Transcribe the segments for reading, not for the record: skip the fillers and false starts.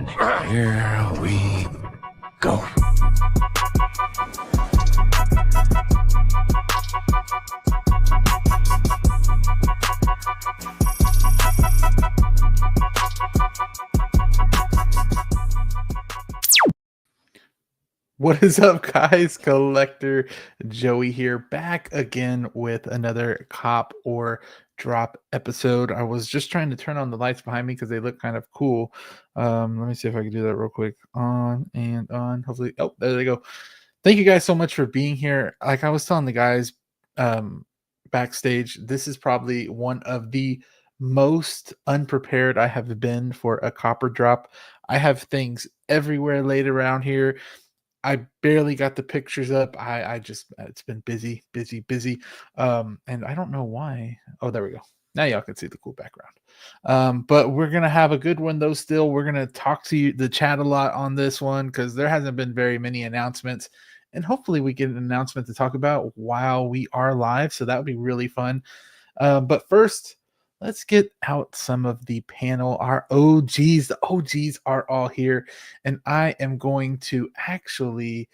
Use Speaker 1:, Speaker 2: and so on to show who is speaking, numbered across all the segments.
Speaker 1: Here we go.
Speaker 2: What is up, guys? Collector Joey here, back again with another cop or drop episode. I was just trying to turn on the lights behind me because they look kind of cool. Let me see if I can do that real quick. On and on. Hopefully, oh, there they go. Thank you guys so much for being here. Like I was telling the guys backstage, this is probably one of the most unprepared I have been for a copper drop. I have things everywhere laid around here. I barely got the pictures up. I just it's been busy. And I don't know why. Oh, there we go. Now y'all can see the cool background. But we're gonna have a good one though. Still, we're gonna talk to you the chat a lot on this one because there hasn't been very many announcements, and hopefully we get an announcement to talk about while we are live. So that would be really fun. But first, let's get out some of the panel. Our OGs, the OGs are all here, and I am going to actually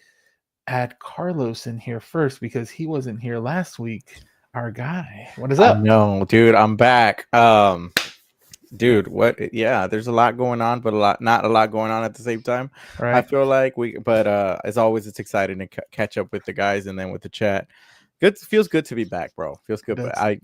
Speaker 2: add Carlos in here first because he wasn't here last week. Our guy, what is up?
Speaker 3: No, dude, I'm back. Dude, what? Yeah, there's a lot going on, but not a lot going on at the same time.
Speaker 2: Right.
Speaker 3: I feel like but as always, it's exciting to catch up with the guys and then with the chat. Good, feels good to be back, bro. Feels good. But I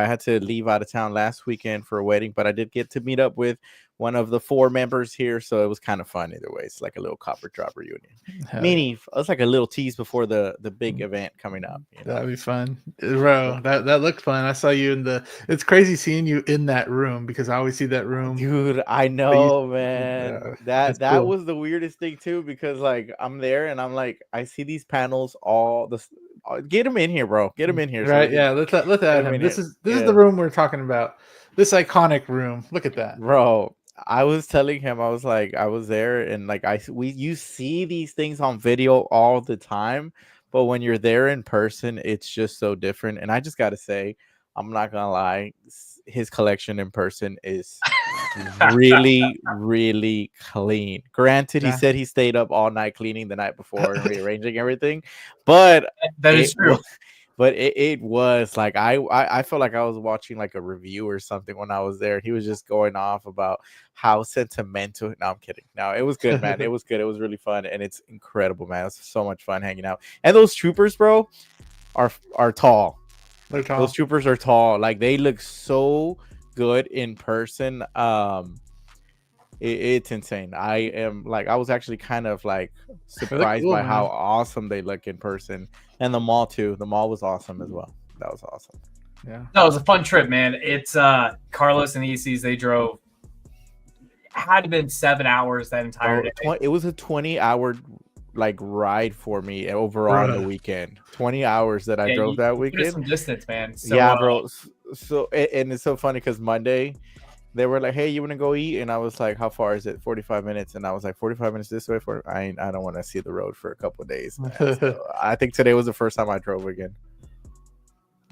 Speaker 3: had to leave out of town last weekend for a wedding, but I did get to meet up with one of the 4 members here, so it was kind of fun either way. It's like a little copper drop reunion. It's like a little tease before the big event coming up. You know?
Speaker 2: That'd be fun, bro. That looked fun. I saw you in the. It's crazy seeing you in that room because I always see that room.
Speaker 3: Dude, I know, man. That
Speaker 2: cool.
Speaker 3: was the weirdest thing too, because like I'm there and I'm like, I see these panels all the. Get him in here, bro. Get him in here.
Speaker 2: Right? So yeah. Let's add him. This is the room we're talking about. This iconic room. Look at that,
Speaker 3: bro. I was telling him, I was like, I was there, and like you see these things on video all the time, but when you're there in person, it's just so different. And I just gotta say, I'm not gonna lie, his collection in person is really, really clean. Granted, he said he stayed up all night cleaning the night before and rearranging everything, but
Speaker 4: that is true.
Speaker 3: But it was like I felt like I was watching like a review or something when I was there. He was just going off about how sentimental. No, I'm kidding. No, it was good, man. It was good. It was really fun, and it's incredible, man. It's so much fun hanging out. And those troopers, bro, are tall.
Speaker 2: They're tall.
Speaker 3: Those troopers are tall. Like they look so good in person. It's insane. I was actually kind of like surprised by how awesome they look in person. And the mall too. The mall was awesome as well. That was awesome.
Speaker 2: Yeah.
Speaker 4: No, it was a fun trip, man. It's Carlos and the ECs, they drove, had to been 7 hours that entire day.
Speaker 3: It was a 20-hour like ride for me overall on the weekend. 20 hours that I drove that weekend.
Speaker 4: Some distance, man. So,
Speaker 3: yeah, bro. So and it's so funny because Monday they were like, "Hey, you want to go eat?" And I was like, "How far is it?" 45 minutes. And I was like, 45 minutes this way? I don't want to see the road for a couple of days. So I think today was the first time I drove again.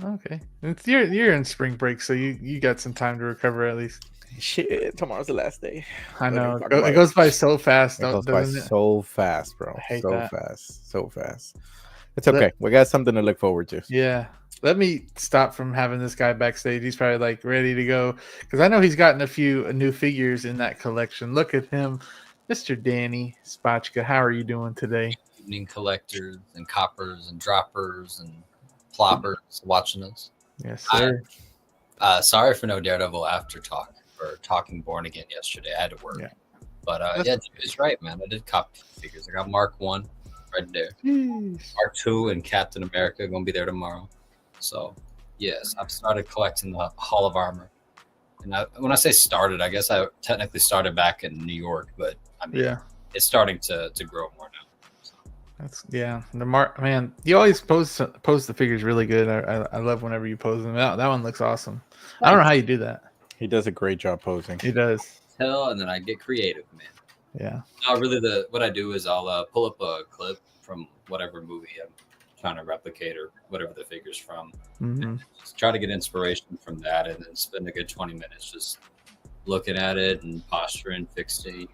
Speaker 2: Okay. You're in spring break, so you got some time to recover at least.
Speaker 3: Shit, tomorrow's the last day.
Speaker 2: I know. It goes by so fast.
Speaker 3: It goes by so fast, bro. So fast. It's okay. We got something to look forward to.
Speaker 2: Yeah. Let me stop from having this guy backstage. He's probably like ready to go because I know he's gotten a few new figures in that collection. Look at him, Mr. Danny Spotchka. How are you doing today?
Speaker 5: Evening collectors and coppers and droppers and ploppers watching us.
Speaker 2: Yes, sir.
Speaker 5: Sorry for no Daredevil after talk or talking Born Again yesterday. I had to work. Yeah. But it's right, man. I did cop figures. I got Mark 1 right there. Jeez. Mark 2 and Captain America going to be there tomorrow. So, yes, I've started collecting the Hall of Armor. And when I say started, I guess I technically started back in New York, but I mean, it's starting to grow more now. So.
Speaker 2: That's the man. You always post the figures really good. I love whenever you pose them. That one looks awesome. I don't know how you do that.
Speaker 3: He does a great job posing.
Speaker 2: He does.
Speaker 5: And then I get creative, man.
Speaker 2: Yeah.
Speaker 5: No, really, what I do is I'll pull up a clip from whatever movie I'm trying to replicate or whatever the figure's from.
Speaker 2: Mm-hmm.
Speaker 5: Just try to get inspiration from that and then spend a good 20 minutes just looking at it and posturing, fixing,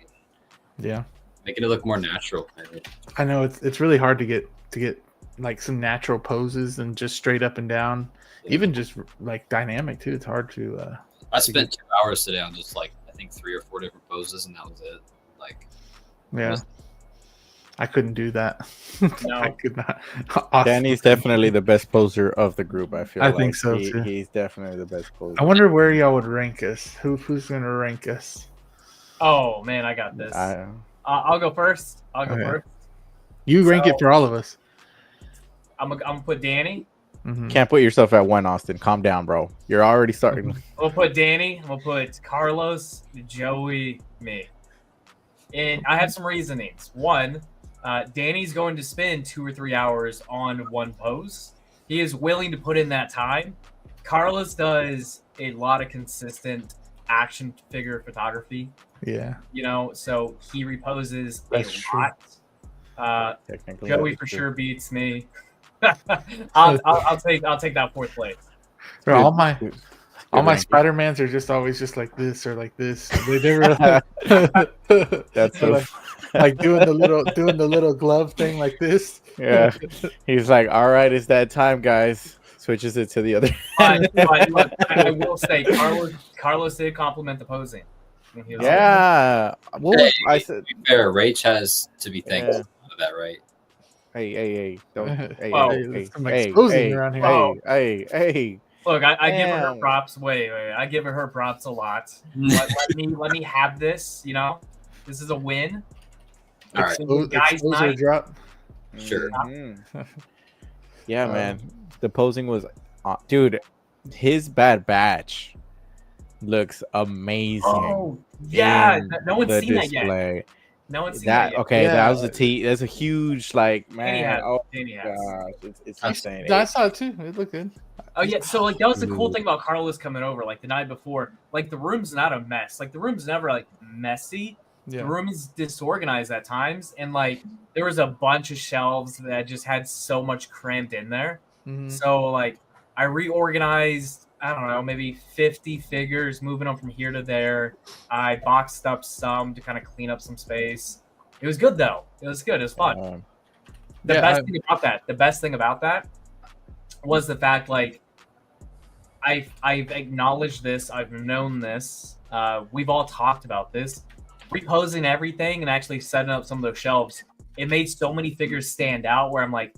Speaker 2: Yeah,
Speaker 5: making it look more natural. Maybe.
Speaker 2: I know it's really hard to get like some natural poses and just straight up and down, even just like dynamic too. It's hard to.
Speaker 5: I spent 2 hours today on just like I think 3 or 4 different poses, and that was it. Like,
Speaker 2: Yeah, I couldn't do that.
Speaker 4: No.
Speaker 2: I could not.
Speaker 3: Danny's definitely the best poser of the group. I feel.
Speaker 2: I
Speaker 3: like
Speaker 2: think so, too.
Speaker 3: He's definitely the best poser.
Speaker 2: I wonder where y'all would rank us. Who's gonna rank us?
Speaker 4: Oh man, I got this. I'll go first.
Speaker 2: Okay. You rank it for all of us.
Speaker 4: I'm gonna put Danny.
Speaker 2: Mhm.
Speaker 3: Can't put yourself at 1, Austin. Calm down, bro. You're already starting.
Speaker 4: We'll put Danny. We'll put Carlos, Joey, me. And I have some reasonings. One, Danny's going to spend 2 or 3 hours on one pose. He is willing to put in that time. Carlos does a lot of consistent action figure photography.
Speaker 2: Yeah.
Speaker 4: You know, so he reposes
Speaker 2: That's
Speaker 4: a
Speaker 2: true.
Speaker 4: lot.
Speaker 3: Technically,
Speaker 4: Joey
Speaker 3: that is
Speaker 4: for
Speaker 3: true.
Speaker 4: sure beats me. I'll take that 4th place.
Speaker 2: Bro, all
Speaker 3: Good
Speaker 2: my
Speaker 3: ranking.
Speaker 2: Spider-Mans are just always just like this or like this. They never
Speaker 3: That's so.
Speaker 2: like doing the little glove thing like this.
Speaker 3: Yeah. He's like, all right, it's that time, guys. Switches it to the other.
Speaker 4: But look, I will say, Carlos did compliment the posing. When he was like,
Speaker 3: Yeah. Well,
Speaker 5: Hey,
Speaker 3: I
Speaker 5: to
Speaker 3: said,
Speaker 5: be fair, Rach has to be thankful
Speaker 3: Yeah.
Speaker 5: for that, right?
Speaker 3: hey, don't, hey,
Speaker 4: Whoa.
Speaker 3: hey,
Speaker 2: There's some
Speaker 3: hey,
Speaker 2: exposing
Speaker 3: hey,
Speaker 2: around here.
Speaker 4: Whoa.
Speaker 3: hey.
Speaker 4: Look, I give her
Speaker 3: Damn.
Speaker 4: props. Wait, I give her props a lot. Let me have this. You know, this is a win.
Speaker 5: All right.
Speaker 4: Guys'
Speaker 2: Expose or
Speaker 4: night.
Speaker 2: drop.
Speaker 5: Sure.
Speaker 3: Mhm. Yeah, man. The posing was, dude. His Bad Batch looks amazing.
Speaker 4: Oh yeah,
Speaker 3: in
Speaker 4: no one's
Speaker 3: the
Speaker 4: seen that yet.
Speaker 3: display.
Speaker 4: No one's seen that yet.
Speaker 3: Okay,
Speaker 2: Yeah.
Speaker 3: that was a T. That's a huge like
Speaker 4: Danny
Speaker 3: man.
Speaker 4: has.
Speaker 3: Oh
Speaker 4: Danny has.
Speaker 3: gosh, it's
Speaker 2: I
Speaker 3: insane.
Speaker 2: I saw it too. It looked good.
Speaker 4: Oh yeah, so like that was the cool
Speaker 3: Dude.
Speaker 4: thing about Carlos coming over. Like the night before, like the room's not a mess. Like the room's never like messy.
Speaker 2: Yeah.
Speaker 4: The room is disorganized at times, and like there was a bunch of shelves that just had so much crammed in there.
Speaker 2: Mhm.
Speaker 4: So like I reorganized, I don't know, maybe 50 figures, moving them from here to there. I boxed up some to kind of clean up some space. It was good though. It was good. It was fun. The
Speaker 2: Yeah,
Speaker 4: best thing about that was the fact like I've acknowledged this, I've known this, we've all talked about this. Reposing everything and actually setting up some of those shelves, it made so many figures stand out where I'm like,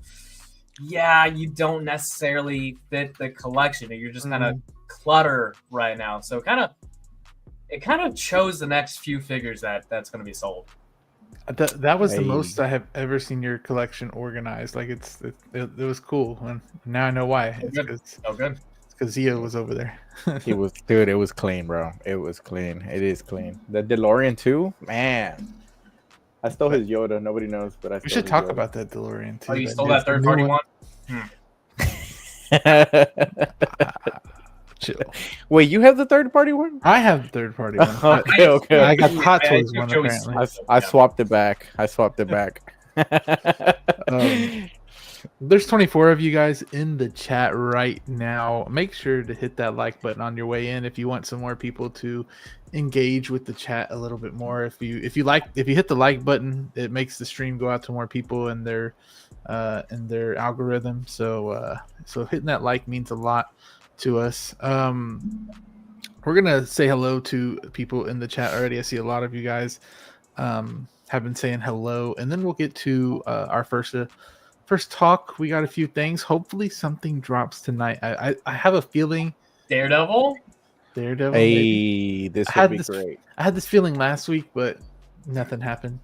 Speaker 4: yeah, you don't necessarily fit the collection, or you're just kind of clutter right now. So it kind of chose the next few figures that's going to be sold.
Speaker 2: That was the
Speaker 3: Hey.
Speaker 2: most I have ever seen your collection organized. Like it was cool, and now I know why. It's
Speaker 4: good.
Speaker 2: because
Speaker 4: Oh, good.
Speaker 2: Zio was over there.
Speaker 3: It was, dude. It was clean, bro. It was clean. It is clean. The DeLorean too, man. I stole his Yoda. Nobody knows, but I.
Speaker 2: We
Speaker 3: stole
Speaker 2: should
Speaker 3: his
Speaker 2: talk
Speaker 3: Yoda.
Speaker 2: about that DeLorean too.
Speaker 4: Oh, you stole
Speaker 2: new-
Speaker 4: that third
Speaker 2: new
Speaker 4: party one?
Speaker 2: Chill.
Speaker 3: Wait, you have the third party one?
Speaker 2: I have the third party one.
Speaker 3: Okay.
Speaker 2: I got the Hot
Speaker 4: I
Speaker 2: Toys
Speaker 4: took
Speaker 2: one
Speaker 4: Joey's
Speaker 2: apparently.
Speaker 3: I swapped it back.
Speaker 2: There's 24 of you guys in the chat right now. Make sure to hit that like button on your way in if you want some more people to engage with the chat a little bit more. If you hit the like button, it makes the stream go out to more people in their algorithm. So hitting that like means a lot to us. We're gonna say hello to people in the chat already. I see a lot of you guys have been saying hello, and then we'll get to our first talk. We got a few things. Hopefully something drops tonight. I have a feeling
Speaker 4: Daredevil?
Speaker 2: maybe.
Speaker 3: Hey, this
Speaker 2: I had
Speaker 3: would be
Speaker 2: this-
Speaker 3: great.
Speaker 2: I had this feeling last week, but nothing happened.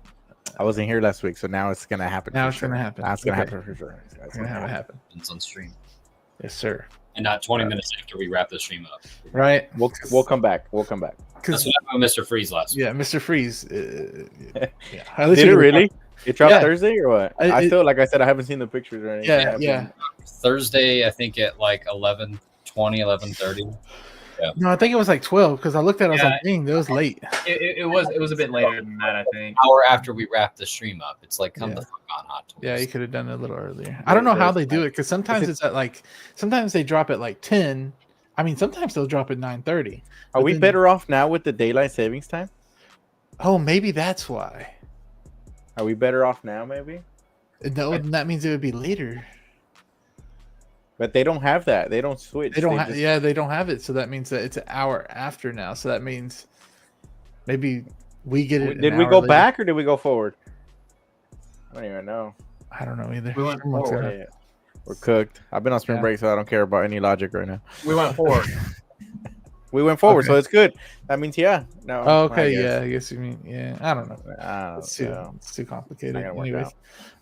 Speaker 3: I wasn't here last week, so now it's gonna happen.
Speaker 2: Now
Speaker 3: for
Speaker 2: it's gonna
Speaker 3: sure.
Speaker 2: happen.
Speaker 3: Now it's gonna
Speaker 2: Okay.
Speaker 3: happen for sure.
Speaker 2: It's gonna have it happen.
Speaker 5: It's on stream,
Speaker 2: Yes, sir.
Speaker 5: and not 20 minutes after we wrap the stream up.
Speaker 2: Right?
Speaker 3: We'll come back. We'll come back.
Speaker 5: That's
Speaker 2: Because
Speaker 5: what happened with Mr. Freeze last week.
Speaker 2: yeah, Mr. Freeze. Yeah. At least
Speaker 3: Did
Speaker 2: we
Speaker 3: it
Speaker 2: can-
Speaker 3: really? It dropped
Speaker 2: Yeah.
Speaker 3: Thursday or what?
Speaker 2: I-
Speaker 3: I
Speaker 2: it-
Speaker 3: feel like I said I haven't seen the pictures or anything.
Speaker 2: Yeah, yeah.
Speaker 5: Thursday, I think at like 11:20, 11:30.
Speaker 2: No, I think it was like 12 because I looked at it. I was
Speaker 4: Yeah.
Speaker 2: like, dang, that was late.
Speaker 4: It was a bit later than that, I think.
Speaker 5: Hour after we wrapped the stream up. It's like, come
Speaker 2: Yeah.
Speaker 5: the fuck on, Hot Toys.
Speaker 2: Yeah, you could have done it a little earlier. I don't know how they do it because sometimes
Speaker 3: Is it-
Speaker 2: it's at like, sometimes they drop at like 10. I mean, sometimes they'll drop at 9:30.
Speaker 3: Are we
Speaker 2: then-
Speaker 3: better off now with the daylight savings time?
Speaker 2: Oh, maybe that's why.
Speaker 3: Are we better off now? Maybe.
Speaker 2: No, that means it would be later.
Speaker 3: But they don't have that. They don't switch.
Speaker 2: They don't have. Yeah, they don't have it. So that means that it's an hour after now. So that means maybe we get it.
Speaker 3: Did we go back or did we go forward? I don't even know.
Speaker 2: I don't know either.
Speaker 4: We went forward.
Speaker 3: Yeah. We're cooked. I've been on spring break, so I don't care about any logic right now.
Speaker 4: We went forward.
Speaker 3: We went forward,
Speaker 2: Okay.
Speaker 3: so it's good. That means no.
Speaker 2: Oh, okay, yeah. I guess you mean I don't know. It's too complicated. Anyways,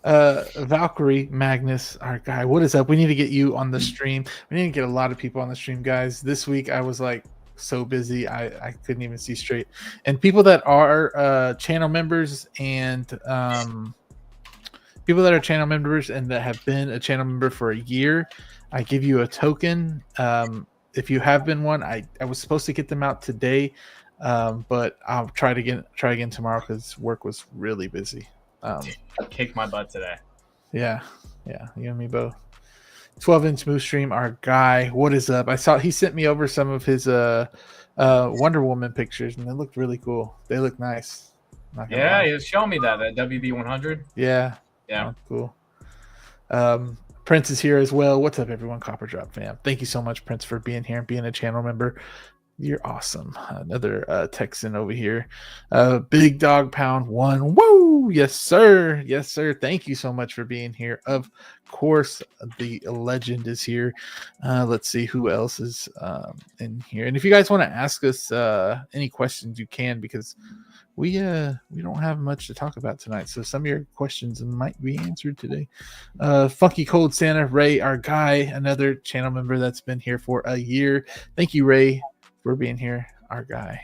Speaker 2: Valkyrie Magnus, our guy. What is up? We need to get you on the stream. We need to get a lot of people on the stream, guys. This week I was like so busy I couldn't even see straight. And people that are channel members and people that are channel members and that have been a channel member for a year, I give you a token. If you have been one, I was supposed to get them out today, but I'll try again tomorrow because work was really busy.
Speaker 4: I kicked my butt today.
Speaker 2: Yeah, you and me both. 12-inch Moose Stream, our guy. What is up? I saw he sent me over some of his Wonder Woman pictures, and they looked really cool. They look nice.
Speaker 4: Yeah, he was showing me that WB 100.
Speaker 2: Yeah, cool. Prince is here as well. What's up, everyone? Copper Drop fam. Thank you so much, Prince, for being here and being a channel member. You're awesome. Another Texan over here. Big Dog Pound 1. Woo! Yes, sir. Yes, sir. Thank you so much for being here. Of course, the legend is here. Let's see who else is in here. And if you guys want to ask us any questions, you can, because we don't have much to talk about tonight, so some of your questions might be answered today. Funky Cold Santa, Ray, our guy, another channel member that's been here for a year. Thank you, Ray, for being here, our guy.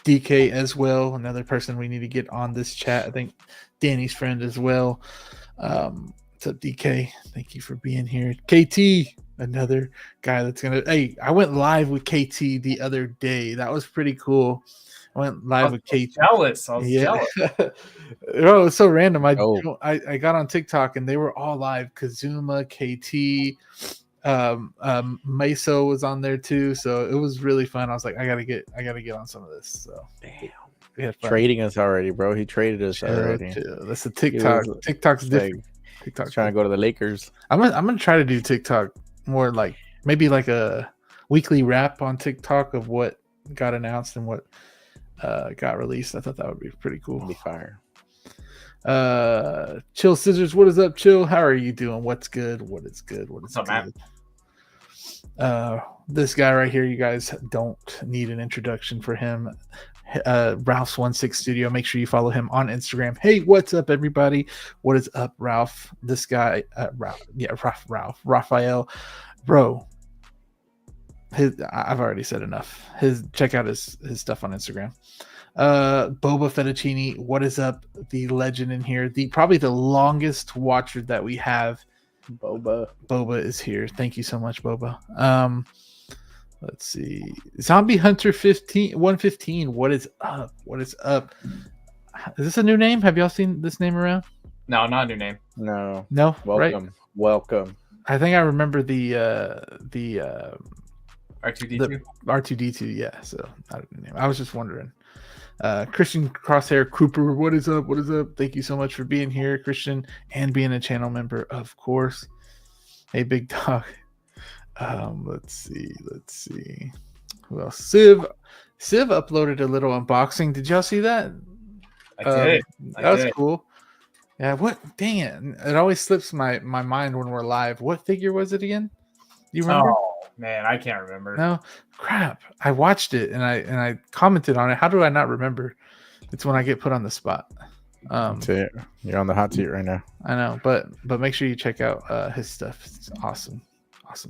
Speaker 2: DK as well, another person we need to get on this chat. I think Danny's friend as well. What's up, DK? Thank you for being here. KT, another guy that's gonna. Hey, I went live with KT the other day. That was pretty cool. I went live with KT.
Speaker 4: Jealous. I was jealous.
Speaker 2: Oh, it was so random. I got on TikTok and they were all live. Kazuma, KT, Meso was on there too. So it was really fun. I was like, I gotta get on some of this. So
Speaker 3: damn.
Speaker 2: We had fun.
Speaker 3: Trading us already, bro. He traded us already.
Speaker 2: That's a TikTok. TikTok's different. TikTok's
Speaker 3: trying to go to the Lakers.
Speaker 2: I'm gonna try to do TikTok more, like maybe like a weekly wrap on TikTok of what got announced and what got released. I thought that would be pretty cool.
Speaker 3: Be fire.
Speaker 2: Chill Scissors, what is up, Chill? How are you doing? What's good? What is good? What's
Speaker 4: up,
Speaker 2: good? This guy right here, you guys don't need an introduction for him. Ralph's 16 Studio. Make sure you follow him on Instagram. Hey, what's up, everybody? What is up, Ralph? This guy, Raphael, bro. I've already said enough. Check out his stuff on Instagram. Boba Fettuccini, what is up? The legend in here, probably the longest watcher that we have. Boba is here. Thank you so much, Boba. Let's see. Zombie Hunter 115. What is up? What is up? Is this a new name? Have y'all seen this name around?
Speaker 4: No, not a new name.
Speaker 2: No.
Speaker 3: Welcome.
Speaker 2: Right?
Speaker 3: Welcome.
Speaker 2: I think I remember the
Speaker 4: R2D2.
Speaker 2: R2D2, yeah. So I don't know. I was just wondering. Christian Crosshair Cooper, what is up? What is up? Thank you so much for being here, Christian, and being a channel member, of course. Hey, Big Dog. Let's see. Who else? Civ uploaded a little unboxing. Did y'all see that?
Speaker 4: I did.
Speaker 2: That was cool. Yeah, what? Dang it. It always slips my mind when we're live. What figure was it again? Do you remember?
Speaker 4: Oh, man, I can't remember.
Speaker 2: No, crap. I watched it and I commented on it. How do I not remember? It's when I get put on the spot.
Speaker 3: That's it. You're on the hot seat right now.
Speaker 2: I know, but make sure you check out his stuff. It's awesome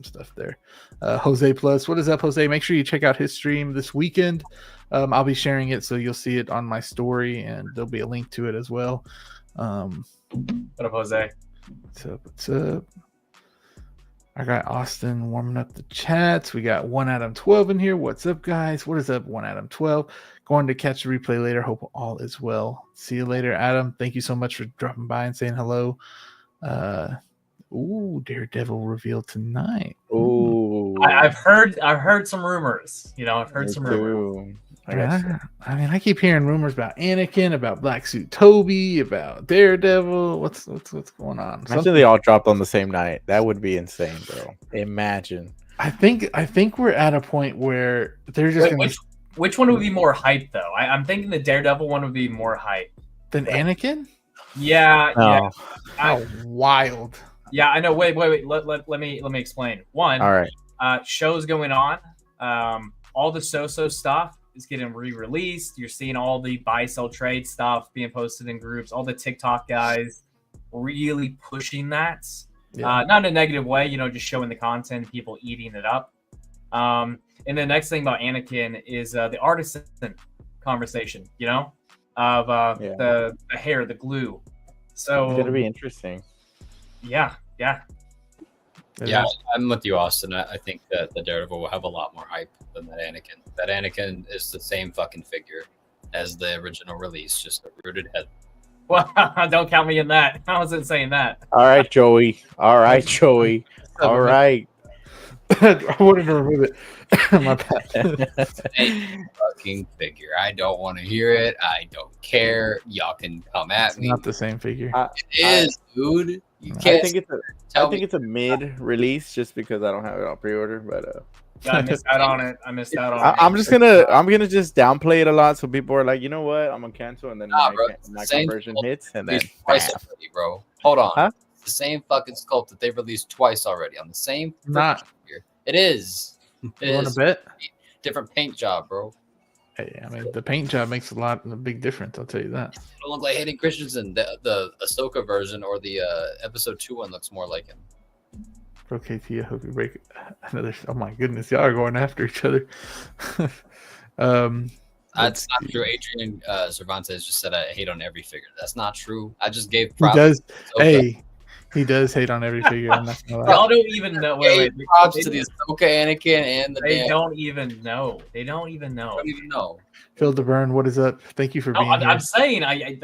Speaker 2: stuff there. Jose Plus, what is up, Jose? Make sure you check out his stream this weekend. I'll be sharing it, so you'll see it on my story, and there'll be a link to it as well.
Speaker 4: What up, Jose?
Speaker 2: What's up? I got Austin warming up the chats. We got One Adam 12 in here. What's up, guys? What is up, One Adam 12? Going to catch the replay later. Hope all is well. See you later, Adam. Thank you so much for dropping by and saying hello. Daredevil revealed tonight.
Speaker 3: Ooh,
Speaker 4: I've heard some rumors. I've heard some rumors.
Speaker 2: I mean, I keep hearing rumors about Anakin, about Black Suit Toby, about Daredevil. What's going on?
Speaker 3: Imagine they all dropped on the same night. That would be insane, bro. Imagine.
Speaker 2: I think we're at a point where they're just going to.
Speaker 4: Which one would be more hype though? I'm thinking the Daredevil one would be more hype
Speaker 2: than Anakin.
Speaker 4: Yeah,
Speaker 3: No.
Speaker 2: How wild!
Speaker 4: Yeah, I know. Wait. Let me explain. One.
Speaker 3: All right.
Speaker 4: Shows going on. All the so stuff is getting re-released. You're seeing all the buy, sell, trade stuff being posted in groups. All the TikTok guys really pushing that.
Speaker 2: Yeah.
Speaker 4: Not in a negative way, just showing the content, people eating it up. And the next thing about Anakin is the artisan conversation, of the hair, the glue. So
Speaker 3: it's gonna be interesting.
Speaker 4: Yeah.
Speaker 5: Yeah, I'm with you, Austin. I think that the Daredevil will have a lot more hype than that Anakin. That Anakin is the same fucking figure as the original release, just a rooted head.
Speaker 4: Well, don't count me in that. I wasn't saying that.
Speaker 3: All right, Joey. All right.
Speaker 2: I wanted to remove it. My bad.
Speaker 5: Same fucking figure. I don't want to hear it. I don't care. Y'all can come at me.
Speaker 2: Not the same figure.
Speaker 5: It is, dude. You
Speaker 3: I
Speaker 5: can't.
Speaker 3: think it's a mid-release just because I don't have it on pre-order. But
Speaker 4: I missed out on it. I'm just
Speaker 3: gonna just downplay it a lot, so people are like, you know what, I'm gonna cancel, and then my conversion hits, and then
Speaker 5: twice already, bro. Hold on.
Speaker 3: Huh?
Speaker 5: It's the same fucking sculpt that they've released twice already on the same. Figure. It is.
Speaker 2: You want to bet?
Speaker 5: Different paint job, bro.
Speaker 2: Hey, I mean, the paint job makes a big difference. I'll tell you that.
Speaker 5: It don't look like Hayden Christensen. The Ahsoka version or the episode 2 one looks more like him.
Speaker 2: Pro KT, I hope you break another. Oh my goodness, y'all are going after each other.
Speaker 5: That's not true. Adrian Cervantes just said I hate on every figure. That's not true. I just gave props.
Speaker 2: He does. Hey, he does hate on every figure. I'm not gonna lie.
Speaker 4: Y'all don't even know. Wait,
Speaker 5: props to the Ahsoka, Anakin, and the.
Speaker 4: They don't even know. They don't even know.
Speaker 2: Phil DeBurn, what is up? Thank you for being here.
Speaker 4: I'm saying I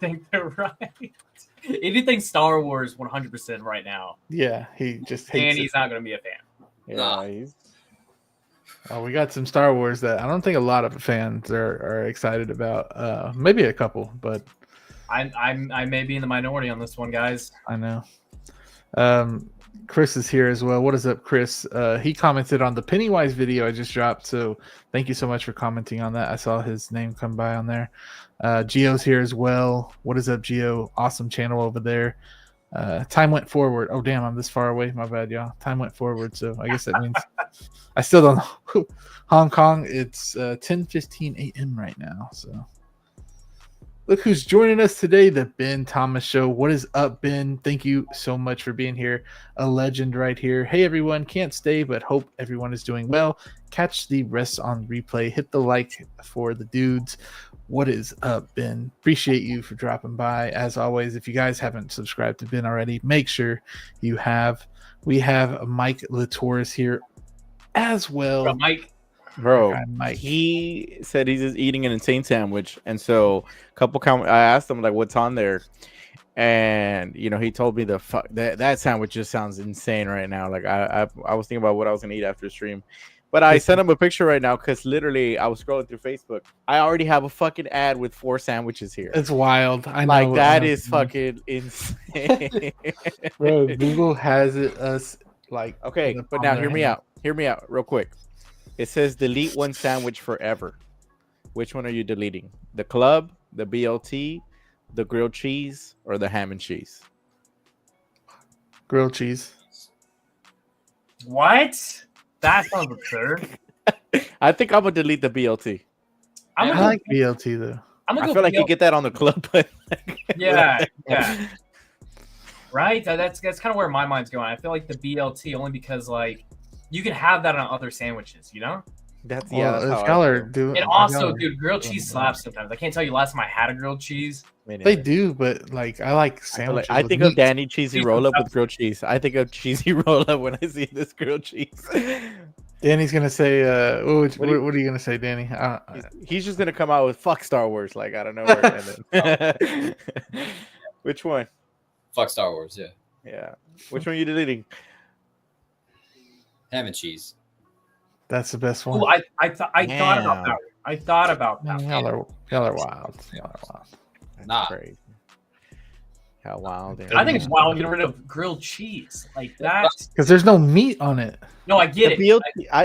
Speaker 4: think they're right. Anything Star Wars 100% right now.
Speaker 2: Yeah, he just hates
Speaker 4: and he's not going to be a fan.
Speaker 3: Yeah,
Speaker 2: Oh, we got some Star Wars that I don't think a lot of fans are excited about. Maybe a couple, but
Speaker 4: I may be in the minority on this one, guys.
Speaker 2: I know. Chris is here as well. What is up, Chris? He commented on the Pennywise video I just dropped, so thank you so much for commenting on that. I saw his name come by on there. Gio's here as well. What is up, Gio? Awesome channel over there. Time went forward. Oh, damn, I'm this far away. My bad, y'all. Time went forward, so I guess that means I still don't know. Hong Kong, it's 10:15 a.m. right now, so. Look who's joining us today, the Ben Thomas Show. What is up, Ben? Thank you so much for being here. A legend right here. Hey, everyone. Can't stay, but hope everyone is doing well. Catch the rest on replay. Hit the like for the dudes. What is up, Ben? Appreciate you for dropping by. As always, if you guys haven't subscribed to Ben already, make sure you have. We have Mike Latoris here as well.
Speaker 4: Mike.
Speaker 3: Bro, he said he's just eating an insane sandwich, and so I asked him like, "What's on there?" And he told me that sandwich just sounds insane right now. Like I was thinking about what I was gonna eat after the stream, but I sent him a picture right now because literally I was scrolling through Facebook. I already have a fucking ad with 4 sandwiches here.
Speaker 2: It's wild. I know.
Speaker 3: Like that is fucking insane,
Speaker 2: bro. Google has us like
Speaker 3: okay, but now hear me out. Hear me out real quick. It says delete one sandwich forever. Which one are you deleting? The club, the BLT, the grilled cheese, or the ham and cheese?
Speaker 2: Grilled cheese.
Speaker 4: What? That sounds absurd.
Speaker 3: I think I'm gonna delete the BLT.
Speaker 2: I like BLT though.
Speaker 3: I feel like you get that on the club, but
Speaker 4: yeah. Right? That's kind of where my mind's going. I feel like the BLT only because like you can have that on other sandwiches,
Speaker 3: That's
Speaker 2: if y'all are doing.
Speaker 4: And also, dude, grilled cheese slaps sometimes. I can't tell you last time I had a grilled cheese.
Speaker 2: They do, but like I like sandwiches.
Speaker 3: I think of Danny cheesy roll up with grilled cheese. I think of cheesy roll up when I see this grilled cheese.
Speaker 2: Danny's gonna say, what are you gonna say, Danny?
Speaker 3: He's just gonna come out with "fuck Star Wars" like out of nowhere. And then... Which one?
Speaker 5: Fuck Star Wars. Yeah.
Speaker 3: Which one are you deleting?
Speaker 5: Ham and cheese.
Speaker 2: That's the best one.
Speaker 4: Oh, I thought about that. I thought about that.
Speaker 2: Man, y'all are wild. Y'all are wild.
Speaker 3: That's
Speaker 5: Nah.
Speaker 3: crazy. How wild!
Speaker 4: I think it's wild getting rid of grilled cheese like that.
Speaker 2: Because there's no meat on it.
Speaker 4: No, I get
Speaker 3: the
Speaker 4: it.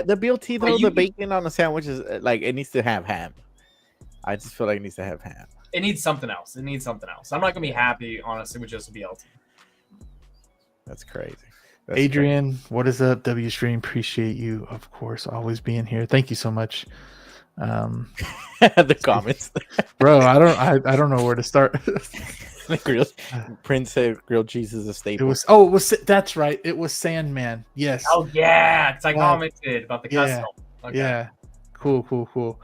Speaker 3: the BLT though,
Speaker 4: you-
Speaker 3: the bacon on the sandwich is like it needs to have ham. I just feel like it needs to have ham.
Speaker 4: It needs something else. It needs something else. I'm not gonna be happy, honestly, with just a BLT.
Speaker 3: That's crazy. That's
Speaker 2: Adrian, what is up? W Stream, appreciate you, of course, always being here. Thank you so much.
Speaker 3: crazy. The comments.
Speaker 2: Bro, I don't know where to start.
Speaker 3: Prince said grilled cheese is a staple.
Speaker 2: it was that's right. It was Sandman. Yes.
Speaker 4: Oh yeah, because I
Speaker 2: Wow.
Speaker 4: commented about the
Speaker 2: Yeah.
Speaker 4: custom. Okay.
Speaker 2: Yeah. Cool.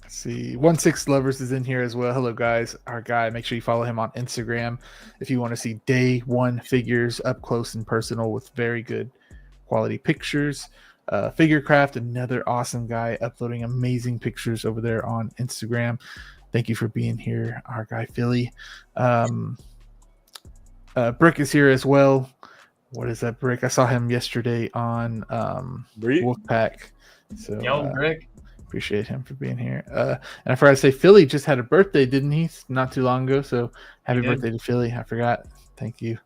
Speaker 2: Let's see. 16 Lovers is in here as well. Hello guys. Our guy. Make sure you follow him on Instagram if you want to see day one figures up close and personal with very good quality pictures. Figure Craft, another awesome guy uploading amazing pictures over there on Instagram. Thank you for being here, our guy Philly. Brick is here as well. What is that, Brick? I saw him yesterday on Wolfpack. So
Speaker 4: Yo, Rick.
Speaker 2: appreciate him for being here. And I forgot to say, Philly just had a birthday, didn't he? Not too long ago. So happy
Speaker 4: He did.
Speaker 2: birthday to Philly. I forgot. Thank you,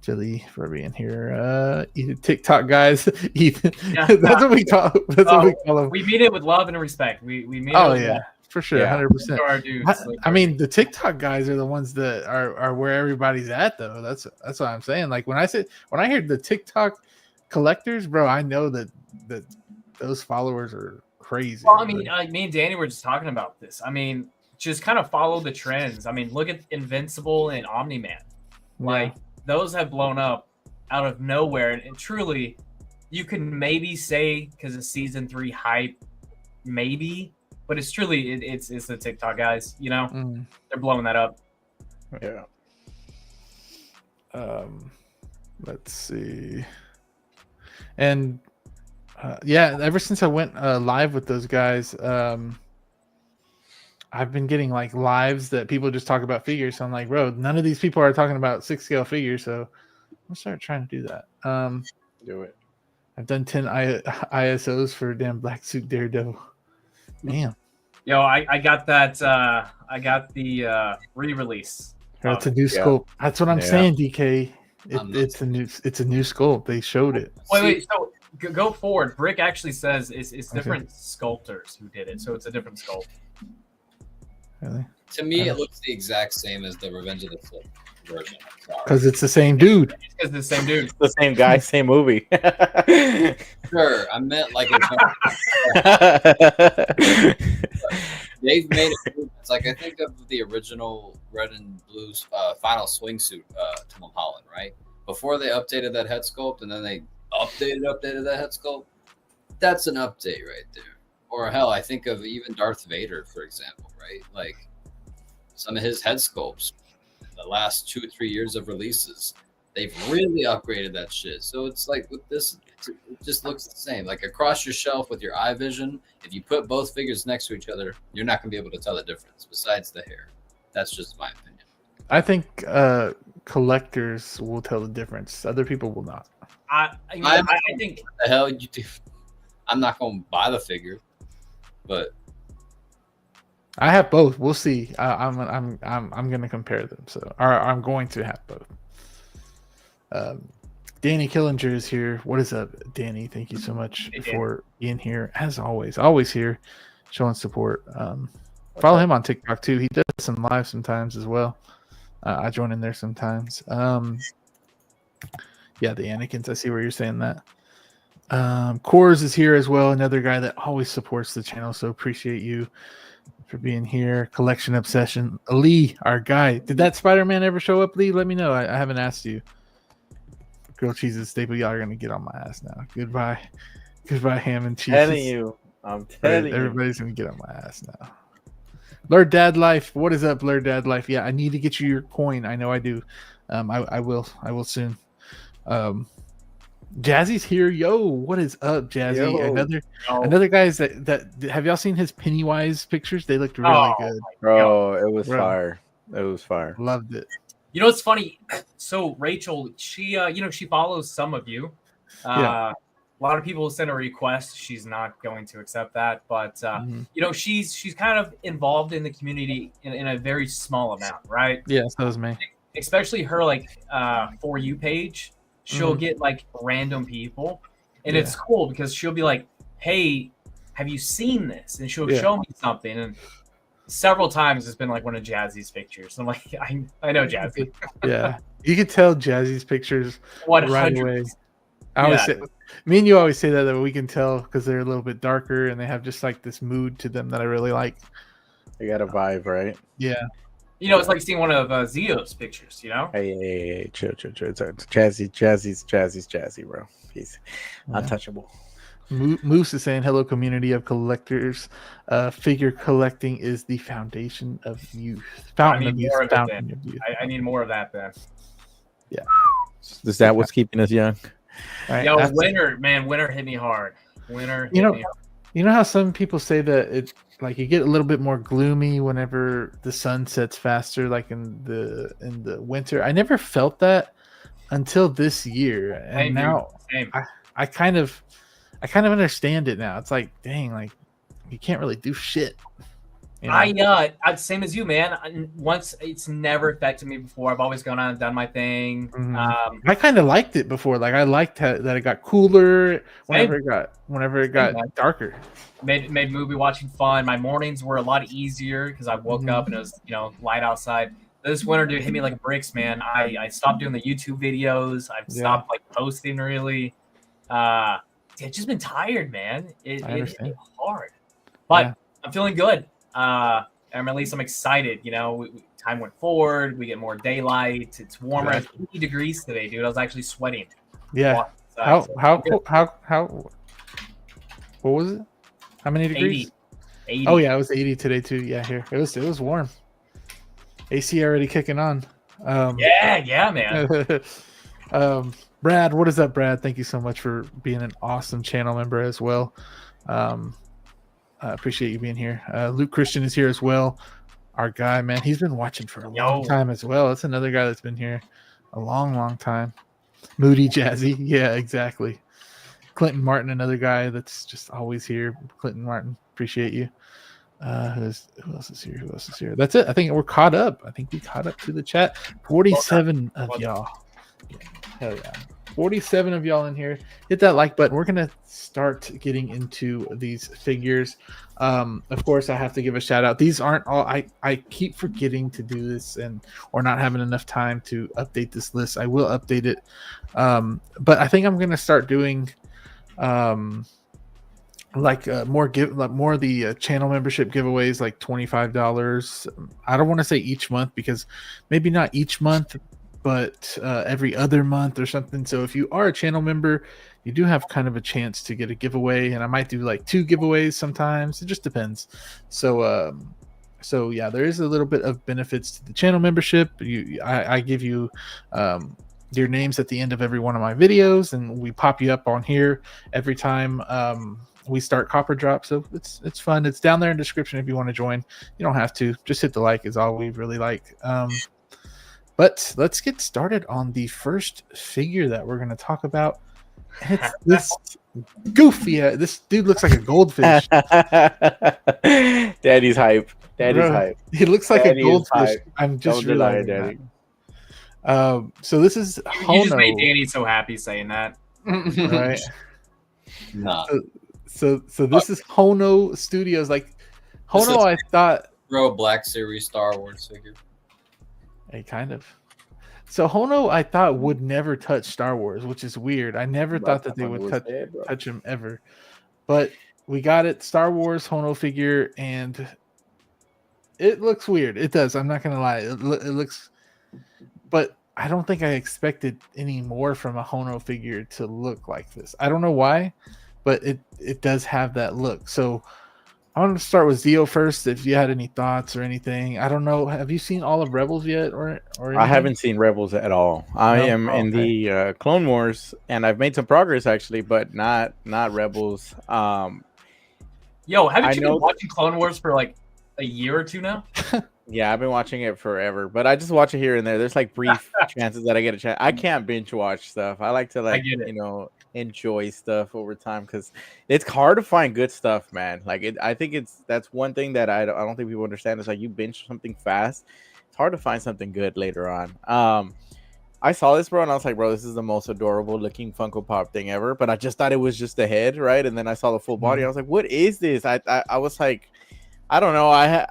Speaker 2: Philly, for being here. Ethan, TikTok guys. Ethan.
Speaker 4: Yeah.
Speaker 2: That's what we call. That's what we call him.
Speaker 4: We mean it with love and respect. We mean
Speaker 2: Oh
Speaker 4: it with
Speaker 2: yeah,
Speaker 4: love.
Speaker 2: for sure,
Speaker 3: Yeah.
Speaker 2: 100%.
Speaker 4: To our dudes.
Speaker 2: I mean, the TikTok guys are the ones that are where everybody's at, though. That's what I'm saying. Like when I hear the TikTok collectors, bro, I know that those followers are crazy.
Speaker 4: Well, I mean, me and Danny were just talking about this. I mean, just kind of follow the trends. I mean, look at Invincible and Omni-Man. Like those have blown up out of nowhere, and truly, you can maybe say because of season 3 hype, maybe, but it's truly it's the TikTok guys. You know,
Speaker 2: Mm.
Speaker 4: they're blowing that up.
Speaker 3: Yeah.
Speaker 2: Let's see. And yeah, ever since I went live with those guys, I've been getting like lives that people just talk about figures. So I'm like, bro, none of these people are talking about 6 scale figures. So I'm gonna start trying to do that.
Speaker 3: Do it.
Speaker 2: I've done 10 ISOs for damn Black Suit Daredevil. Damn,
Speaker 4: Yo, I got that. I got the re-release.
Speaker 2: that's a new sculpt. That's what I'm
Speaker 3: Yeah.
Speaker 2: saying, DK.
Speaker 5: I'm not
Speaker 2: It's a new sculpt. They showed it.
Speaker 4: Wait. So go forward. Brick actually says it's different sculptors who did it, so it's a different sculpt.
Speaker 2: Really?
Speaker 5: To me, it looks the exact same as the Revenge of the Sith version. Sorry.
Speaker 2: Because it's the same dude.
Speaker 4: It's because the same dude.
Speaker 3: The same guy, same movie.
Speaker 5: Sure, I meant like they've made improvements. Like I think of the original Red and Blue's final swingsuit, Tom Holland, right? Before they updated that head sculpt, and then they updated that head sculpt. That's an update right there. Or hell, I think of even Darth Vader, for example, right? Like some of his head sculpts, the last 2 or 3 years of releases, they've really upgraded that shit. So it's like with this, it just looks the same. Like across your shelf with your eye vision, if you put both figures next to each other, you're not going to be able to tell the difference besides the hair. That's just my opinion.
Speaker 2: I think collectors will tell the difference. Other people will not.
Speaker 4: I think
Speaker 5: What the hell you do? I'm not going to buy the figure, but
Speaker 2: I have both. We'll see. I'm going to compare them. So, or I'm going to have both. Danny Killinger is here. What is up, Danny? Thank you so much for being here. As always here, showing support. Follow him on TikTok too. He does some live sometimes as well. I join in there sometimes. Yeah, the Anakins. I see where you're saying that. Coors is here as well. Another guy that always supports the channel. So appreciate you for being here. Collection Obsession. Lee, our guy. Did that Spider-Man ever show up, Lee? Let me know. I haven't asked you. Grilled cheese is staple. Y'all are going to get on my ass now. Goodbye, ham and cheese.
Speaker 3: I'm telling you.
Speaker 2: Everybody's going to get on my ass now. Lord Dad Life. What is up, Lord Dad Life? Yeah, I need to get you your coin. I know I do. I will soon. Jazzy's here. Yo, what is up, Jazzy?
Speaker 3: Yo.
Speaker 2: Another guys that have y'all seen his Pennywise pictures? They looked really good.
Speaker 3: Bro, it was
Speaker 2: Bro.
Speaker 3: fire. It was fire.
Speaker 2: Loved it.
Speaker 4: you know what's funny. So Rachel, she she follows some of you.
Speaker 2: Yeah.
Speaker 4: A lot of people send a request. She's not going to accept that, but you know, she's kind of involved in the community in a very small amount, right?
Speaker 2: Yeah, so is me.
Speaker 4: Especially her like For You page. She'll get like random people, and it's cool because she'll be like, "Hey, have you seen this?" And she'll show me something, and several times it's been like one of Jazzy's pictures. I'm like, I know Jazzy.
Speaker 2: Yeah, you could tell Jazzy's pictures
Speaker 4: 100%.
Speaker 2: right away. I always say, me and you always say that we can tell because they're a little bit darker and they have just like this mood to them that I really like.
Speaker 3: They got a vibe, right?
Speaker 2: Yeah.
Speaker 4: You know, it's like seeing one of Zio's pictures, you know?
Speaker 3: Hey, chill. It's Jazzy's Jazzy, bro. He's untouchable.
Speaker 2: Moose is saying, hello, community of collectors. Figure collecting is the foundation of youth. Fountain of youth.
Speaker 4: I need more of that, then.
Speaker 2: Yeah.
Speaker 3: Is that what's keeping us young?
Speaker 2: Right.
Speaker 4: Yo, winter hit me hard. Winter hit me hard.
Speaker 2: You know how some people say that it's like you get a little bit more gloomy whenever the sun sets faster, like in the winter. I never felt that until this year, and I kind of understand it now. It's like, dang, like you can't really do shit. You know?
Speaker 4: I'm same as you, man. Once it's never affected me before. I've always gone on and done my thing.
Speaker 2: Mm-hmm. I kind of liked it before. Like I liked that it got cooler whenever it got darker.
Speaker 4: Made movie watching fun. My mornings were a lot easier because I woke up and it was light outside. This winter, dude, hit me like bricks, man. I stopped doing the YouTube videos. I've stopped like posting really. It's just been tired, man. It hit me hard, but I'm feeling good. At least I'm excited. You know, time went forward. We get more daylight. It's warmer. It's 50 degrees today, dude. I was actually sweating.
Speaker 2: Yeah. How? What was it? How many degrees?
Speaker 4: 80.
Speaker 2: Oh yeah, it was 80 today too. Yeah, here it was warm. AC already kicking on.
Speaker 4: Yeah, man.
Speaker 2: Brad, what is up, Brad? Thank you so much for being an awesome channel member as well. I appreciate you being here. Luke Christian is here as well. Our guy, man, he's been watching for a long time as well. That's another guy that's been here a long time. Moody Jazzy, yeah, exactly. Clinton Martin, another guy that's just always here. Clinton Martin, appreciate you. Who else is here? That's it. I think we're caught up. I think we caught up to the chat. 47 of y'all. Yeah, hell yeah. 47 of y'all in here. Hit that like button. We're going to start getting into these figures. Of course, I have to give a shout out. These aren't all. I keep forgetting to do this or not having enough time to update this list. I will update it. But I think I'm going to start doing more of the channel membership giveaways, like $25. I don't want to say each month because maybe not each month, but every other month or something. So if you are a channel member, you do have kind of a chance to get a giveaway, and I might do like 2 giveaways sometimes. It just depends. So yeah, there is a little bit of benefits to the channel membership. I give you your names at the end of every one of my videos, and we pop you up on here every time we start Copper Drop. So it's fun. It's down there in the description if you want to join. You don't have to. Just hit the like is all we really like. But let's get started on the first figure that we're going to talk about. It's this goofy. This dude looks like a goldfish.
Speaker 3: Daddy's hype. Hype.
Speaker 2: He looks like
Speaker 3: Daddy
Speaker 2: a goldfish.
Speaker 3: Hype.
Speaker 2: I'm just
Speaker 3: realizing
Speaker 2: Daddy. So this is Hono.
Speaker 4: You just made Danny so happy saying that.
Speaker 2: Right?
Speaker 5: Nah.
Speaker 2: So this is Hono Studios. Like Hono, I thought
Speaker 5: a Black Series Star Wars figure.
Speaker 2: Hey, kind of. So Hono, I thought would never touch Star Wars, which is weird. I never thought that they would touch him ever. But we got it, Star Wars Hono figure, and it looks weird. It does. I'm not gonna lie. It looks, but I don't think I expected any more from a Hono figure to look like this. I don't know why, but it does have that look. So I want to start with Zio first. If you had any thoughts or anything, I don't know. Have you seen all of Rebels yet, or
Speaker 3: I haven't seen Rebels at all. I am in the Clone Wars, and I've made some progress actually, but not Rebels.
Speaker 4: Yo, haven't you been watching Clone Wars for like a year or two now.
Speaker 3: Yeah, I've been watching it forever, but I just watch it here and there. There's like brief chances that I get a chance. I can't binge watch stuff. I like to
Speaker 4: get it.
Speaker 3: enjoy stuff over time because it's hard to find good stuff, man. I think that's one thing that I don't think people understand is like you binge something fast, it's hard to find something good later on. I saw this, bro, and I was like, bro, this is the most adorable looking Funko Pop thing ever. But I just thought it was just the head, right? And then I saw the full body. I was like, what is this? I was like, I don't know. I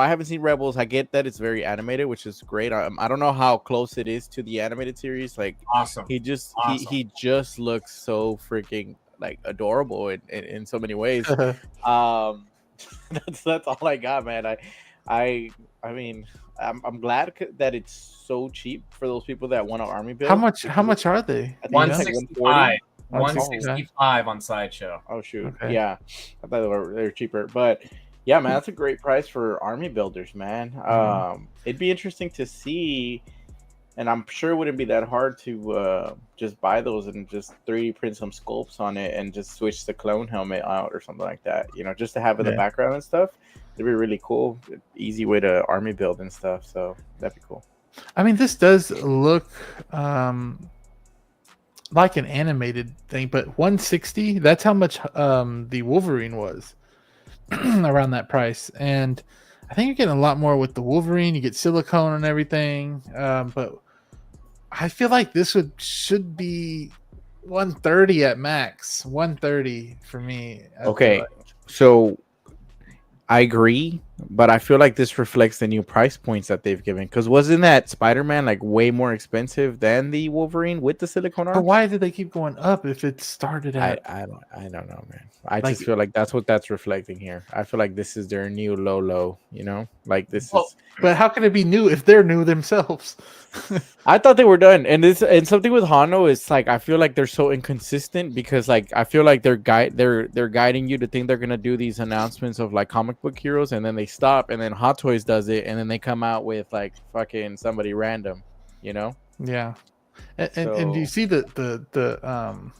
Speaker 3: haven't seen Rebels. I get that it's very animated, which is great. I don't know how close it is to the animated series. Like,
Speaker 4: Awesome.
Speaker 3: he just looks so freaking like adorable in so many ways. That's all I got, man. I mean, I'm glad that it's so cheap for those people that want an army build.
Speaker 2: How much are they?
Speaker 3: I think
Speaker 4: 165.
Speaker 3: It's like
Speaker 4: 165 on Sideshow.
Speaker 3: Oh shoot.
Speaker 2: Okay.
Speaker 3: Yeah. I thought they were cheaper. But yeah, man, that's a great price for army builders, man. It'd be interesting to see, and I'm sure it wouldn't be that hard to just buy those and just 3D print some sculpts on it and just switch the clone helmet out or something like that. Just to have in the background and stuff. It'd be really cool. Easy way to army build and stuff. So that'd be cool.
Speaker 2: I mean, this does look like an animated thing, but 160, that's how much the Wolverine was around that price. And I think you're getting a lot more with the Wolverine. You get silicone and everything. But I feel like this should be 130 at max. 130 for me.
Speaker 3: Okay. So I agree, but I feel like this reflects the new price points that they've given. Because wasn't that Spider-Man like way more expensive than the Wolverine with the silicone arms?
Speaker 2: But why did they keep going up if it started at?
Speaker 3: I don't know, man. I just feel like that's what that's reflecting here. I feel like this is their new low. Like this is.
Speaker 2: But how can it be new if they're new themselves?
Speaker 3: I thought they were done, and something with Hono is like I feel like they're so inconsistent because like I feel like they're guiding you to think they're gonna do these announcements of like comic book heroes, and then they stop, and then Hot Toys does it, and then they come out with like fucking somebody random,
Speaker 2: Yeah, and do you see the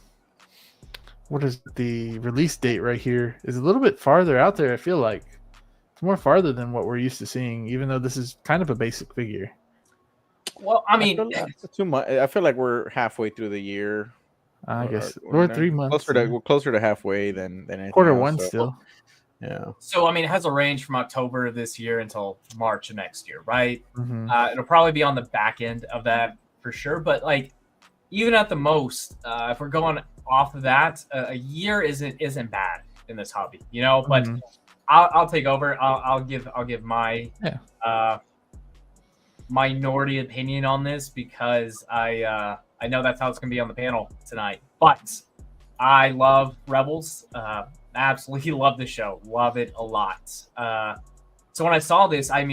Speaker 2: what is the release date right here is a little bit farther out there. I feel like it's more farther than what we're used to seeing, even though this is kind of a basic figure.
Speaker 4: Well, I mean,
Speaker 3: too much. I feel like we're halfway through the year.
Speaker 2: I guess we're 3 months.
Speaker 3: We're closer to halfway than anything
Speaker 2: quarter
Speaker 3: else,
Speaker 2: one
Speaker 3: so.
Speaker 2: still.
Speaker 3: Yeah.
Speaker 4: So I mean, it has a range from October of this year until March of next year, right?
Speaker 2: Mm-hmm.
Speaker 4: It'll probably be on the back end of that for sure. But like, even at the most, if we're going off of that, a year isn't bad in this hobby, But I'll take over. I'll give my minority opinion on this because I know that's how it's gonna be on the panel tonight. But I love Rebels. Absolutely love the show. Love it a lot. So when I saw this, I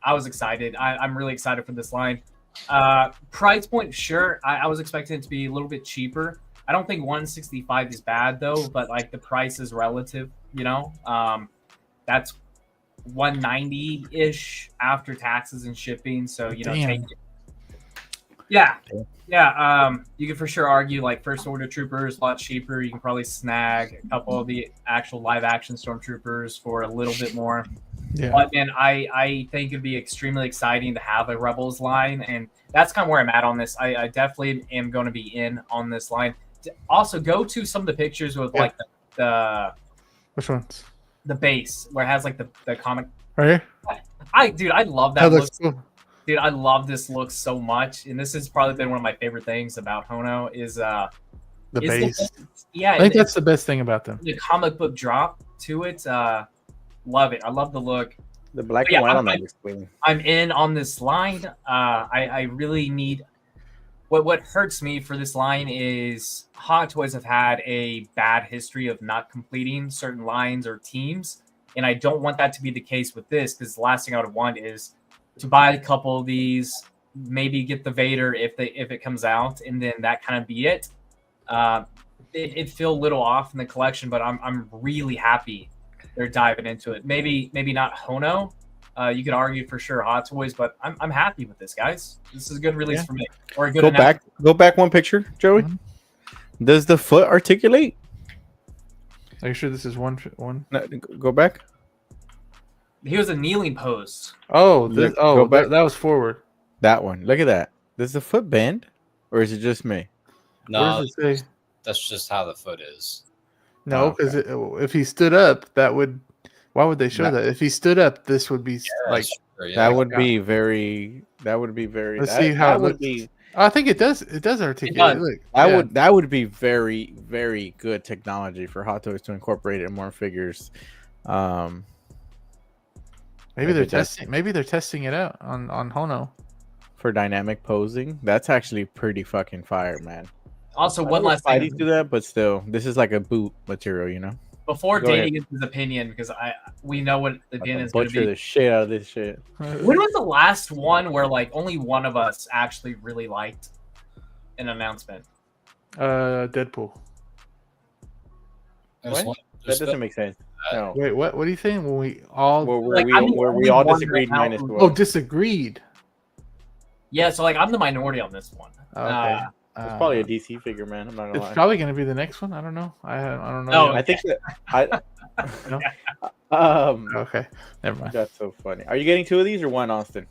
Speaker 4: was excited. I'm really excited for this line. Price point, sure. I was expecting it to be a little bit cheaper. I don't think 165 is bad though, but like the price is relative, that's 190-ish after taxes and shipping. So, take it. Yeah. You can for sure argue like first order troopers a lot cheaper. You can probably snag a couple of the actual live action stormtroopers for a little bit more. Yeah. But man, I think it'd be extremely exciting to have a Rebels line, and that's kind of where I'm at on this. I definitely am going to be in on this line. Also, go to some of the pictures with like the
Speaker 2: which ones?
Speaker 4: The base where it has like the comic.
Speaker 2: Right here?
Speaker 4: I love that look.
Speaker 2: Cool.
Speaker 4: Dude, I love this look so much, and this has probably been one of my favorite things about Hono is
Speaker 2: the base.
Speaker 4: I
Speaker 2: think that's the best thing about them.
Speaker 4: The comic book drop to it. Love it. I love the look.
Speaker 3: The black and white on that looks clean.
Speaker 4: I'm in on this line. I really need. What hurts me for this line is Hot Toys have had a bad history of not completing certain lines or teams, and I don't want that to be the case with this because the last thing I would want is to buy a couple of these, maybe get the Vader if it comes out, and then that kind of be it. It feel a little off in the collection, but I'm really happy they're diving into it. Maybe not Hono. You could argue for sure Hot Toys, but I'm happy with this, guys. This is a good release for me. Or a good
Speaker 3: go back one picture, Joey. Mm-hmm. Does the foot articulate?
Speaker 2: Are you sure this is one?
Speaker 3: No, go back.
Speaker 4: he was a kneeling pose.
Speaker 2: Oh, this,
Speaker 3: Look, go back.
Speaker 2: that was forward.
Speaker 3: That one. Look at that. Does the foot bend, or is it just me?
Speaker 5: No,
Speaker 2: What does it say?
Speaker 5: that's just how the foot is.
Speaker 2: No, because if he stood up, that would. Why would they show
Speaker 3: That-
Speaker 2: that? If he stood up, this would be like.
Speaker 5: Sure, yeah.
Speaker 3: That would be very. That would be very.
Speaker 2: Let's
Speaker 3: that,
Speaker 2: see how
Speaker 3: that
Speaker 2: it
Speaker 3: would
Speaker 2: looks.
Speaker 3: be.
Speaker 2: I think it does. It does articulate.
Speaker 4: does.
Speaker 2: Look,
Speaker 3: That
Speaker 2: yeah.
Speaker 3: that would be very, very good technology for Hot Toys to incorporate in more figures.
Speaker 2: Maybe
Speaker 3: Maybe
Speaker 2: they're
Speaker 3: that's-
Speaker 2: testing. Maybe they're testing it out on Hono.
Speaker 3: For dynamic posing, that's actually pretty fucking fire, man.
Speaker 4: Also,
Speaker 3: I
Speaker 4: one
Speaker 3: know
Speaker 4: last
Speaker 3: Spidey's
Speaker 4: thing
Speaker 3: do that, but still, this is like a boot material, you know.
Speaker 4: before
Speaker 3: Go ahead.
Speaker 4: Danny gets his opinion, because we know what the opinion is going to
Speaker 3: Butcher
Speaker 4: be.
Speaker 3: the shit out of this shit.
Speaker 4: When was the last one where like only one of us actually really liked an announcement?
Speaker 2: Deadpool.
Speaker 5: There's
Speaker 3: What?
Speaker 5: one-
Speaker 3: That
Speaker 5: there's
Speaker 3: doesn't
Speaker 5: been-
Speaker 3: make sense. No.
Speaker 2: Wait, what? What are you saying? When we all
Speaker 3: Where
Speaker 4: Like, I'm the
Speaker 3: we
Speaker 4: only
Speaker 3: all
Speaker 4: one
Speaker 3: disagreed
Speaker 4: right now
Speaker 3: minus
Speaker 4: who-
Speaker 3: two.
Speaker 2: oh disagreed.
Speaker 4: Yeah, so like I'm the minority on this one.
Speaker 2: Okay.
Speaker 3: It's probably a DC figure, man. I'm not gonna
Speaker 2: It's
Speaker 3: lie.
Speaker 2: probably going to be the next one. I don't know. I don't know.
Speaker 4: No,
Speaker 2: yet.
Speaker 3: I think that
Speaker 2: No? Okay, never mind.
Speaker 3: that's so funny. Are you getting two of these or one, Austin?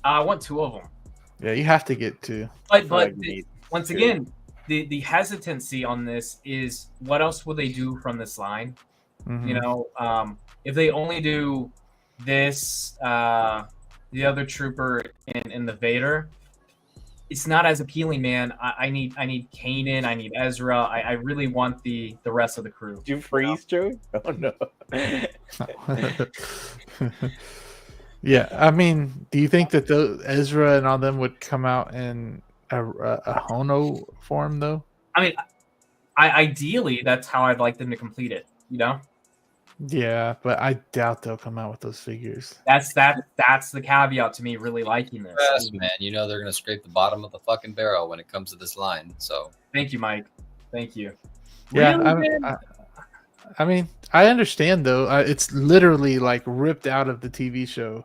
Speaker 4: I want two of them.
Speaker 2: Yeah, you have to get two.
Speaker 4: But
Speaker 3: I feel
Speaker 4: but
Speaker 3: like you need
Speaker 4: once
Speaker 3: two.
Speaker 4: again, the hesitancy on this is what else will they do from this line?
Speaker 2: Mhm.
Speaker 4: You know, if they only do this, the other trooper in the Vader, it's not as appealing, man. I need Kanan, I need Ezra. I really want the rest of the crew.
Speaker 3: Did you freeze, Joey? Oh no.
Speaker 2: Yeah, I mean, do you think that Ezra and all them would come out in a Hono form though?
Speaker 4: I mean, ideally that's how I'd like them to complete it. You know,
Speaker 2: Yeah, but I doubt they'll come out with those figures.
Speaker 4: that's the caveat to me really liking this.
Speaker 5: Yes, man. You know they're gonna scrape the bottom of the fucking barrel when it comes to this line. So
Speaker 4: Thank you, Mike. Thank you.
Speaker 2: Yeah,
Speaker 4: Really, man?
Speaker 2: I mean, I understand though. It's literally like ripped out of the TV show.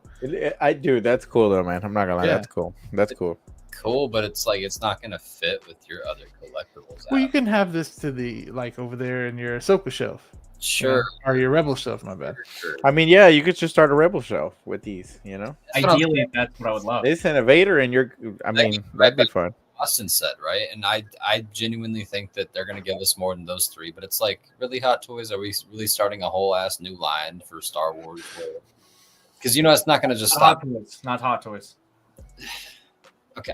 Speaker 3: I do. That's cool though, man. I'm not gonna lie.
Speaker 2: Yeah.
Speaker 3: That's cool. That's cool.
Speaker 5: cool, but it's like it's not gonna fit with your other collectibles.
Speaker 2: Well, you
Speaker 5: out.
Speaker 2: can have this to the like over there in your Ahsoka shelf,
Speaker 5: Sure,
Speaker 2: or your Rebel shelf. My bad.
Speaker 5: sure.
Speaker 3: I mean, yeah, you could just start a rebel shelf with these. You know,
Speaker 5: That's what I'm
Speaker 4: Ideally, that's what I would love.
Speaker 3: this innovator, and you're. I
Speaker 5: Like,
Speaker 3: mean,
Speaker 5: right
Speaker 3: that'd be
Speaker 5: back-
Speaker 3: fun.
Speaker 5: Austin said, right? And I genuinely think that they're going to give us more than those three. But it's like, really, Hot Toys? Are we really starting a whole ass new line for Star Wars? Because, you know, it's not going to just
Speaker 4: Not
Speaker 5: stop.
Speaker 4: Hot Toys, not Hot Toys.
Speaker 5: Okay.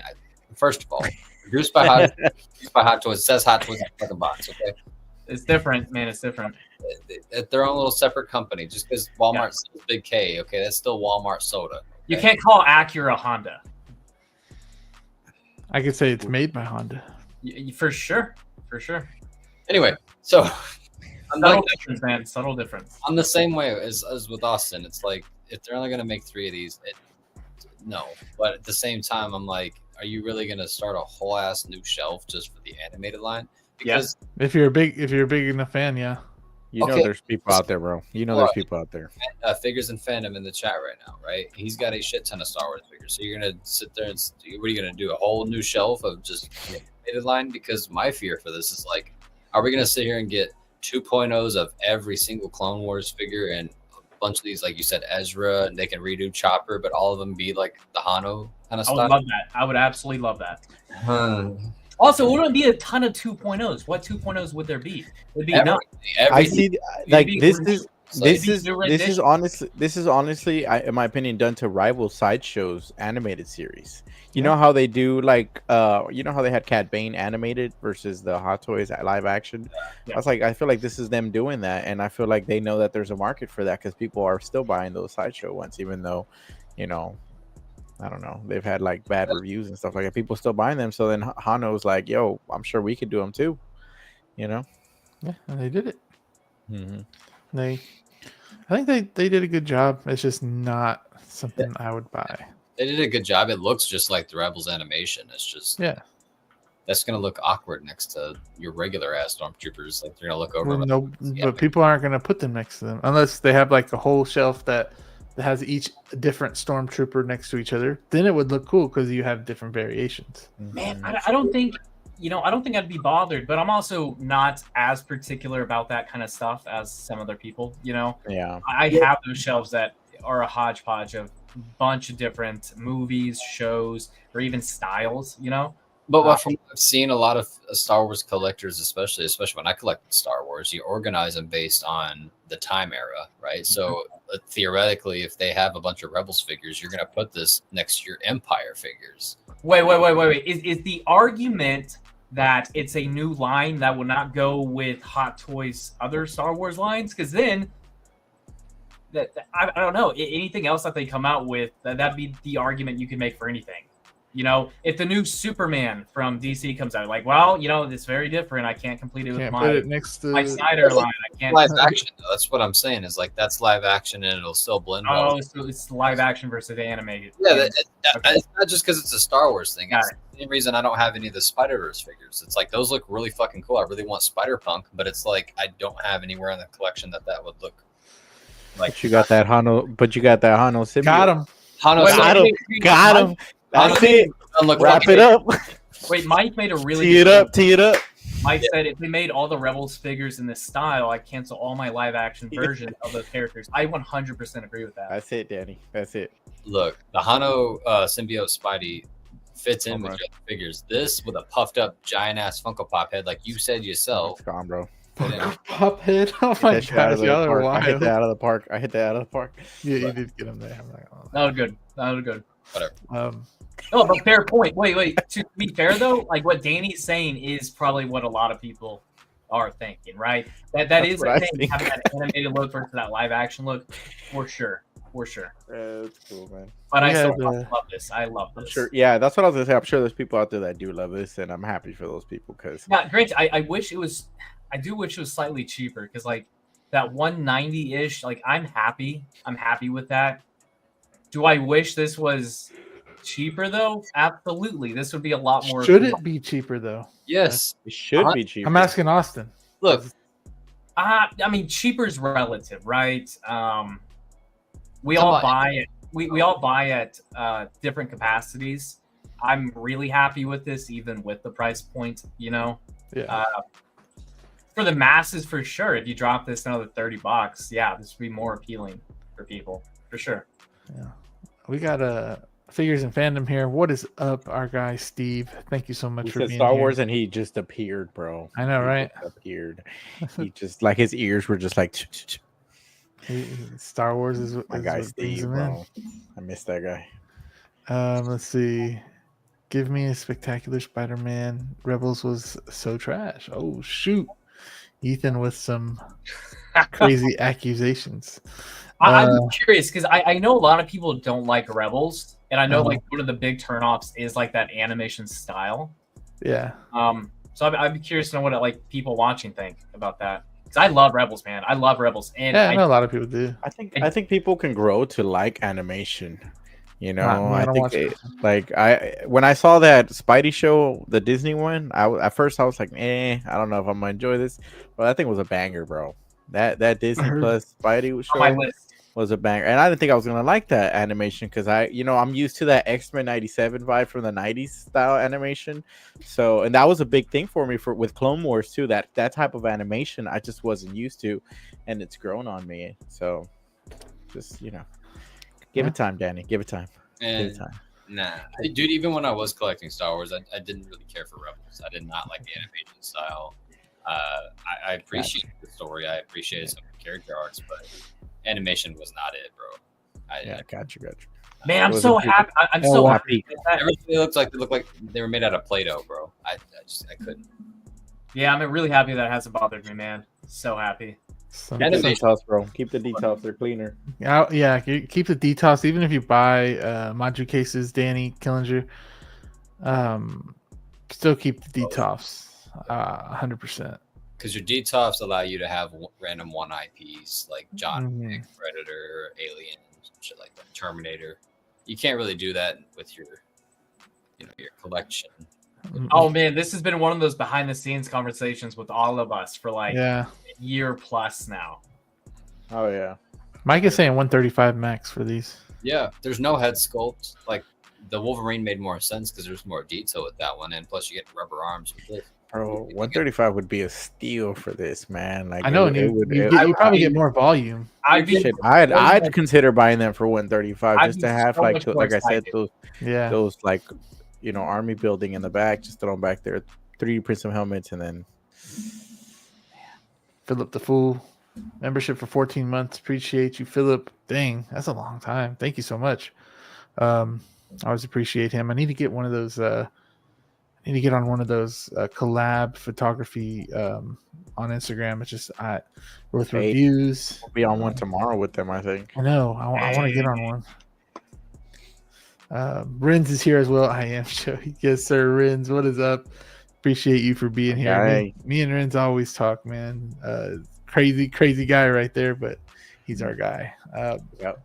Speaker 5: First of all, produced by Hot Toys. It says Hot Toys in the fucking box, okay?
Speaker 4: It's different, man. It's different.
Speaker 5: They're own little separate company. Just because Walmart sells Big K, okay? That's still Walmart soda.
Speaker 4: You can't call Acura Honda.
Speaker 2: I could say it's made by Honda.
Speaker 4: For sure. For sure.
Speaker 5: Anyway, so I'm
Speaker 4: Subtle
Speaker 5: like,
Speaker 4: difference, man. Subtle difference.
Speaker 5: I'm the same way as with Austin. It's like if they're only gonna make 3 of these, no. But at the same time, I'm like, are you really gonna start a whole ass new shelf just for the animated line? Because
Speaker 2: If you're a big enough fan, yeah.
Speaker 3: You know,
Speaker 5: Okay.
Speaker 3: there's people out there, bro. You know, there's people out there.
Speaker 5: Figures and fandom in the chat right now, right? He's got a shit ton of Star Wars figures. So you're gonna sit there and what are you gonna do? A whole new shelf of just the animated line? Because my fear for this is like, are we gonna sit here and get 2.0s of every single Clone Wars figure and a bunch of these, like you said, Ezra, and they can redo Chopper, but all of them be like the Hono kind of
Speaker 4: I would
Speaker 5: stuff?
Speaker 4: love that. I would absolutely love that.
Speaker 5: Huh.
Speaker 4: Also, it wouldn't be a ton of 2.0s. What 2.0s would there be? It'd be enough.
Speaker 3: I see. Like
Speaker 4: Maybe
Speaker 3: this
Speaker 4: we're-
Speaker 3: is
Speaker 5: Like,
Speaker 3: this is
Speaker 4: new
Speaker 3: this is
Speaker 4: rendition.
Speaker 3: honestly, in my opinion, done to rival Sideshow's animated series. You know how they do like you know how they had Cat Bane animated versus the Hot Toys live action.
Speaker 4: Yeah.
Speaker 3: I feel like this is them doing that, and I feel like they know that there's a market for that because people are still buying those Sideshow ones, even though, you know, I don't know, they've had like bad reviews and stuff like that. People still buying them, so then Hano's like, "Yo, I'm sure we could do them too," you know.
Speaker 2: Yeah, and they did it.
Speaker 3: Mm-hmm.
Speaker 2: I think they did a good job. It's just not something I would buy.
Speaker 5: They did a good job. It looks just like the Rebels animation. It's just
Speaker 2: Yeah.
Speaker 5: that's gonna look awkward next to your regular ass stormtroopers. Like they're gonna look over.
Speaker 2: Well,
Speaker 5: them.
Speaker 2: no,
Speaker 5: Yeah.
Speaker 2: but people aren't going to put them next to them unless they have like a whole shelf that has each different stormtrooper next to each other. Then it would look cool because you have different variations.
Speaker 4: Man, I don't think, I don't think I'd be bothered, but I'm also not as particular about that kind of stuff as some other people.
Speaker 3: Yeah.
Speaker 4: I have those shelves that are a hodgepodge of a bunch of different movies, shows, or even styles. You know.
Speaker 5: But from what I've seen, a lot of Star Wars collectors, especially when I collect Star Wars, you organize them based on the time era, right? So theoretically, if they have a bunch of Rebels figures, you're going to put this next to your Empire figures.
Speaker 4: Wait. Is the argument that it's a new line that will not go with Hot Toys' other Star Wars lines? Because then, I don't know. Anything else that they come out with, that'd be the argument you can make for anything. You know, if the new Superman from DC comes out, like, well, you know, it's very different. I can't complete it with my Snyder line. I can't.
Speaker 5: Live action, though. That's what I'm saying. Is like that's live action, and it'll still blend well.
Speaker 4: Oh, so it's live action versus animated.
Speaker 5: Yeah, it's not just because it's a Star Wars thing. It's the same reason I don't have any of the Spider-Verse figures. It's like those look really fucking cool. I really want Spider-Punk, but it's like I don't have anywhere in the collection that would look like.
Speaker 3: But you got that Hono. But you got that Hono symbiote.
Speaker 2: Got him.
Speaker 3: Got him. That's it. Wrap it up.
Speaker 4: Wait, Mike made a really
Speaker 3: tee it up.
Speaker 4: Mike said if we made all the Rebels figures in this style, I'd cancel all my live action versions of those characters. I 100% agree with that.
Speaker 3: That's it, Danny. That's it.
Speaker 5: Look, the Hono symbiote Spidey fits in with your figures. This with a puffed up giant ass Funko Pop head, like you said yourself.
Speaker 3: It's gone, bro.
Speaker 2: Pop head. Oh my gosh, y'all are wild.
Speaker 3: I hit that out of the park.
Speaker 2: Yeah, you did get him there. I'm like, oh.
Speaker 4: That was good.
Speaker 5: Whatever.
Speaker 4: Oh, but fair point. Wait. To be fair though, like what Danny's saying is probably what a lot of people are thinking, right? That is the thing, having that animated look versus that live action look, for sure.
Speaker 3: That's cool, man.
Speaker 4: But I still love this. I love this.
Speaker 3: I'm sure. Yeah, that's what I was gonna say. I'm sure there's people out there that do love this, and I'm happy for those people because.
Speaker 4: Yeah, great. I wish it was. I do wish it was slightly cheaper because like that 190-ish. Like I'm happy with that. Do I wish this was cheaper though? Absolutely. This would be a lot more.
Speaker 2: Should it be cheaper though?
Speaker 5: Yes,
Speaker 3: it should be cheaper.
Speaker 2: I'm asking Austin.
Speaker 5: Look,
Speaker 4: I mean, cheaper is relative, right? We all buy it. We all buy at different capacities. I'm really happy with this, even with the price point. You know,
Speaker 2: yeah.
Speaker 4: For the masses, for sure. If you drop this another $30, yeah, this would be more appealing for people, for sure.
Speaker 2: Yeah, we got figures and fandom here. What is up, our guy Steve? Thank you so much for being
Speaker 3: Star
Speaker 2: here.
Speaker 3: Wars, and he just appeared, bro.
Speaker 2: I know, right?
Speaker 3: Appeared. He just like his ears were just like.
Speaker 2: Star Wars is
Speaker 3: my guy Steve, bro. I miss that guy.
Speaker 2: Let's see. Give me a spectacular Spider-Man. Rebels was so trash. Oh shoot, Ethan with some crazy accusations.
Speaker 4: I'm curious because I know a lot of people don't like Rebels, and I know like one of the big turnoffs is like that animation style.
Speaker 2: Yeah.
Speaker 4: So I'd be curious to know what like people watching think about that. I love Rebels, man. I love Rebels, and
Speaker 2: yeah, I know a lot of people do.
Speaker 3: I think people can grow to like animation. You know, I think when I saw that Spidey show, the Disney one, at first I was like, I don't know if I'm gonna enjoy this, but that thing was a banger, bro. That Disney Plus Spidey show was a banger, and I didn't think I was gonna like that animation because I'm used to that X-Men '97 vibe from the '90s style animation. So, and that was a big thing for me with Clone Wars too. That type of animation I just wasn't used to, and it's grown on me. So, just give it time, Danny. Give it time.
Speaker 5: And give it time. Nah, dude. Even when I was collecting Star Wars, I didn't really care for Rebels. I did not like the animation style. I appreciate the story. I appreciated some character arcs, but animation was not it, bro.
Speaker 3: I got you.
Speaker 4: Man, I'm so happy. I'm so happy.
Speaker 5: Everything looked like they were made out of Play-Doh, bro. I couldn't.
Speaker 4: Yeah, I'm really happy that hasn't bothered me, man. So happy.
Speaker 3: Details, bro. Keep the details. They're cleaner.
Speaker 2: Yeah, keep the details. Even if you buy Maju cases, Danny Killinger, still keep the details 100%.
Speaker 5: Because your DTOFs allow you to have random one IPs like John Wick, Predator, Alien, shit like that, Terminator. You can't really do that with your collection.
Speaker 4: Oh man, this has been one of those behind the scenes conversations with all of us for like a year plus now.
Speaker 3: Oh yeah.
Speaker 2: Mike is saying 135 max for these.
Speaker 5: Yeah, there's no head sculpt. Like the Wolverine made more sense because there's more detail with that one, and plus you get rubber arms with this.
Speaker 3: Bro, 135 would be a steal for this, man. Like
Speaker 2: I know, and you probably get more volume.
Speaker 3: I'd consider buying them for 135
Speaker 4: I'd
Speaker 3: just
Speaker 4: be
Speaker 3: to have
Speaker 4: so
Speaker 3: like
Speaker 4: much more
Speaker 3: like I said
Speaker 4: excited.
Speaker 3: those like army building in the back, just throw them back there, 3D print some helmets, and then
Speaker 2: Philip the Fool, membership for 14 months. Appreciate you, Philip. Dang, that's a long time. Thank you so much. I always appreciate him. I need to get one of those. I need to get on one of those collab photography on Instagram. It's just with reviews.
Speaker 3: We'll be on one tomorrow with them, I think.
Speaker 2: I know. I want to get on one. Rins is here as well. I am Joey. Yes, sir. Rins, what is up? Appreciate you for being here. Me and Rins always talk, man. Crazy guy right there, but he's our guy.
Speaker 3: Yep.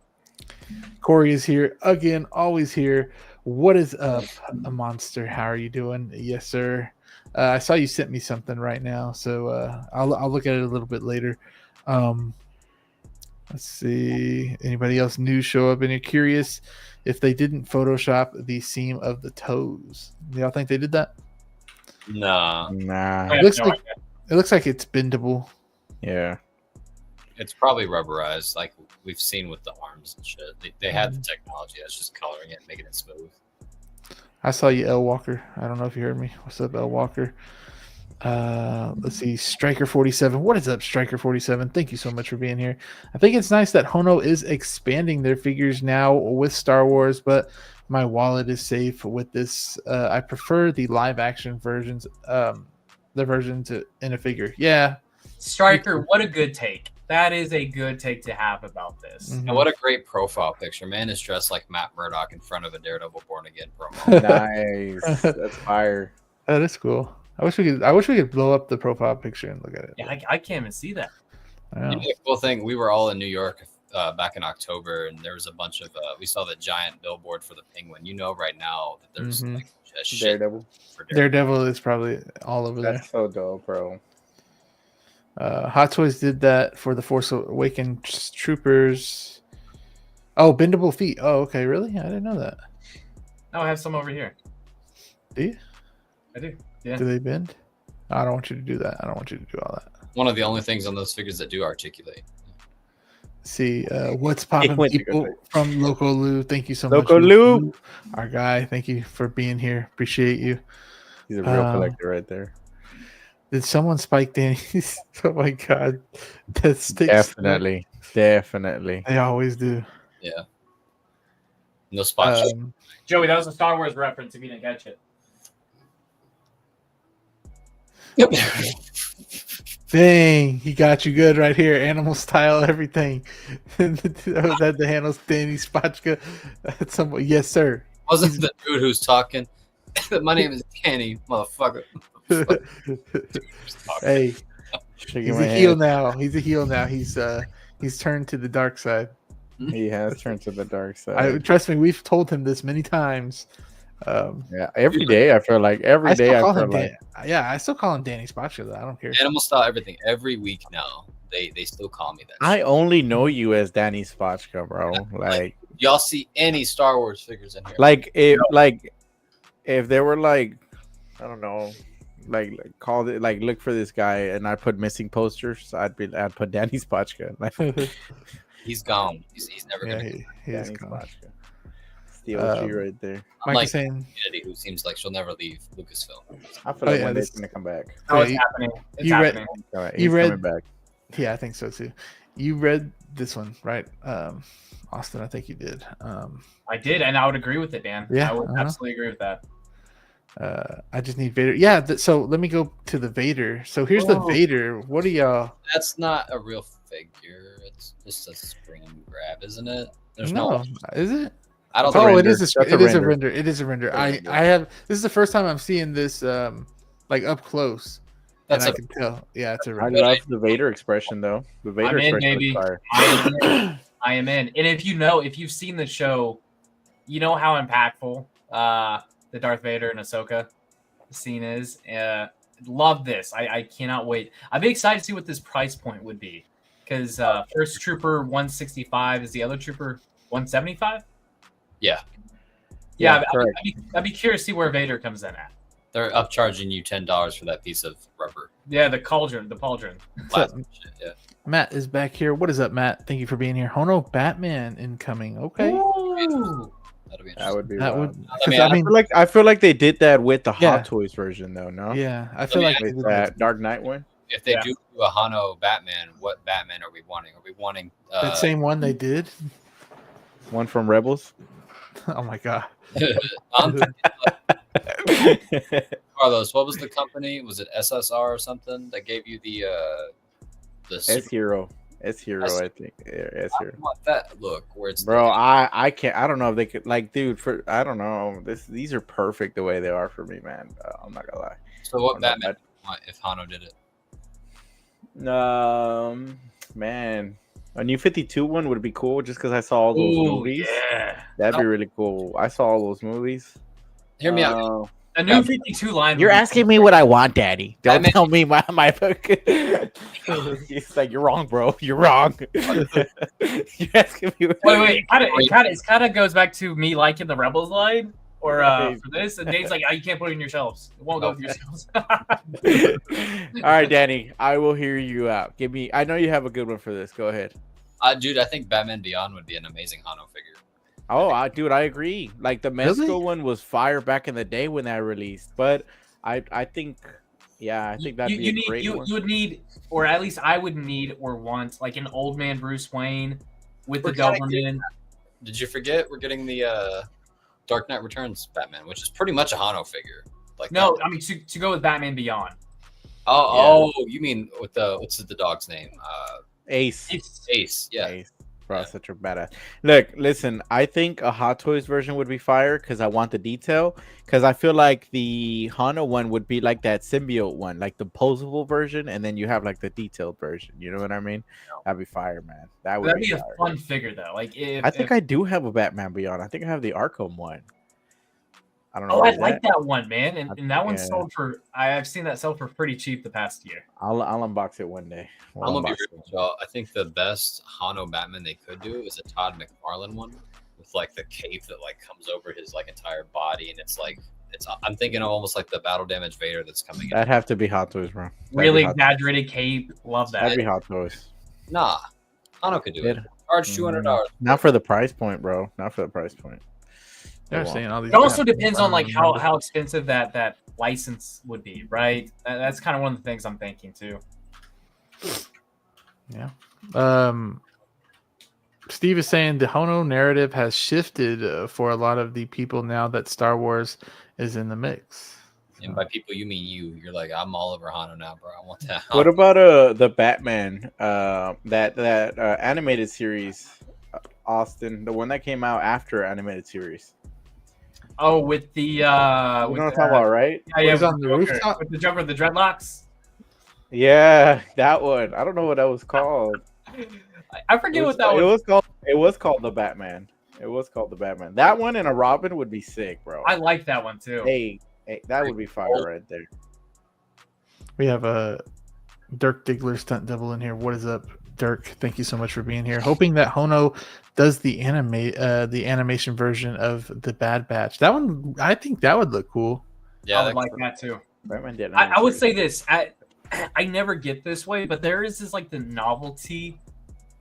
Speaker 2: Corey is here again, always here. What is up, a monster? How are you doing? Yes, sir. I saw you sent me something right now, so I'll look at it a little bit later. Let's see. Anybody else new show up? And you're curious if they didn't Photoshop the seam of the toes. Do y'all think they did that?
Speaker 5: Nah.
Speaker 2: It looks like it's bendable.
Speaker 3: Yeah.
Speaker 5: It's probably rubberized, like we've seen with the arms and shit. They have the technology that's just coloring it, making it smooth.
Speaker 2: I saw you, L Walker. I don't know if you heard me. What's up, L Walker? Let's see. Striker 47. What is up, Striker 47? Thank you so much for being here. I think it's nice that Hono is expanding their figures now with Star Wars, but my wallet is safe with this. I prefer the live action versions, the version in a figure. Yeah.
Speaker 4: Striker, what a good take. That is a good take to have about this.
Speaker 5: And what a great profile picture. Man is dressed like Matt Murdock in front of a Daredevil Born Again promo.
Speaker 3: Nice. That's fire.
Speaker 2: That is cool. I wish we could blow up the profile picture and look at it.
Speaker 4: Yeah, I can't even see that.
Speaker 5: The cool thing, we were all in New York back in October, and there was a bunch of we saw the giant billboard for the Penguin. Right now that there's like a shit
Speaker 3: Daredevil.
Speaker 5: for
Speaker 2: Daredevil is probably all over there.
Speaker 3: That's so dope, bro.
Speaker 2: Hot Toys did that for the Force Awakens troopers. Oh, bendable feet. Oh, okay. Really? I didn't know that.
Speaker 4: No, I have some over here.
Speaker 2: Do you?
Speaker 4: I do. Yeah.
Speaker 2: Do they bend? I don't want you to do that. I don't want you to do all that.
Speaker 5: One of the only things on those figures that do articulate.
Speaker 2: See, what's popping, people from Loco Lou? Thank you so much.
Speaker 3: Loco Lou,
Speaker 2: our guy. Thank you for being here. Appreciate you.
Speaker 3: He's a real collector right there.
Speaker 2: Did someone spike Danny's? Oh my god, that sticks.
Speaker 3: Definitely.
Speaker 2: They always do.
Speaker 5: Yeah. No spot.
Speaker 4: Joey, that was a Star Wars reference. If you didn't catch it.
Speaker 5: Yep.
Speaker 2: Dang, he got you good right here. Animal style, everything. That the handles Danny Spotchka. Yes, sir.
Speaker 5: Wasn't the dude who's talking? My name is Danny, motherfucker.
Speaker 2: Hey, he's a heel now. He's turned to the dark side.
Speaker 3: He has turned to the dark side.
Speaker 2: Trust me, we've told him this many times.
Speaker 3: Yeah, every day I feel like
Speaker 2: I still call him Danny Spotchka though. I don't care.
Speaker 5: Animal style, everything. Every week now, they still call me that.
Speaker 3: I only know you as Danny Spotchka, bro. Like
Speaker 5: y'all see any Star Wars figures in here?
Speaker 3: If there were like, I don't know, like called it like look for this guy and I put missing posters, I'd put Danny Spotchka.
Speaker 5: He's gone. He's never gonna.
Speaker 2: He is gone.
Speaker 3: Spotchka. The OG right there.
Speaker 2: Mike saying
Speaker 5: who seems like she'll never leave Lucasfilm.
Speaker 3: I feel like one day's gonna come back.
Speaker 4: Oh, it's happening. It's happening.
Speaker 3: He's coming back.
Speaker 2: Yeah, I think so too. You read this one, right? Austin, I think you did.
Speaker 4: I did, and I would agree with it, Dan.
Speaker 2: Yeah,
Speaker 4: I would absolutely agree with that.
Speaker 2: I just need Vader. Yeah, so let me go to the Vader. So here's the Vader. What do y'all?
Speaker 5: That's not a real figure. It's just a spring grab, isn't it? There's
Speaker 2: no. Is it?
Speaker 5: I don't.
Speaker 2: Oh, it is a render. It is a render. I have. This is the first time I'm seeing this like up close. I can tell. Yeah, it's a render.
Speaker 3: I love the Vader expression though. The Vader expression is fire.
Speaker 4: I am in. And if you've seen the show, you know how impactful the Darth Vader and Ahsoka scene is. Love this. I cannot wait. I'm excited to see what this price point would be. Because first trooper 165 is the other trooper 175.
Speaker 5: Yeah.
Speaker 4: I'd be curious to see where Vader comes in at.
Speaker 5: They're upcharging you $10 for that piece of rubber.
Speaker 4: Yeah, the pauldron.
Speaker 5: Plastic shit, yeah.
Speaker 2: Matt is back here. What is up, Matt? Thank you for being here. Hono Batman incoming. Okay.
Speaker 4: Ooh.
Speaker 5: That'll be
Speaker 3: That would
Speaker 5: interesting.
Speaker 3: be
Speaker 2: That
Speaker 3: wild.
Speaker 2: would.
Speaker 5: I
Speaker 2: 'cause,
Speaker 5: mean,
Speaker 2: I mean,
Speaker 3: I feel like they did that with the
Speaker 2: Yeah.
Speaker 3: Hot Toys version, though. No.
Speaker 2: yeah, I feel
Speaker 5: mean,
Speaker 2: like they
Speaker 3: With
Speaker 2: did
Speaker 3: that Dark Knight one.
Speaker 5: If they
Speaker 4: Yeah.
Speaker 5: do a Hono Batman, what Batman are we wanting? Are we wanting
Speaker 2: that same one they did.
Speaker 3: One from Rebels.
Speaker 2: Oh my god.
Speaker 5: I'm thinking, Carlos, what was the company? Was it SSR or something that gave you the
Speaker 3: S Hero. S Hero,
Speaker 5: S-
Speaker 3: I think. Yeah, S
Speaker 5: I
Speaker 3: Hero.
Speaker 5: want that look where it's
Speaker 3: Bro, I can't. I don't know if they could. Like, dude, I don't know. These are perfect the way they are for me, man. I'm not gonna lie.
Speaker 5: So what
Speaker 3: I'm not
Speaker 5: Batman would you want if Hono did it?
Speaker 3: Man, a new 52 one would be cool just because I saw all those
Speaker 4: Ooh,
Speaker 3: movies.
Speaker 4: yeah.
Speaker 3: That'd be really cool. I saw all those movies.
Speaker 5: Hear me out.
Speaker 4: A new 52 line.
Speaker 3: You're
Speaker 4: would be
Speaker 3: asking me what I want, Daddy. Don't
Speaker 5: Batman-
Speaker 3: tell me my book. He's like, you're wrong, bro. You're wrong. You're asking me.
Speaker 4: Wait. It kind of goes back to me liking the Rebels line, or for this, and Dave's like, oh, you can't put it in your shelves. It won't go with your shelves.
Speaker 3: All right, Danny. I will hear you out. Give me. I know you have a good one for this. Go ahead.
Speaker 5: Dude, I think Batman Beyond would be an amazing Hono figure.
Speaker 3: Oh, dude, I agree. Like the Mezco
Speaker 2: Really?
Speaker 3: one was fire back in the day when that released, but I think, yeah, I think that'd be a great one.
Speaker 4: You would need, or at least I would need or want, like an old man Bruce Wayne with the
Speaker 5: We're kinda
Speaker 4: Doberman.
Speaker 5: Did you forget we're getting the Dark Knight Returns Batman, which is pretty much a Hono figure. Like
Speaker 4: No,
Speaker 5: that.
Speaker 4: I mean to go with Batman Beyond.
Speaker 5: Oh, you mean with what's the dog's name?
Speaker 3: Ace.
Speaker 5: Ace. Yeah.
Speaker 3: Ace. Bro, such a badass. Look, listen, I think a Hot Toys version would be fire because I want the detail. Because I feel like the Hana one would be like that symbiote one, like the posable version, and then you have like the detailed version. You know what I mean? That'd be fire, man. That'd
Speaker 4: That'd be
Speaker 3: fire.
Speaker 4: a fun figure though. Like
Speaker 3: I think I do have a Batman Beyond. I think I have the Arkham one. I don't know.
Speaker 4: Oh, I
Speaker 3: is
Speaker 4: like that one, man, and that one
Speaker 3: Yeah.
Speaker 4: sold for. I've seen that sell for pretty cheap the past year.
Speaker 3: I'll unbox it one day.
Speaker 5: I'm gonna be real with y'all. I think the best Hono Batman they could do is a Todd McFarlane one with like the cape that like comes over his like entire body, and it's like I'm thinking of almost like the battle damage Vader that's coming in.
Speaker 3: That'd have to be Hot Toys, bro. That'd
Speaker 4: Really
Speaker 3: be Hot-
Speaker 4: exaggerated cape. Love that.
Speaker 3: That'd be Hot Toys.
Speaker 5: Nah, Hono could do it.
Speaker 3: It-
Speaker 5: Charge $200.
Speaker 3: Not for the price point, bro. Not for the price point.
Speaker 2: They're
Speaker 3: Go on.
Speaker 2: saying all these.
Speaker 4: It also
Speaker 2: Batman
Speaker 4: depends on like
Speaker 2: Beyond
Speaker 4: how expensive that license would be, right? That's kind of one of the things I'm thinking too.
Speaker 2: Steve is saying the Hono narrative has shifted for a lot of the people now that Star Wars is in the mix.
Speaker 5: And by people you mean you. You're like, I'm all over Hono now, bro. I want that.
Speaker 3: What about the Batman that animated series, Austin, the one that came out after animated series?
Speaker 4: Oh, with the
Speaker 3: You know what I'm talking about, right?
Speaker 4: yeah,
Speaker 2: Was
Speaker 4: with
Speaker 2: on the
Speaker 4: Joker,
Speaker 2: rooftop?
Speaker 4: with the Joker, the dreadlocks.
Speaker 3: Yeah, that one. I don't know what that was called.
Speaker 4: I forget what that was.
Speaker 3: It was called the Batman. It was called the Batman. That one and a Robin would be sick, bro.
Speaker 4: I like that one too.
Speaker 3: Hey, that would be fire right there.
Speaker 2: We have a Dirk Diggler stunt double in here. What is up, Dirk? Thank you so much for being here. Hoping that Hono does the animation version of the Bad Batch. That one, I think that would look cool.
Speaker 5: Yeah,
Speaker 4: I would like that too.
Speaker 3: Batman did.
Speaker 4: I would say this. I never get this way, but there is this like the novelty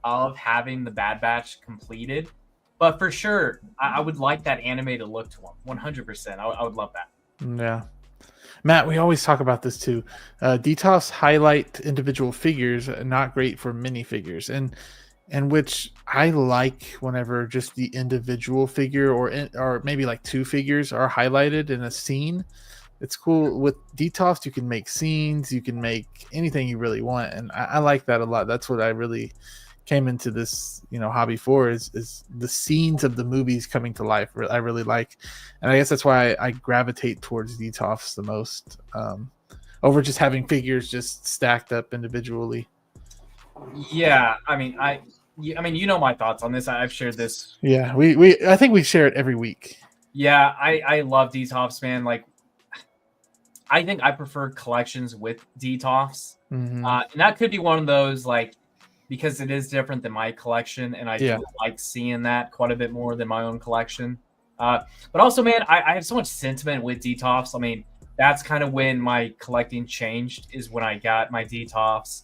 Speaker 4: of having the Bad Batch completed. But for sure, I would like that animated look to them. 100%. I would love that.
Speaker 2: Yeah. Matt, we always talk about this too. DTOS highlight individual figures, not great for minifigures, and which I like whenever just the individual figure or maybe like two figures are highlighted in a scene. It's cool with DTOS. You can make scenes, you can make anything you really want, and I like that a lot. That's what I really came into this hobby for is the scenes of the movies coming to life. I really like, and I guess that's why I gravitate towards DTOS the most over just having figures just stacked up individually.
Speaker 4: Yeah, I mean, you know my thoughts on this. I've shared this.
Speaker 2: Yeah, I think we share it every week.
Speaker 4: Yeah, I love DTOFs, man. Like, I think I prefer collections with DTOFs,
Speaker 2: Mm-hmm.
Speaker 4: and that could be one of those like. Because it is different than my collection, and I do like seeing that quite a bit more than my own collection. But also, man, I have so much sentiment with DTOFs. I mean, that's kind of when my collecting changed. Is when I got my Detoffs.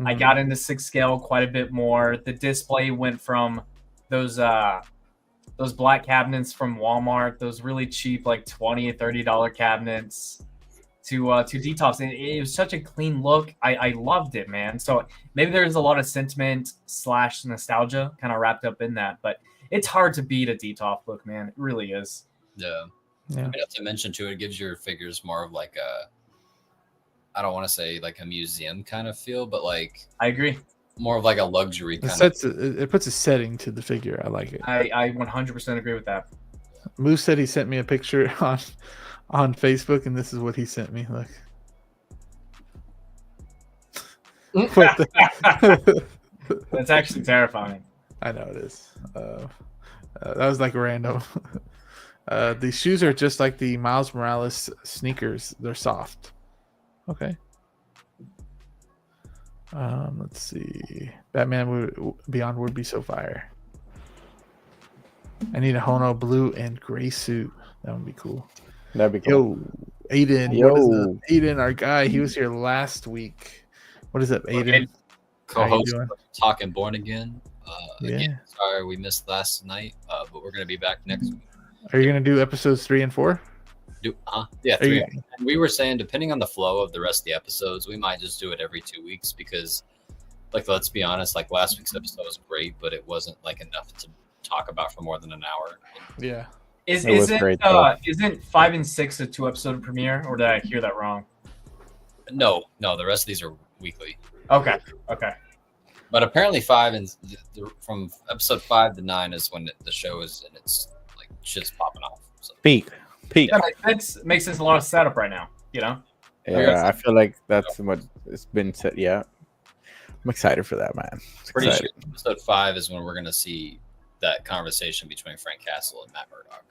Speaker 4: I
Speaker 2: Mhm.
Speaker 4: got into 6 scale quite a bit more. The display went from those black cabinets from Walmart, those really cheap like $20 $30 cabinets, to Detox, and it was such a clean look. I loved it, man. So maybe there's a lot of sentiment / nostalgia kind of wrapped up in that, but it's hard to beat a Detox look, man. It really is.
Speaker 5: Yeah.
Speaker 2: Yeah.
Speaker 5: I mean, not to mention too, it gives your figures more of like a, I don't want to say like a museum kind of feel, but like
Speaker 4: I agree.
Speaker 5: more of like a luxury
Speaker 2: It
Speaker 5: kind of.
Speaker 2: sets it puts a setting to the figure. I like it.
Speaker 4: I 100% agree with that.
Speaker 2: Moose said he sent me a picture on Facebook, and this is what he sent me. Look. What the-
Speaker 4: That's actually terrifying.
Speaker 2: I know it is. That was like random. These shoes are just like the Miles Morales sneakers. They're soft. Okay. Let's see. Batman Beyond would be so fire. I need a Hono blue and gray suit. That would be cool.
Speaker 3: That'd be cool.
Speaker 2: Yo, Aiden.
Speaker 3: Yo.
Speaker 2: What is up? Aiden, our guy. He was here last week. What is up, Aiden? How you
Speaker 5: Co-host
Speaker 2: doing?
Speaker 5: of Talking Born Again. Again,
Speaker 2: Yeah.
Speaker 5: sorry we missed last night, but we're gonna be back next week.
Speaker 2: Are you gonna do episodes 3 and 4?
Speaker 5: Yeah,
Speaker 2: Are you-
Speaker 5: 3. And we were saying, depending on the flow of the rest of the episodes, we might just do it every 2 weeks because, like, let's be honest, like last week's episode was great, but it wasn't like enough to talk about for more than an hour.
Speaker 2: Yeah.
Speaker 3: It was great, though.
Speaker 4: Isn't 5 and 6 a 2-episode premiere, or did I hear that wrong?
Speaker 5: No, the rest of these are weekly.
Speaker 4: Okay.
Speaker 5: But apparently 5 and from episode 5 to 9 is when the show is and it's like shit's popping off. So.
Speaker 3: Peak.
Speaker 4: Yeah, makes sense. A lot of setup right now. You know.
Speaker 3: Yeah, I feel like that's what it's been said. Yeah, I'm excited for that, man.
Speaker 5: Pretty
Speaker 3: Excited.
Speaker 5: sure episode 5 is when we're gonna see that conversation between Frank Castle and Matt Murdock.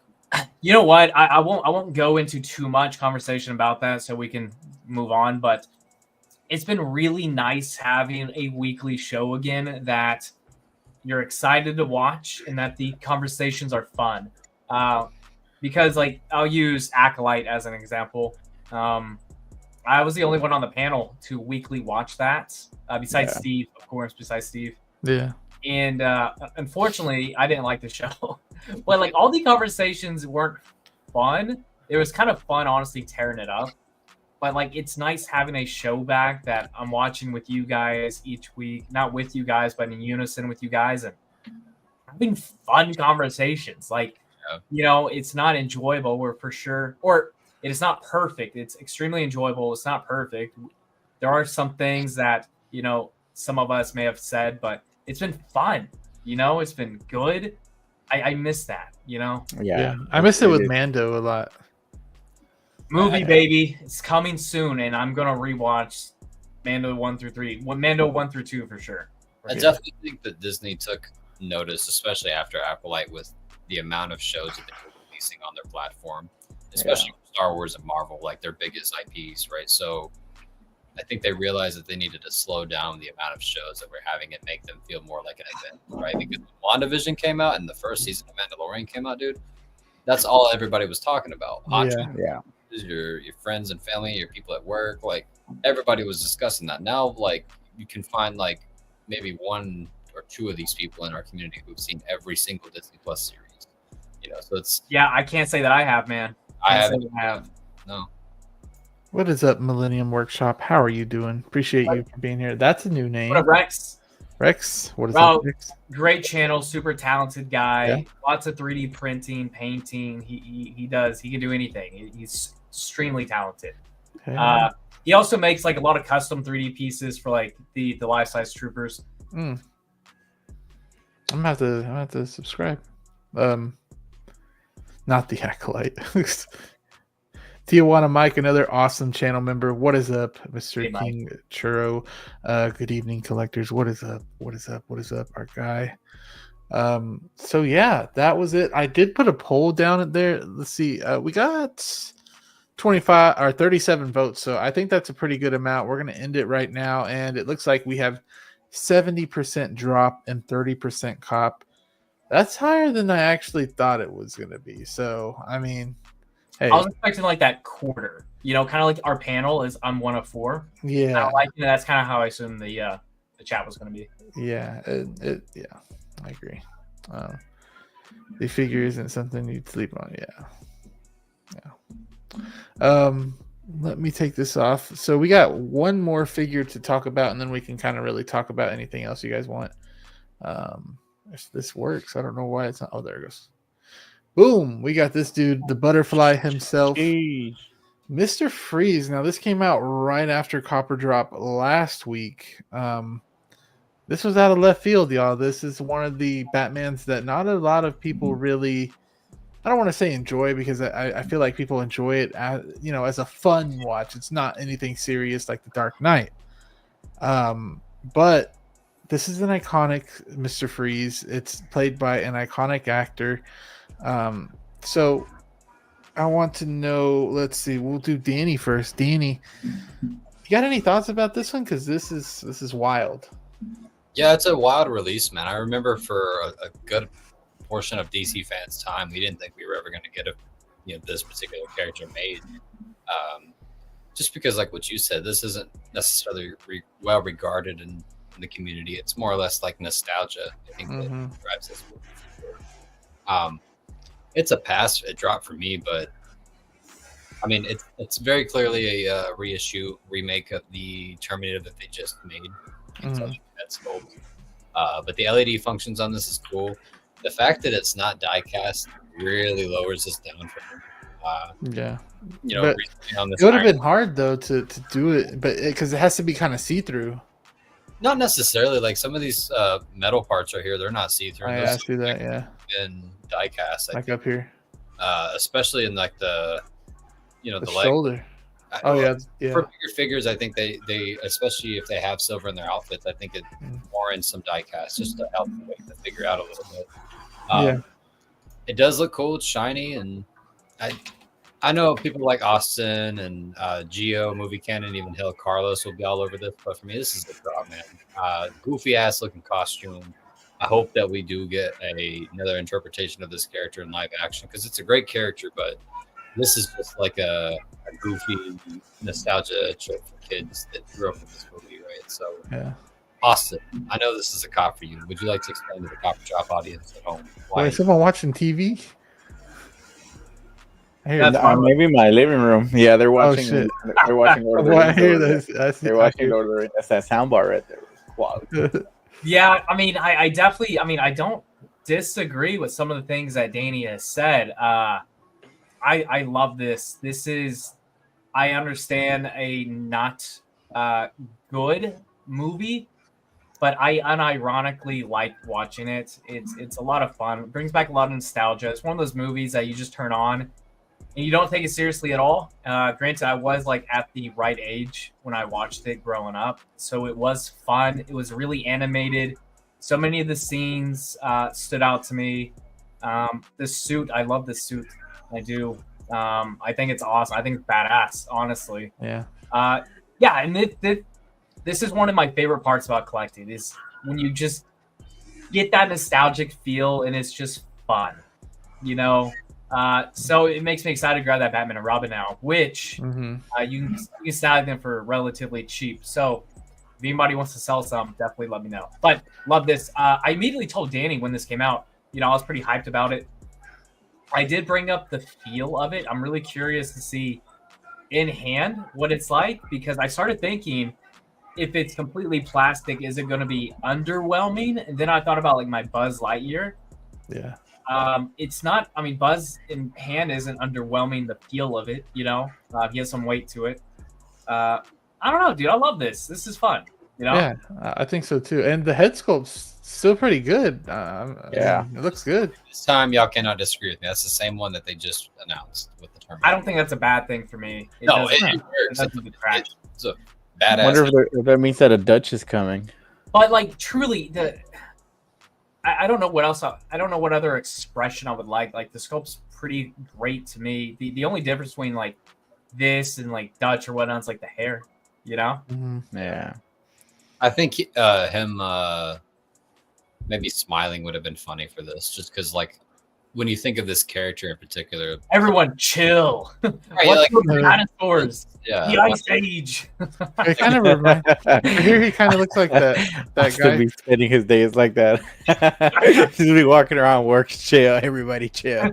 Speaker 4: You know what? I won't go into too much conversation about that, so we can move on. But it's been really nice having a weekly show again that you're excited to watch and that the conversations are fun. Because, like, I'll use Acolyte as an example. I was the only one on the panel to weekly watch that, besides Steve, of course, besides Steve.
Speaker 2: Yeah.
Speaker 4: And unfortunately, I didn't like the show. But, like, all the conversations weren't fun. It was kind of fun, honestly, tearing it up. But, like, it's nice having a show back that I'm watching with you guys each week. Not with you guys, but in unison with you guys. And having fun conversations. Like, you know, it's not enjoyable. We're for sure. Or it is not perfect. It's extremely enjoyable. It's not perfect. There are some things that, you know, some of us may have said, but it's been fun. You know, it's been good. I miss that, you know?
Speaker 2: Yeah. I miss it with Mando a lot.
Speaker 4: Movie baby, it's coming soon, and I'm gonna rewatch Mando 1 through 3. Well, Mando 1 through 2 for sure.
Speaker 5: I definitely think that Disney took notice, especially after Acolyte, with the amount of shows that they were releasing on their platform, especially Star Wars and Marvel, like their biggest IPs, right? So I think they realized that they needed to slow down the amount of shows that were having it make them feel more like an event, right? Because when WandaVision came out and the first season of Mandalorian came out, dude, that's all everybody was talking about.
Speaker 3: Yeah.
Speaker 5: Your friends and family, your people at work, like everybody was discussing that. Now, like you can find like maybe 1 or 2 of these people in our community who've seen every single Disney Plus series. You know, so it's
Speaker 4: I can't say that I have, man.
Speaker 5: I
Speaker 4: Can't say
Speaker 5: haven't.
Speaker 4: that I have.
Speaker 5: No.
Speaker 2: What is up, Millennium Workshop? How are you doing? Appreciate you for being here. That's a new name.
Speaker 4: What up, Rex?
Speaker 2: Rex, what is
Speaker 4: Bro,
Speaker 2: up, Rex?
Speaker 4: Great channel, super talented guy.
Speaker 2: Yeah.
Speaker 4: Lots of 3D printing, painting. He can do anything. He's extremely talented.
Speaker 2: Okay.
Speaker 4: He also makes like a lot of custom 3D pieces for like the life-size troopers.
Speaker 2: I'm gonna have to subscribe. Not the Acolyte. Tijuana Mike, another awesome channel member. What is up, Mr.
Speaker 4: Hey, Mike.
Speaker 2: King Churro? Good evening, collectors. What is up? What is up? What is up, our guy? So yeah, that was it. I did put a poll down there. Let's see. We got 25 or 37 votes. So I think that's a pretty good amount. We're going to end it right now. And it looks like we have 70% drop and 30% cop. That's higher than I actually thought it was going to be. So, I mean, Hey,
Speaker 4: I was expecting like that quarter. You know, kind of like our panel is I'm 1 of 4.
Speaker 2: yeah,
Speaker 4: I like it. That's kind of how I assumed the chat was going to be.
Speaker 2: yeah, yeah. I agree. The figure isn't something you'd sleep on. Yeah. Let me take this off. So we got one more figure to talk about, and then we can kind of really talk about anything else you guys want. If this works, I don't know why it's not. Oh, there it goes. Boom! We got this dude, the butterfly himself,
Speaker 3: Jeez.
Speaker 2: Mr. Freeze. Now this came out right after Copper Drop last week. This was out of left field, y'all. This is one of the Batmans that not a lot of people really, I don't want to say enjoy, because I feel like people enjoy it as, as a fun watch. It's not anything serious like The Dark Knight. But this is an iconic Mr. Freeze. It's played by an iconic actor. So I want to know, let's see, we'll do Danny first. Danny, you got any thoughts about this one? Because this is wild.
Speaker 5: Yeah, it's a wild release, man. I remember for a good portion of DC fans' time, we didn't think we were ever going to get this particular character made. Just because, like what you said, this isn't necessarily well regarded in the community. It's more or less like nostalgia. I think that drives this movie. It's a pass. It dropped for me, but I mean, it's very clearly a reissue remake of the Terminator that they just made. That's cool. But the LED functions on this is cool. The fact that it's not die cast really lowers this down for me.
Speaker 2: Yeah.
Speaker 5: But on this
Speaker 2: it would have been hard though to do it, but because it has to be kind of see through.
Speaker 5: Not necessarily. Like some of these metal parts right here, they're not see through.
Speaker 2: I see that. Yeah.
Speaker 5: In die cast,
Speaker 2: like up here,
Speaker 5: especially in like the
Speaker 2: the
Speaker 5: leg.
Speaker 2: shoulder. Oh yeah.
Speaker 5: For bigger figures, I think they especially if they have silver in their outfits, I think it warrants some die cast just to help make the figure out a little bit. It does look cool. It's shiny, and I know people like Austin and Geo, Movie Canon, even Hill Carlos will be all over this, but for me, this is the drop, man. Goofy ass looking costume. I hope that we do get another interpretation of this character in live action, because it's a great character, but this is just like a goofy nostalgia trip for kids that grew up with this movie, right? So, Austin, I know this is a cop for you. Would you like to explain to the Copper Drop audience at home why?
Speaker 2: Wait, someone watching TV?
Speaker 3: Maybe my living room. Yeah, they're watching.
Speaker 2: Oh, shit.
Speaker 3: They're watching Lord of the Rings.
Speaker 2: I hear this.
Speaker 3: They're watching Lord of the Rings. That's that soundbar right there. Wow.
Speaker 4: Yeah, I mean, I definitely, I don't disagree with some of the things that Danny has said. I love this. This is, I understand, a not good movie, but I unironically like watching it. It's a lot of fun. It brings back a lot of nostalgia. It's one of those movies that you just turn on and you don't take it seriously at all. Granted, I was like at the right age when I watched it growing up, so it was fun. It was really animated. So many of the scenes stood out to me. The suit, I love the suit. I do. I think it's awesome. I think it's badass, honestly.
Speaker 2: Yeah.
Speaker 4: And this is one of my favorite parts about collecting, is when you just get that nostalgic feel and it's just fun, so it makes me excited to grab that Batman and Robin now, which you can snag them for relatively cheap. So if anybody wants to sell some, definitely let me know. But love this. I immediately told Danny when this came out, I was pretty hyped about it. I did bring up the feel of it. I'm really curious to see in hand what it's like, because I started thinking, if it's completely plastic, is it going to be underwhelming? And then I thought about like my Buzz Lightyear.
Speaker 2: Yeah.
Speaker 4: It's not. I mean, Buzz in hand isn't underwhelming. The feel of it, he has some weight to it. I don't know, dude. I love this. This is fun.
Speaker 2: Yeah, I think so too. And the head sculpt's still pretty good. It looks good.
Speaker 5: This time, y'all cannot disagree with me. That's the same one that they just announced with the Terminator.
Speaker 4: I don't think that's a bad thing for me.
Speaker 5: It works. It's a badass.
Speaker 3: I wonder if that means that a Dutch is coming.
Speaker 4: But like, truly, I don't know what else. I don't know what other expression I would like. Like, the sculpt's pretty great to me. The only difference between like this and like Dutch or whatnot is like the hair.
Speaker 3: Yeah.
Speaker 5: I think him maybe smiling would have been funny for this, just because like when you think of this character in particular,
Speaker 4: Everyone, chill.
Speaker 5: right,
Speaker 4: What's
Speaker 5: like,
Speaker 4: the dinosaurs?
Speaker 5: yeah,
Speaker 4: The Ice Age.
Speaker 2: It kind of reminds. Here he kind of looks like that
Speaker 3: Austin
Speaker 2: guy.
Speaker 3: be spending his days like that. Just be walking around, works, chill, everybody chill.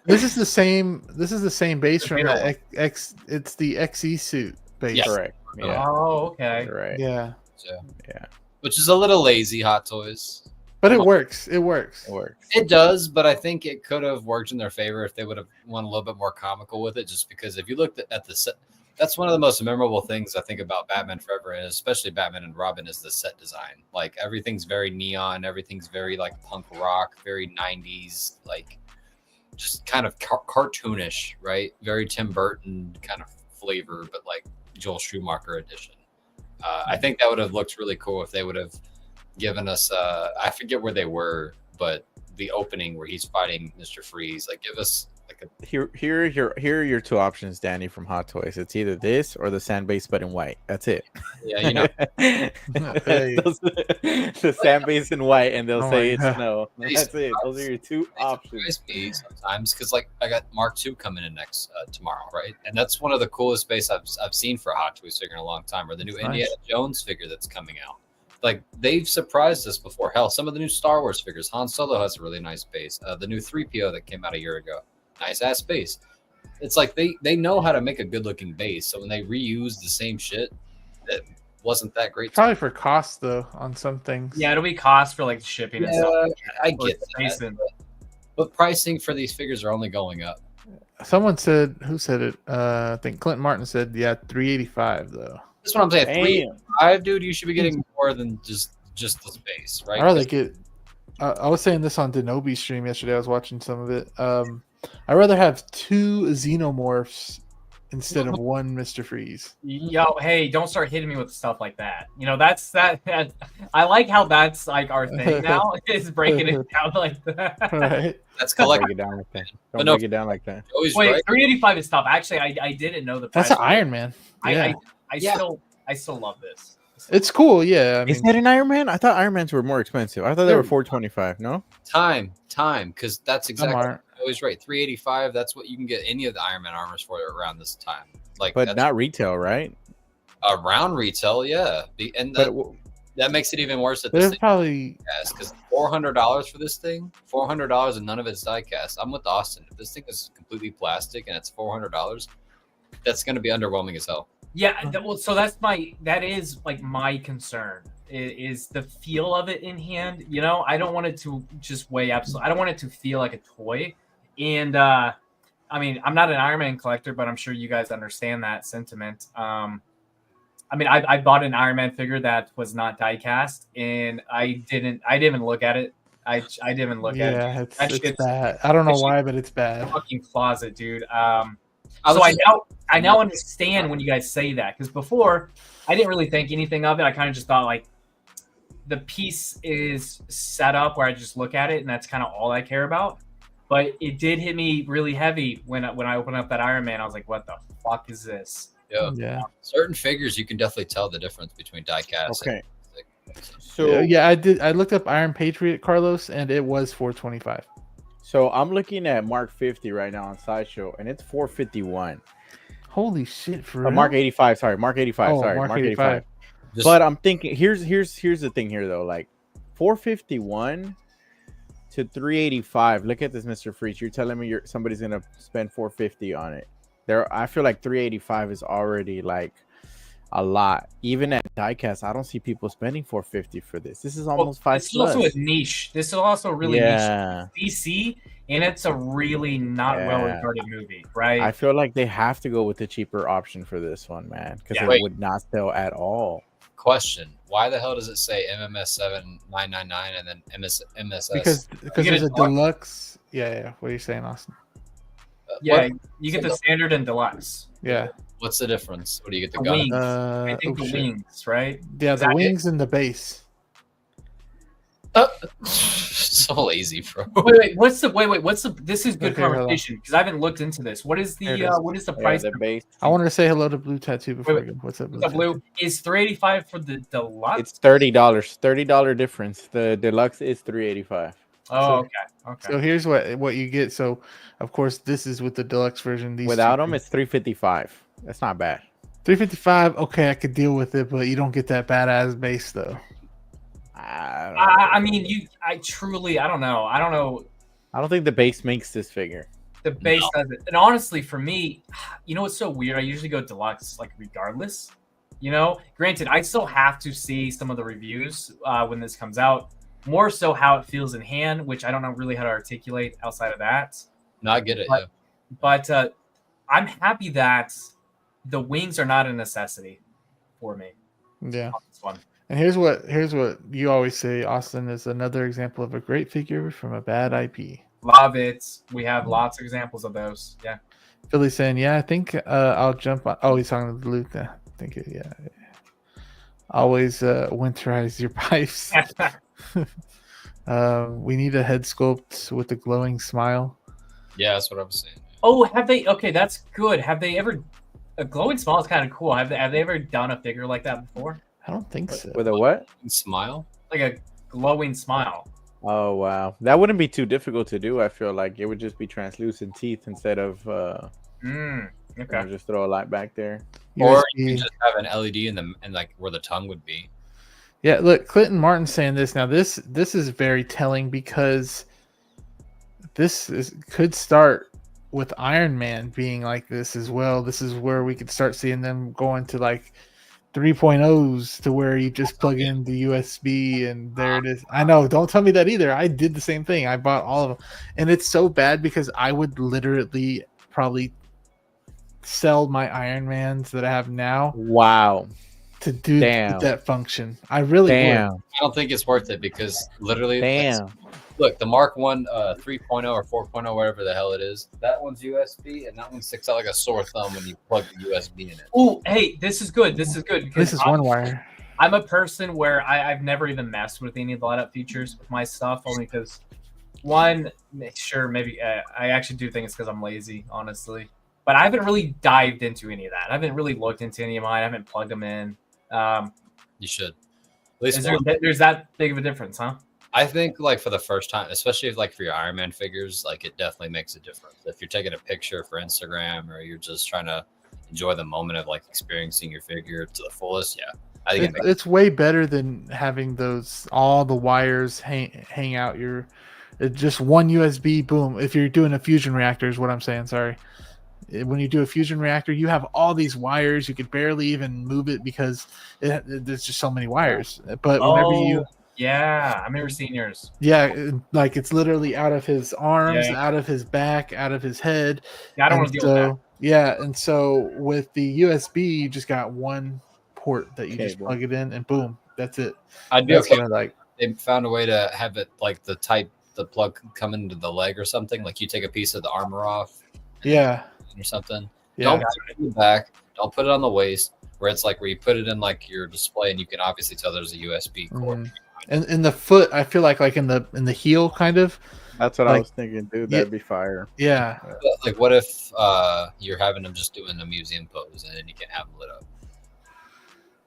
Speaker 2: This is the same. This is the same base from
Speaker 4: middle
Speaker 2: the
Speaker 4: one.
Speaker 2: X. It's the XE suit base.
Speaker 5: Yes.
Speaker 3: Correct. Yeah.
Speaker 4: Oh, okay.
Speaker 3: You're right.
Speaker 2: Yeah,
Speaker 5: so,
Speaker 3: Yeah.
Speaker 5: which is a little lazy, Hot Toys.
Speaker 2: but it works. It works.
Speaker 3: It works.
Speaker 5: It does, but I think it could have worked in their favor if they would have went a little bit more comical with it. Just because if you looked at the set, that's one of the most memorable things I think about Batman Forever, and especially Batman and Robin, is the set design. Like everything's very neon, everything's very like punk rock, very 90s, like just kind of cartoonish, right? Very Tim Burton kind of flavor, but like Joel Schumacher edition. I think that would have looked really cool if they would have given us I forget where they were, but the opening where he's fighting Mr. Freeze, like give us like a
Speaker 3: Here are your two options, Danny, from Hot Toys. It's either this or the sand base but in white. That's it.
Speaker 5: yeah, you know,
Speaker 2: Hey.
Speaker 3: The sand base in white, and they'll
Speaker 2: Oh
Speaker 3: say
Speaker 2: my
Speaker 3: it's
Speaker 2: God.
Speaker 3: no. That's it. Those are your two
Speaker 5: they
Speaker 3: options.
Speaker 5: surprise me sometimes because like I got Mark II coming in next tomorrow, right? And that's one of the coolest base I've seen for a Hot Toys figure in a long time, or the new
Speaker 2: That's
Speaker 5: Indiana
Speaker 2: nice.
Speaker 5: Jones figure that's coming out. Like they've surprised us before. Hell, some of the new Star Wars figures. Han Solo has a really nice base. The new 3PO that came out a year ago, nice ass base. It's like they know how to make a good looking base. So when they reuse the same shit, that wasn't that great.
Speaker 2: Probably for cost though on some things.
Speaker 4: Yeah, it'll be cost for like shipping and stuff.
Speaker 5: I
Speaker 4: Or
Speaker 5: get that,
Speaker 4: spacing.
Speaker 5: but pricing for these figures are only going up.
Speaker 2: Someone said, who said it? I think Clinton Martin said, yeah, 385 though.
Speaker 5: That's what I'm saying.
Speaker 3: Damn.
Speaker 5: 3.5, dude. You should be getting more than just the space, right?
Speaker 2: I'd rather get. I was saying this on Denobi's stream yesterday. I was watching some of it. I'd rather have 2 Xenomorphs instead of 1 Mr. Freeze.
Speaker 4: Yo, hey, don't start hitting me with stuff like that. You know, that's that. I like how that's like our thing now. Is breaking it down like that.
Speaker 2: Right?
Speaker 5: That's
Speaker 3: Don't
Speaker 5: collector.
Speaker 3: break it down like that.
Speaker 5: But
Speaker 3: Don't
Speaker 5: no-
Speaker 3: break it down like that.
Speaker 5: Always
Speaker 4: Wait,
Speaker 5: right.
Speaker 4: 385 is tough. Actually, I didn't know the price.
Speaker 2: That's an Iron Man. Yeah.
Speaker 4: I
Speaker 5: Yeah.
Speaker 4: still love this.
Speaker 2: It's cool. Yeah. I
Speaker 3: Is
Speaker 2: mean,
Speaker 3: that an Iron Man? I thought Iron Mans were more expensive. I thought they were
Speaker 2: They're-
Speaker 3: $425. No.
Speaker 5: Time, because that's
Speaker 2: some
Speaker 5: exactly
Speaker 2: aren't.
Speaker 5: always right. 385. That's what you can get any of the Iron Man armors for around this time. Like,
Speaker 3: But
Speaker 5: that's
Speaker 3: not retail, right?
Speaker 5: around retail, yeah. And
Speaker 3: But
Speaker 5: that makes it even worse that this
Speaker 2: They're
Speaker 5: thing
Speaker 2: probably.
Speaker 5: is because $400 for this thing, $400 and none of it's die cast. I'm with Austin. If this thing is completely plastic and it's $400, that's going to be underwhelming as hell.
Speaker 4: Yeah, well, so that is like my concern is the feel of it in hand. You know, I don't want it to just weigh absolutely. I don't want it to feel like a toy. And I mean, I'm not an Iron Man collector, but I'm sure you guys understand that sentiment. I mean, I bought an Iron Man figure that was not die cast, and I didn't even look at it. I didn't even look at it.
Speaker 2: Yeah,
Speaker 4: That
Speaker 2: it's
Speaker 4: shit's
Speaker 2: bad. I don't know
Speaker 4: that
Speaker 2: why, but it's bad.
Speaker 4: fucking closet, dude.
Speaker 5: I
Speaker 4: So
Speaker 5: was
Speaker 4: I now understand when you guys say that, because before I didn't really think anything of it. I kind of just thought like the piece is set up where I just look at it and that's kind of all I care about. But it did hit me really heavy when I opened up that Iron Man. I was like, what the fuck is this?
Speaker 2: Yeah.
Speaker 5: certain figures you can definitely tell the difference between die cast.
Speaker 3: Okay.
Speaker 5: And,
Speaker 3: So
Speaker 2: Yeah, I did. I looked up Iron Patriot, Carlos, and it was 425.
Speaker 3: So I'm looking at Mark 50 right now on Sideshow, and it's 451.
Speaker 2: Holy shit! For real?
Speaker 3: Mark 85. Sorry, Mark 85.
Speaker 2: Oh,
Speaker 3: sorry,
Speaker 2: Mark
Speaker 3: Mark 85.
Speaker 2: 85.
Speaker 5: just,
Speaker 3: But I'm thinking here's the thing here though, like 451 to 385. Look at this, Mr. Freeze. You're telling me somebody's gonna spend 450 on it. I feel like 385 is already like a lot. Even at diecast, I don't see people spending 450 for this. This is almost
Speaker 4: Well,
Speaker 3: five
Speaker 4: This is also
Speaker 3: plus.
Speaker 4: a niche. This is also really
Speaker 3: Yeah.
Speaker 4: niche. DC, and it's a really not
Speaker 3: Yeah.
Speaker 4: well regarded movie, right?
Speaker 3: I feel like they have to go with the cheaper option for this one, man, because
Speaker 4: Yeah.
Speaker 3: it
Speaker 5: Wait.
Speaker 3: would not sell at all.
Speaker 5: question: why the hell does it say MMS 7999 and then MSS?
Speaker 2: Because
Speaker 4: get
Speaker 2: there's
Speaker 4: a
Speaker 2: a deluxe. Yeah. What are you saying, Austin?
Speaker 4: Yeah, you get the standard and deluxe.
Speaker 2: Yeah.
Speaker 5: what's the difference? What do you get? The
Speaker 4: The
Speaker 5: gun?
Speaker 4: wings.
Speaker 2: I
Speaker 4: I think the wings, right?
Speaker 2: Yeah,
Speaker 4: Is
Speaker 2: the
Speaker 4: that it?
Speaker 2: wings and the base.
Speaker 5: So lazy, bro.
Speaker 4: Wait, what's the this is good
Speaker 2: Okay, hold on.
Speaker 4: conversation because I haven't looked into this. What is
Speaker 2: There it
Speaker 4: the
Speaker 2: is.
Speaker 4: what is the
Speaker 3: Yeah,
Speaker 4: price?
Speaker 3: the base.
Speaker 2: I wanted to say hello to Blue Tattoo before
Speaker 4: Wait,
Speaker 2: we go. What's up, Blue?
Speaker 4: The blue is $385 for the deluxe.
Speaker 3: It's $30. $30 difference. The deluxe is $385.
Speaker 4: Oh,
Speaker 2: So-
Speaker 4: okay.
Speaker 2: So here's what you get. So, of course, this is with the deluxe version. These
Speaker 3: Without
Speaker 2: two
Speaker 3: them, it's 355. That's not bad.
Speaker 2: 355. Okay, I could deal with it, but you don't get that badass base though.
Speaker 4: I mean, I truly, I don't know. I don't know.
Speaker 3: I don't think the base makes this figure.
Speaker 4: The base does it. And honestly, for me, you know what's so weird? I usually go deluxe, like, regardless. You know, granted, I still have to see some of the reviews when this comes out. More so how it feels in hand, which I don't know really how to articulate outside of that.
Speaker 5: No, I get it.
Speaker 4: But I'm happy that the wings are not a necessity for me.
Speaker 2: Yeah.
Speaker 4: On this one.
Speaker 2: And here's what you always say, Austin, is another example of a great figure from a bad IP.
Speaker 4: Love it. We have lots of examples of those. Yeah.
Speaker 2: Philly saying, yeah, I think I'll jump on. Oh, he's talking to the loot. I think yeah. Always winterize your pipes. We need a head sculpt with a glowing smile.
Speaker 5: Yeah, that's what I was saying.
Speaker 4: Oh, have they? Okay, that's good. Have they ever? A glowing smile is kind of cool. Have they ever done a figure like that before?
Speaker 2: I don't think so.
Speaker 3: With a what?
Speaker 5: Smile?
Speaker 4: Like a glowing smile.
Speaker 3: Oh wow, that wouldn't be too difficult to do. I feel like it would just be translucent teeth instead of
Speaker 4: Okay.
Speaker 3: just throw a light back there.
Speaker 5: Or you
Speaker 2: USB.
Speaker 5: can just have an LED in like where the tongue would be.
Speaker 2: Yeah, look, Clinton Martin's saying this now. This is very telling because could start with Iron Man being like this as well. This is where we could start seeing them going to like 3.0s to where you just plug in the USB and there it is. I know, don't tell me that either. I did the same thing. I bought all of them. And it's so bad because I would literally probably sell my Iron Mans that I have now
Speaker 3: Wow.
Speaker 2: to do
Speaker 3: Damn.
Speaker 2: that function. I really would.
Speaker 3: Damn.
Speaker 5: I don't think it's worth it because literally,
Speaker 3: Damn.
Speaker 5: look, the Mark 1 3.0 or 4.0, whatever the hell it is, that one's USB and that one sticks out like a sore thumb when you plug the USB in it.
Speaker 4: Oh, hey, this is good. This is good because
Speaker 2: This is one wire.
Speaker 4: I'm a person where I've never even messed with any of the light-up features with my stuff, only because one, sure, maybe I actually do think it's because I'm lazy, honestly. But I haven't really dived into any of that. I haven't really looked into any of mine. I haven't plugged them in.
Speaker 5: You should. At least
Speaker 4: There's that big of a difference, huh?
Speaker 5: I think like for the first time, especially like for your Iron Man figures, like it definitely makes a difference. If you're taking a picture for Instagram or you're just trying to enjoy the moment of like experiencing your figure to the fullest, yeah, I think
Speaker 2: It's way better than having all the wires hang out just one USB, boom. If you're doing a fusion reactor is what I'm saying, sorry. When you do a fusion reactor, you have all these wires. You could barely even move it because there's just so many wires. But whenever
Speaker 4: yeah, I remember seeing yours.
Speaker 2: Yeah, like it's literally out of his arms, out of his back, out of his head.
Speaker 4: Yeah, I don't want to deal with that.
Speaker 2: Yeah, and so with the USB, you just got one port that you just plug it in, and boom, that's it.
Speaker 5: I'd be
Speaker 2: That's
Speaker 5: okay.
Speaker 2: what I like.
Speaker 5: They found a way to have it like the plug come into the leg or something. Like you take a piece of the armor off.
Speaker 2: Yeah.
Speaker 5: Or something.
Speaker 2: Yeah.
Speaker 5: Don't put it in the back. Don't put it on the waist where it's like where you put it in like your display and you can obviously tell there's a USB cord.
Speaker 2: And in the foot, I feel like in the heel kind of.
Speaker 3: That's what I was thinking, dude. That'd be fire.
Speaker 2: Yeah.
Speaker 5: Like what if you're having them just doing a museum pose and then you can have them lit up?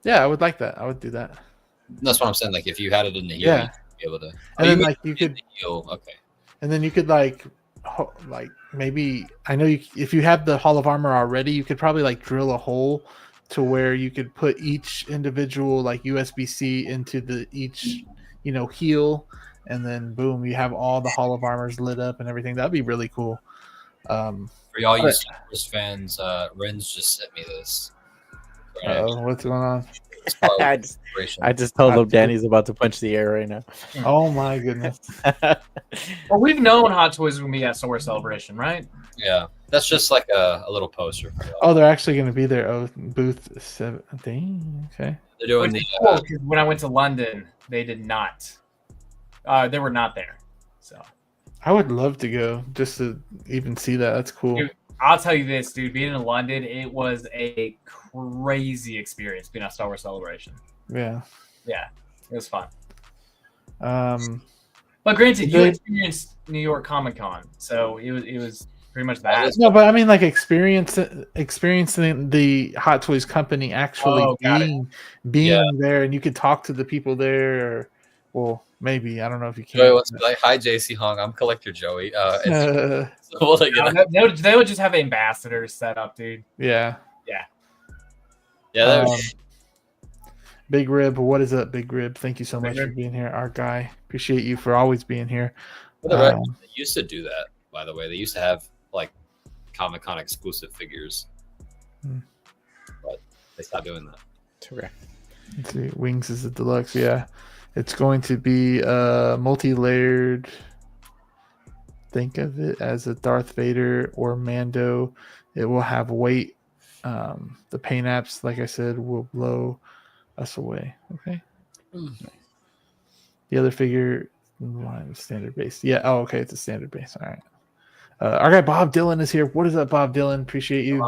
Speaker 2: Yeah, I would like that. I would do that.
Speaker 5: That's what I'm saying. Like if you had it in the heel, you'd be able to.
Speaker 2: And then like you could.
Speaker 5: Heel. Okay.
Speaker 2: And then you could like maybe I know if you have the Hall of Armor already, you could probably like drill a hole to where you could put each individual like USB-C into each heel, and then boom, you have all the Hall of Armors lit up and everything. That'd be really cool.
Speaker 5: For y'all you Star Wars fans, Ren's just sent me this.
Speaker 2: What's going on?
Speaker 3: I just told him Danny's about to punch the air right now.
Speaker 2: Oh my goodness.
Speaker 4: Well, we've known Hot Toys will be at Star Wars Celebration, right?
Speaker 5: Yeah, that's just like a little poster. For y'all.
Speaker 2: Oh, they're actually going to be there. Oh, booth 17. Okay.
Speaker 5: They're doing
Speaker 4: cool, when I went to London, they did not. They were not there. So
Speaker 2: I would love to go just to even see that. That's cool.
Speaker 4: Dude, I'll tell you this, dude. Being in London, it was a crazy experience being at Star Wars Celebration.
Speaker 2: Yeah.
Speaker 4: Yeah, it was fun.
Speaker 2: But
Speaker 4: granted, you experienced New York Comic Con, so it was pretty much that.
Speaker 2: No, but I mean, like experiencing the Hot Toys company actually being there, and you could talk to the people there. Or, Well, maybe. I don't know if you
Speaker 5: Joey
Speaker 2: can.
Speaker 5: wants to be like, "Hi, JC Hong. I'm Collector Joey."
Speaker 2: Uh,
Speaker 5: We'll take it out.
Speaker 4: They would just have ambassadors set up, dude.
Speaker 2: yeah.
Speaker 5: Yeah, that
Speaker 2: Um,
Speaker 5: was,
Speaker 2: Big Rib, what is up, Big Rib? Thank you so
Speaker 4: Big
Speaker 2: much
Speaker 4: Rib.
Speaker 2: for being here, our guy. Appreciate you for always being here.
Speaker 5: for the record,
Speaker 2: Um,
Speaker 5: they used to do that. By the way, they used to have like Comic-Con exclusive figures,
Speaker 2: Hmm.
Speaker 5: but they stopped doing that.
Speaker 3: Okay.
Speaker 2: Let's see. Wings is a deluxe. Yeah, it's going to be multi-layered. Think of it as a Darth Vader or Mando. It will have weight. The paint apps, like I said, will blow us away. Okay. The other figure, standard base. Yeah. Oh, okay. It's a standard base. All right. Our guy Bob Dylan is here. What is up, Bob Dylan? Appreciate you.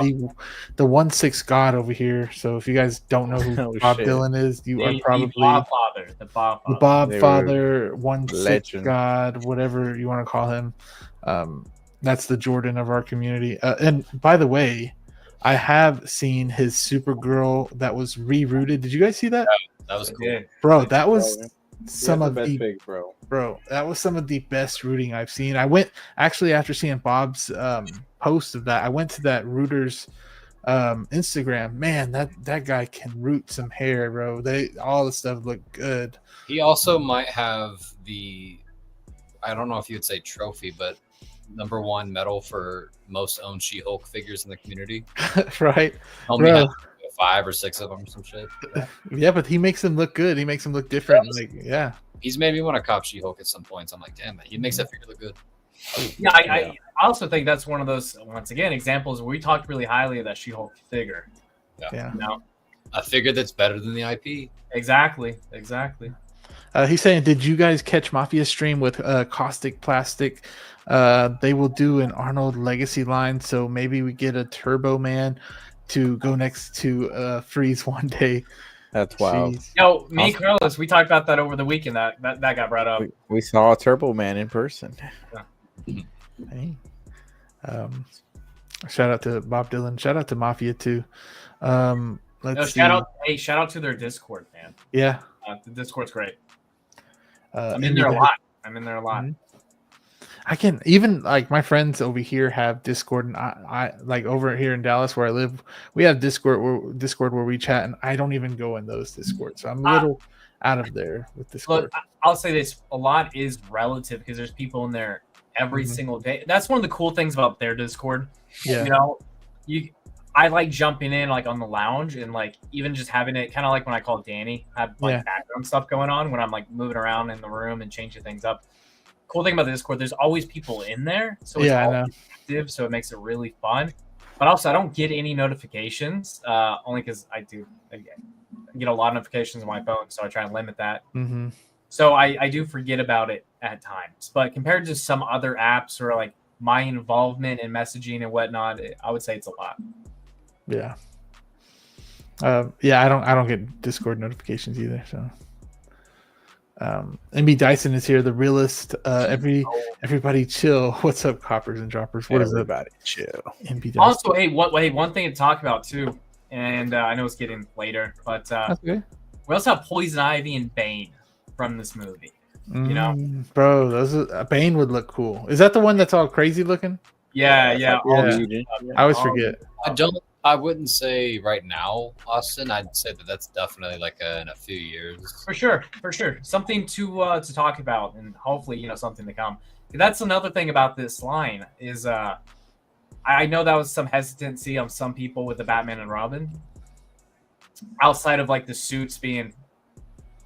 Speaker 2: The 1/6 God over here. So if you guys don't know who
Speaker 3: Oh,
Speaker 2: Bob
Speaker 3: shit.
Speaker 2: Dylan is, you are
Speaker 4: The
Speaker 2: probably
Speaker 4: Bob Father. The Bob
Speaker 2: the
Speaker 4: Father.
Speaker 2: Bob
Speaker 3: They were
Speaker 2: Father, 1/6
Speaker 3: legend.
Speaker 2: God, whatever you want to call him. That's the Jordan of our community. And by the way, I have seen his Supergirl that was rerouted. Did you guys see that?
Speaker 5: That was
Speaker 4: I
Speaker 5: cool.
Speaker 4: did.
Speaker 2: Bro, that was
Speaker 3: Bro,
Speaker 2: some of the
Speaker 3: big, bro.
Speaker 2: Bro, that was some of the best rooting I've seen. I went actually after seeing Bob's post of that. I went to that rooters Instagram. Man, that guy can root some hair, bro. All the stuff looked good.
Speaker 5: He also might have I don't know if you would say trophy, but #1 medal for most owned She-Hulk figures in the community.
Speaker 2: Right?
Speaker 5: Homie
Speaker 2: Bro.
Speaker 5: had 5 or 6 of them or some shit.
Speaker 2: Yeah, but he makes them look good. He makes them look different.
Speaker 5: Yeah.
Speaker 2: Like, yeah.
Speaker 5: He's made me want to cop She-Hulk at some points. I'm like, damn, man, he makes that figure look good.
Speaker 4: Yeah, I also think that's one of those, once again, examples where we talked really highly of that She-Hulk figure.
Speaker 2: Yeah.
Speaker 4: You know?
Speaker 5: A figure that's better than the IP.
Speaker 4: Exactly.
Speaker 2: He's saying, did you guys catch Mafia stream with Caustic Plastic? They will do an Arnold Legacy line, so maybe we get a Turbo Man to go next to Freeze one day.
Speaker 3: That's wild.
Speaker 2: Jeez.
Speaker 4: Yo, me and Carlos, we talked about that over the weekend. That got brought up.
Speaker 3: We saw a Turbo Man in person.
Speaker 2: Hey. Shout out to Bob Dylan. Shout out to Mafia too. Let's see.
Speaker 4: Shout out to their Discord, man.
Speaker 2: Yeah.
Speaker 4: The Discord's great.
Speaker 2: I'm
Speaker 4: I'm in there a lot. Mm-hmm.
Speaker 2: I can even like my friends over here have Discord, and I like over here in Dallas where I live, we have Discord where we chat, and I don't even go in those Discord, so I'm a little out of there with Discord.
Speaker 4: Look, I'll say this: a lot is relative because there's people in there every single day. That's one of the cool things about their Discord.
Speaker 2: Yeah,
Speaker 4: you know, I like jumping in like on the lounge and like even just having it kind of like when I call Danny, have like background stuff going on when I'm like moving around in the room and changing things up. Cool thing about the Discord, there's always people in there, so it's all active, so it makes it really fun. But also, I don't get any notifications, only because I get a lot of notifications on my phone, so I try and limit that.
Speaker 2: Mm-hmm.
Speaker 4: So I do forget about it at times. But compared to some other apps or like my involvement in messaging and whatnot, I would say it's a lot.
Speaker 2: Yeah. I don't get Discord notifications either, so. MB Dyson is here, the realist. Everybody chill. What's up, coppers and droppers? What is up?
Speaker 3: Everybody chill.
Speaker 2: MB Dyson.
Speaker 4: Also, one thing to talk about too, and I know it's getting later, but
Speaker 2: okay.
Speaker 4: We also have Poison Ivy and Bane from this movie. You know,
Speaker 2: bro, Bane would look cool. Is that the one that's all crazy looking?
Speaker 4: Yeah.
Speaker 2: I always forget.
Speaker 5: I wouldn't say right now, Austin. I'd say that's definitely like in a few years.
Speaker 4: For sure. Something to talk about, and hopefully, something to come. That's another thing about this line is I know that was some hesitancy on some people with the Batman and Robin. Outside of like the suits being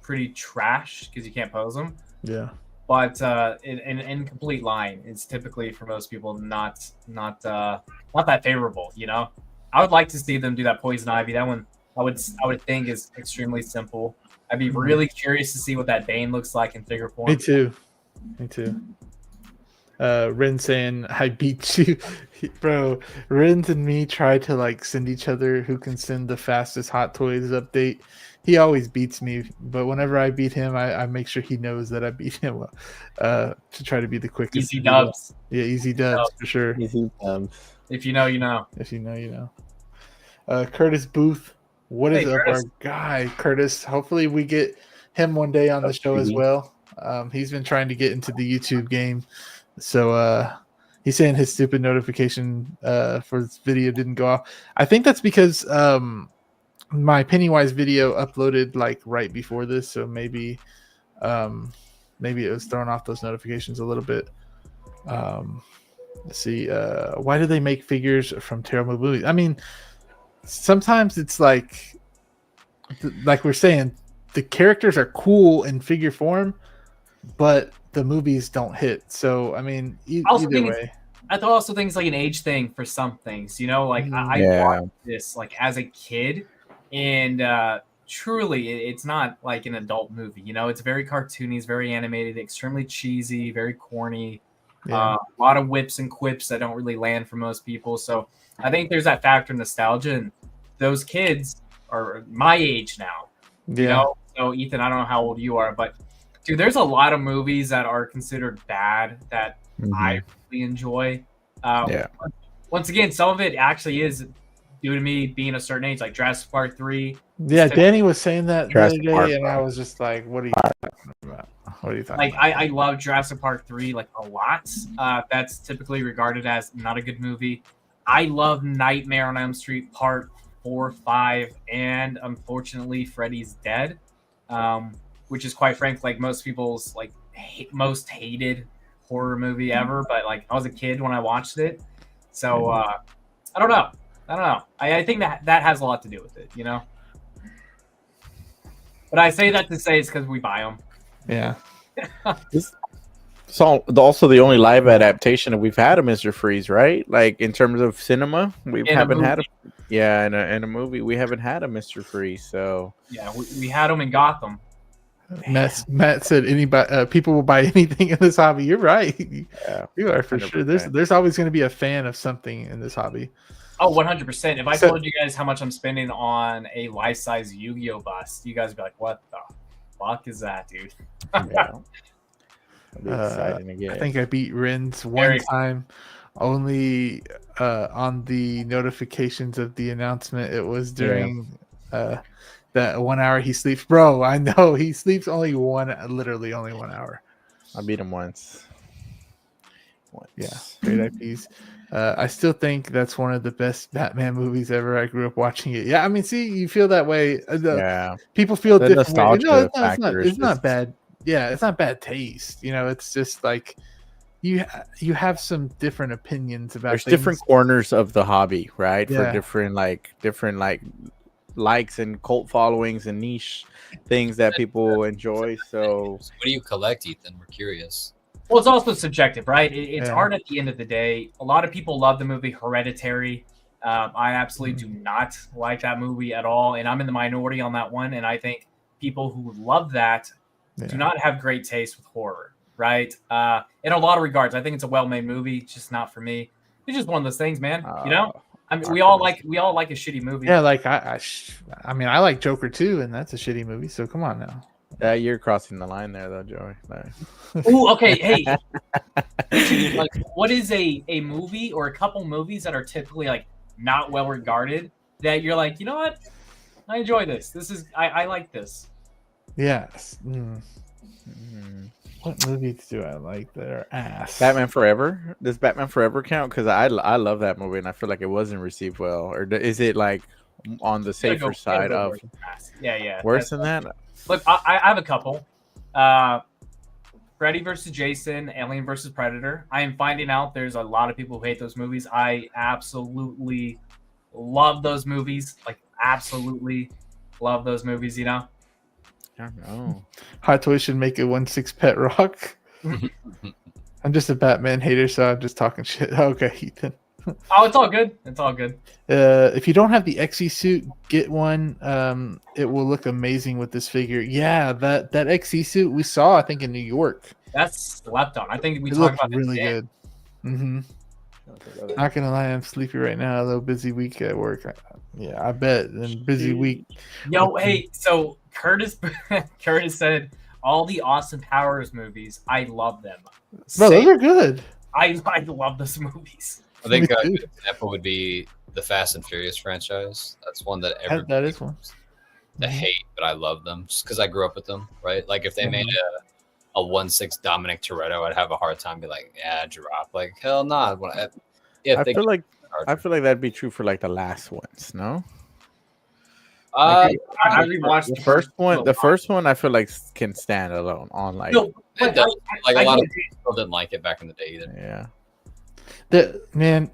Speaker 4: pretty trash because you can't pose them.
Speaker 2: Yeah.
Speaker 4: But in incomplete line, it's typically for most people not that favorable. I would like to see them do that Poison Ivy. That one I would think is extremely simple. I'd be really curious to see what that Bane looks like in figure form.
Speaker 2: Me too. Ren saying I beat you. Bro, Ren and me try to like send each other who can send the fastest Hot Toys update. He always beats me, but whenever I beat him, I make sure he knows that I beat him to try to be the quickest.
Speaker 4: Easy dubs.
Speaker 2: Yeah, easy dubs for sure.
Speaker 3: Easy dubs.
Speaker 4: If you know, you know.
Speaker 2: If you know, you know. Curtis Booth, what is up,
Speaker 4: Curtis.
Speaker 2: our guy? Curtis, hopefully we get him one day on the show as
Speaker 3: Mhm.
Speaker 2: well. He's been trying to get into the YouTube game, so he's saying his stupid notification for this video didn't go off. I think that's because my Pennywise video uploaded like right before this, so maybe it was throwing off those notifications a little bit. Let's see. Why do they make figures from terrible movies? I mean, sometimes it's like we're saying, the characters are cool in figure form, but the movies don't hit. So I mean, either way.
Speaker 4: I also think it's like an age thing for some things, you know. Like I
Speaker 3: Yeah.
Speaker 4: watched this like as a kid, and truly, it's not like an adult movie. You know, it's very cartoony, it's very animated, extremely cheesy, very corny.
Speaker 2: Yeah.
Speaker 4: A lot of whips and quips that don't really land for most people. So I think there's that factor of nostalgia, and those kids are my age now. You know, so Ethan, I don't know how old you are, but dude, there's a lot of movies that are considered bad that I really enjoy.
Speaker 3: Yeah.
Speaker 4: Once again, some of it actually is due to me being a certain age, like Jurassic Park 3.
Speaker 2: Yeah, Danny was saying that the
Speaker 3: Jurassic
Speaker 2: other
Speaker 3: Park,
Speaker 2: day, and
Speaker 3: bro.
Speaker 2: I was just like, "What are you talking about? What are you talking
Speaker 4: Like
Speaker 2: about?"
Speaker 4: I love Jurassic Park 3 like a lot. That's typically regarded as not a good movie. I love Nightmare on Elm Street Part 4, 5, and unfortunately Freddy's Dead, which is quite frank like most people's like most hated horror movie ever. But like I was a kid when I watched it, so I don't know. I think that has a lot to do with it, you know. But I say that to say it's because we buy them.
Speaker 2: Yeah.
Speaker 3: So also the only live adaptation that we've had of Mr. Freeze, right? Like in terms of cinema, we haven't had in a movie we haven't had a Mr. Freeze. So
Speaker 4: yeah, we had them in Gotham.
Speaker 2: Matt said anybody people will buy anything in this hobby. You're right.
Speaker 3: Yeah,
Speaker 2: You are for
Speaker 3: 100%.
Speaker 2: sure. There's always going to be a fan of something in this hobby.
Speaker 4: Oh, 100%. If I told you guys how much I'm spending on a life-size Yu-Gi-Oh bust, you guys would be like, what the fuck is that, dude?
Speaker 3: yeah. It'll be exciting again.
Speaker 2: I think I beat Ren's one time, only on the notifications of the announcement. It was during that 1 hour he sleeps. Bro, I know he sleeps literally only 1 hour.
Speaker 3: I beat him once.
Speaker 2: Yeah, great IPs. I still think that's one of the best Batman movies ever. I grew up watching it. Yeah, I mean, see, you feel that way.
Speaker 3: Yeah,
Speaker 2: people feel
Speaker 3: the
Speaker 2: different.
Speaker 3: nostalgia
Speaker 2: No, it's not
Speaker 3: just
Speaker 2: bad. Yeah, it's not bad taste. You know, it's just like you have some different opinions about.
Speaker 3: There's
Speaker 2: things.
Speaker 3: different corners of the hobby, right?
Speaker 2: Yeah.
Speaker 3: For different likes and cult followings and niche things that people enjoy. So
Speaker 5: what do you collect, Ethan? We're curious.
Speaker 4: Well, it's also subjective, right? It's
Speaker 2: Yeah.
Speaker 4: art at the end of the day. A lot of people love the movie Hereditary. I absolutely do not like that movie at all, and I'm in the minority on that one. And I think people who love that do not have great taste with horror, right? In a lot of regards, I think it's a well-made movie. It's just not for me. It's just one of those things, man. You know, I mean, we all like a shitty movie.
Speaker 2: Yeah, like I mean, I like Joker too, and that's a shitty movie. So come on now.
Speaker 3: yeah, you're crossing the line there, though, Joey.
Speaker 4: Ooh, okay. Hey, like, what is a movie or a couple movies that are typically like not well regarded that you're like, you know what? I enjoy this. This is I like this.
Speaker 2: Yes. What movies do I like that are ass?
Speaker 3: Batman Forever. Does Batman Forever count? Because I love that movie, and I feel like it wasn't received well. Or is it like on the safer side of?
Speaker 4: Yeah.
Speaker 3: Worse than that.
Speaker 4: Look, I have a couple. Freddy vs. Jason, Alien vs. Predator. I am finding out there's a lot of people who hate those movies. I absolutely love those movies. Like, absolutely love those movies, you know?
Speaker 3: I don't know.
Speaker 2: Hot Toys should make it 1/6 Pet Rock. I'm just a Batman hater, so I'm just talking shit. Okay, Ethan.
Speaker 4: Oh, it's all good. It's all good.
Speaker 2: If you don't have the XE suit, get one. It will look amazing with this figure. Yeah, that XE suit we saw, I think, in New York.
Speaker 4: That's slept on. I think we
Speaker 2: It
Speaker 4: talked
Speaker 2: looks
Speaker 4: about
Speaker 2: really
Speaker 4: this.
Speaker 2: good. Not gonna lie, I'm sleepy right now. A little busy week at work. Yeah, I bet. And busy week.
Speaker 4: Yo, hey, so Curtis said all the Austin Powers movies, I love them.
Speaker 2: Bro, those are good.
Speaker 4: I love those movies.
Speaker 5: I think
Speaker 2: Me
Speaker 5: a
Speaker 2: too.
Speaker 5: good example would be the Fast and Furious franchise. That's one that everybody
Speaker 2: That is one.
Speaker 5: the hate, but I love them just because I grew up with them, right? Like if they made a 1-6 Dominic Toretto, I'd have a hard time be like, yeah, drop. Like hell nah.
Speaker 3: I feel like that'd be true for like the last ones, no?
Speaker 4: I
Speaker 3: Like,
Speaker 4: rewatched
Speaker 3: the first one. The first one I feel like can stand alone on like.
Speaker 4: No, but
Speaker 5: a lot
Speaker 4: get
Speaker 5: of people didn't like it back in the day either.
Speaker 3: Yeah.
Speaker 2: The man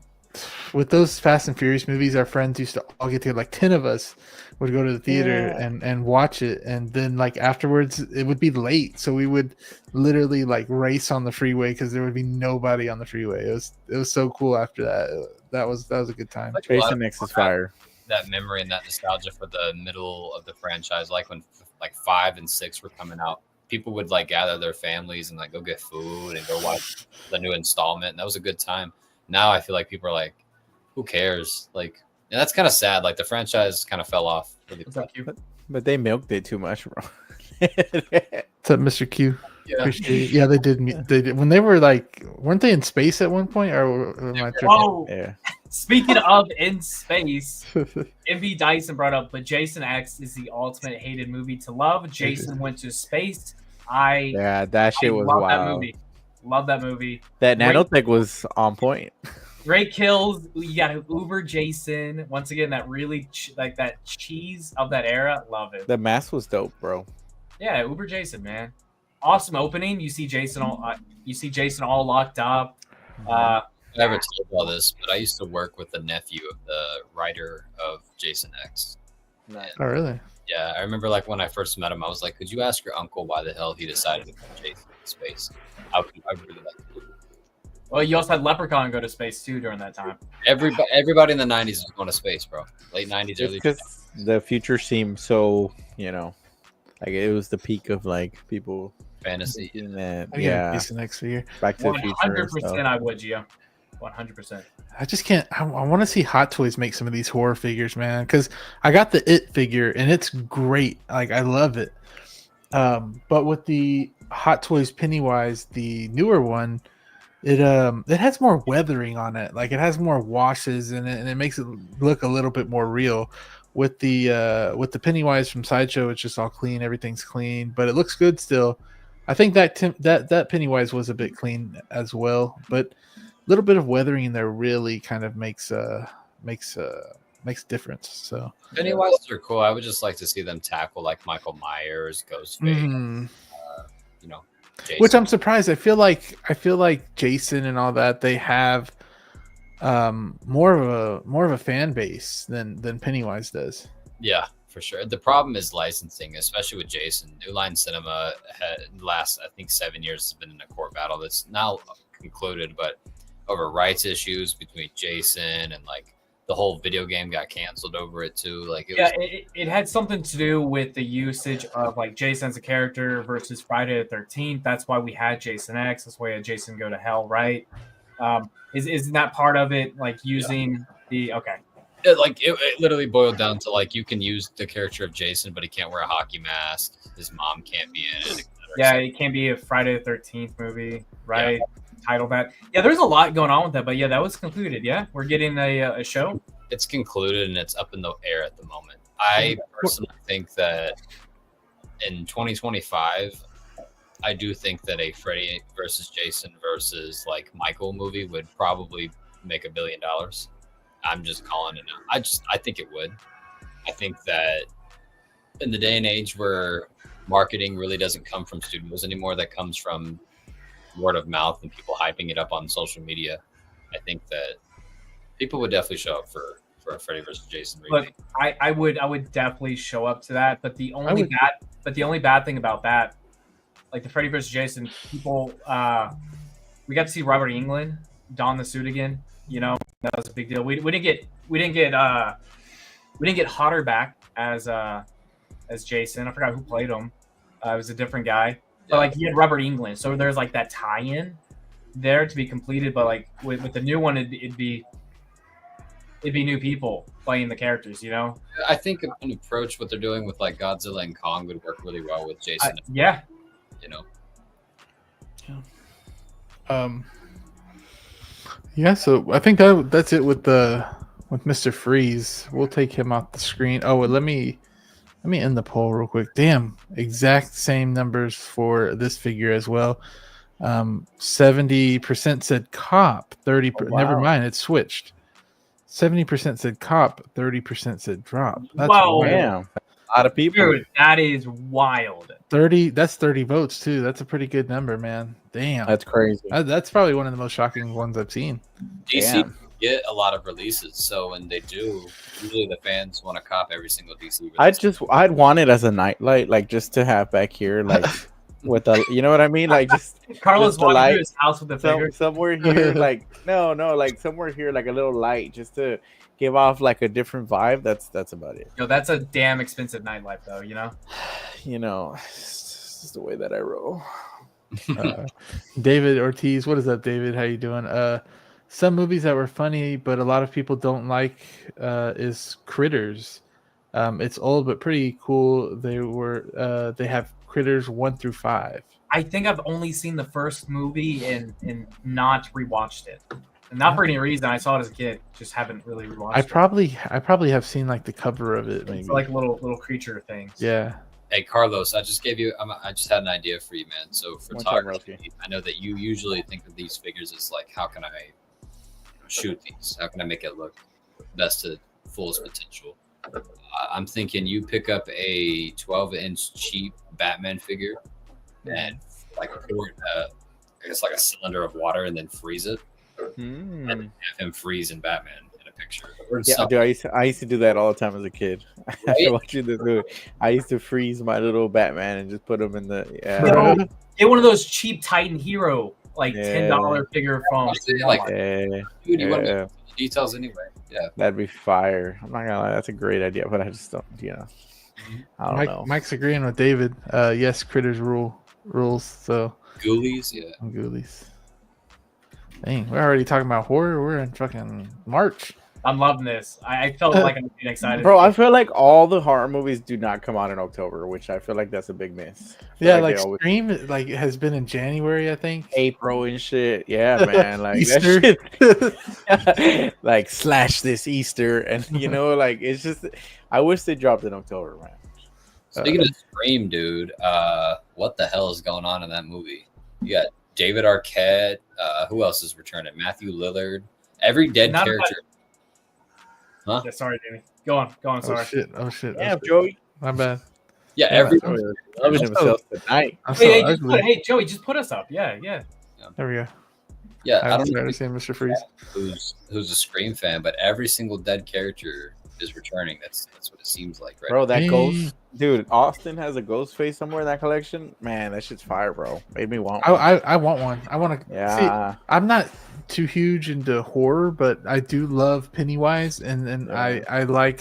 Speaker 2: with those Fast and Furious movies, our friends used to all get together. Like 10 of us would go to the theater and watch it, and then like afterwards it would be late, so we would literally like race on the freeway because there would be nobody on the freeway. It was so cool after that. That was a good time.
Speaker 5: Like
Speaker 3: Jason X is fire.
Speaker 5: That memory and that nostalgia for the middle of the franchise, like when like 5 and 6 were coming out, people would like gather their families and like go get food and go watch the new installment, and that was a good time. Now I feel like people are like, who cares? Like, and that's kind of sad. Like the franchise kind of fell off.
Speaker 3: But they milked it too much, bro.
Speaker 2: What's up, Mr. Q?
Speaker 5: Yeah.
Speaker 2: Appreciate it. Yeah, they did. They did. When they were like, weren't they in space at one point? Or am I tripping?
Speaker 4: Oh,
Speaker 3: Yeah.
Speaker 4: Speaking of in space, MV Dyson brought up, but Jason X is the ultimate hated movie to love. Jason went to space.
Speaker 3: That shit was
Speaker 4: love
Speaker 3: wild.
Speaker 4: that movie. Love that movie.
Speaker 3: That nanotech was on point.
Speaker 4: Great kills. You got Uber Jason. Once again, that really like that cheese of that era. Love it.
Speaker 3: The mask was dope, bro.
Speaker 4: Yeah, Uber Jason, man. Awesome opening. You see Jason all locked up.
Speaker 5: I never told all this, but I used to work with the nephew of the writer of Jason X.
Speaker 2: Oh, really?
Speaker 5: Yeah, I remember like when I first met him, I was like, could you ask your uncle why the hell he decided to put Jason in space? I really like to.
Speaker 4: Well, you also had Leprechaun go to space too during that time.
Speaker 5: Everybody in the 90s was going to space, bro. Late 90s, early 2000s.
Speaker 3: Because the future seemed so, like it was the peak of like people
Speaker 5: Fantasy.
Speaker 3: That,
Speaker 2: Jason X year.
Speaker 3: Back to the Future.
Speaker 4: 100% I would, Gio. 100%.
Speaker 2: I just can't. I want to see Hot Toys make some of these horror figures, man. Because I got the It figure and it's great. Like I love it. But with the Hot Toys Pennywise, the newer one, it has more weathering on it. Like it has more washes in it, and it makes it look a little bit more real. With the Pennywise from Sideshow, it's just all clean. Everything's clean, but it looks good still. I think that Pennywise was a bit clean as well, but a little bit of weathering in there really kind of makes difference. So
Speaker 5: Pennywise are cool. I would just like to see them tackle like Michael Myers, Ghostface, Jason.
Speaker 2: Which I'm surprised. I feel like Jason and all that, they have more of a fan base than Pennywise does.
Speaker 5: Yeah, for sure. The problem is licensing, especially with Jason. New Line Cinema had last, I think, 7 years has been in a court battle that's now concluded, but over rights issues between Jason and like the whole video game got canceled over it too. Like
Speaker 4: it had something to do with the usage of like Jason as a character versus Friday the 13th. That's why we had Jason X. That's why we had Jason Go to Hell, right? Isn't that part of it? Like using the okay.
Speaker 5: It literally boiled down to like you can use the character of Jason, but he can't wear a hockey mask. His mom can't be in it.
Speaker 4: Yeah, it can't be a Friday the 13th movie, right? Yeah. Title that. Yeah, there's a lot going on with that, but yeah, that was concluded. Yeah, we're getting a show.
Speaker 5: It's concluded and it's up in the air at the moment. I personally think that in 2025, I do think that a Freddy versus Jason versus like Michael movie would probably make $1 billion. I'm just calling it now. I think it would. I think that in the day and age where marketing really doesn't come from studios anymore, that comes from word of mouth and people hyping it up on social media, I think that people would definitely show up for a Freddy vs. Jason remake.
Speaker 4: But I would definitely show up to that. But the only bad thing about that, like the Freddy vs. Jason, people we got to see Robert Englund don the suit again. That was a big deal. We didn't get Hodder back as Jason. I forgot who played him. It was a different guy. But like you had Robert Englund, so there's like that tie-in there to be completed. But like with the new one, it'd be new people playing the characters.
Speaker 5: I think an approach what they're doing with like Godzilla and Kong would work really well with Jason.
Speaker 4: Yeah.
Speaker 2: Yeah. So I think that's it with Mr. Freeze. We'll take him off the screen. Oh, let me Let me end the poll real quick. Damn, exact same numbers for this figure as well. 70% said cop, 30.
Speaker 3: Oh, wow.
Speaker 2: Never mind, it switched. 70% said cop, 30% said drop. That's
Speaker 4: Whoa.
Speaker 2: wild.
Speaker 3: Damn, a lot of people.
Speaker 4: Dude, that is wild.
Speaker 2: 30. That's 30 votes too. That's a pretty good number, man. Damn,
Speaker 3: That's crazy.
Speaker 2: that's probably one of the most shocking ones I've seen.
Speaker 5: DC
Speaker 3: Damn.
Speaker 5: get a lot of releases, so when they do, usually the fans want to cop every single DC release.
Speaker 3: I'd want it as a nightlight, like just to have back here, like with a, you know what I mean, like just
Speaker 4: Carlos
Speaker 3: just the
Speaker 4: walking
Speaker 3: light.
Speaker 4: through his house with the figure.
Speaker 3: Somewhere here, like no, like somewhere here, like a little light, just to give off like a different vibe. That's about it.
Speaker 4: Yo, that's a damn expensive nightlife, though. You know.
Speaker 3: You know, it's just the way that I roll.
Speaker 2: David Ortiz, what is up, David? How you doing? Some movies that were funny, but a lot of people don't like is Critters. It's old but pretty cool. They have Critters 1 through 5.
Speaker 4: I think I've only seen the first movie and not rewatched it. And not for any reason. I saw it as a kid, just haven't really rewatched
Speaker 2: I
Speaker 4: it.
Speaker 2: probably have seen like the cover of it, maybe.
Speaker 4: It's like little creature things.
Speaker 2: Yeah.
Speaker 5: Hey Carlos, I just gave you. I just had an idea for you, man. So photography, I know that you usually think of these figures as like, how can I shoot these? How can I make it look best to fullest potential? I'm thinking you pick up a 12-inch cheap Batman figure and like pour I guess like a cylinder of water and then freeze it, and then have him freeze in Batman in a picture.
Speaker 3: Yeah, dude, I used to do that all the time as a kid. After watching this movie, I used to freeze my little Batman and just put him in the.
Speaker 4: Yo, get one of those cheap Titan Hero, like $10 figure from.
Speaker 5: Dude, you want to details anyway. Yeah,
Speaker 3: that'd be fire. I'm not gonna lie, that's a great idea, but I just don't. I don't know.
Speaker 2: Mike's agreeing with David. Yes, Critters rules. So
Speaker 5: Ghoulies, yeah.
Speaker 2: Ghoulies. Dang, we're already talking about horror. We're in fucking March.
Speaker 4: I'm loving this. I felt like I'm getting excited.
Speaker 3: Bro, I feel like all the horror movies do not come out in October, which I feel like that's a big miss.
Speaker 2: Yeah, like Scream like has been in January, I think.
Speaker 3: April and shit. Yeah, man. Like
Speaker 2: Easter.
Speaker 3: That shit. Like slash this Easter, and like it's just. I wish they dropped in October, man.
Speaker 5: Speaking of Scream, dude, what the hell is going on in that movie? You got David Arquette. Who else is returning? Matthew Lillard. Every dead character. Huh?
Speaker 4: Yeah, sorry, Jamie. Go on. Sorry.
Speaker 2: Oh shit.
Speaker 3: Yeah, Joey.
Speaker 2: My bad.
Speaker 5: Yeah, every.
Speaker 3: Loving himself tonight.
Speaker 4: Hey, Joey, just put us up. Yeah.
Speaker 2: There we go.
Speaker 5: Yeah,
Speaker 2: I don't understand Mr. Freeze.
Speaker 5: Who's a Scream fan, but every single dead character is returning. That's what it seems like, right?
Speaker 3: Bro, that ghost, dude. Austin has a ghost face somewhere in that collection. Man, that shit's fire, bro. Made me want one.
Speaker 2: I want one. I want to.
Speaker 3: Yeah.
Speaker 2: See, I'm not too huge into horror, but I do love Pennywise, and I like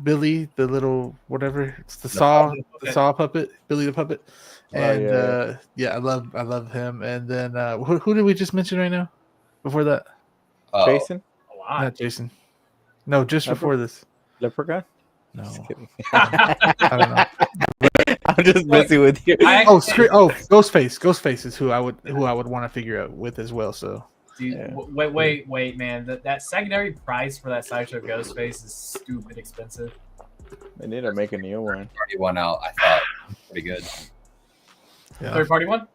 Speaker 2: Billy, the little whatever. It's the saw puppet, Billy the puppet, and I love him. And then who did we just mention right now? Before that,
Speaker 3: Jason.
Speaker 2: Not Jason. No, just before this.
Speaker 3: Leprechaun?
Speaker 2: No.
Speaker 3: Just kidding.
Speaker 2: I don't know.
Speaker 3: I'm just messing with you.
Speaker 2: Ghostface. Ghostface is who I would want to figure out with as well. So.
Speaker 4: Dude, wait, man. That secondary price for that sideshow Ghostface is stupid expensive.
Speaker 3: They need to make a new one.
Speaker 5: Already one out. I thought pretty good.
Speaker 2: Yeah.
Speaker 4: Third party one?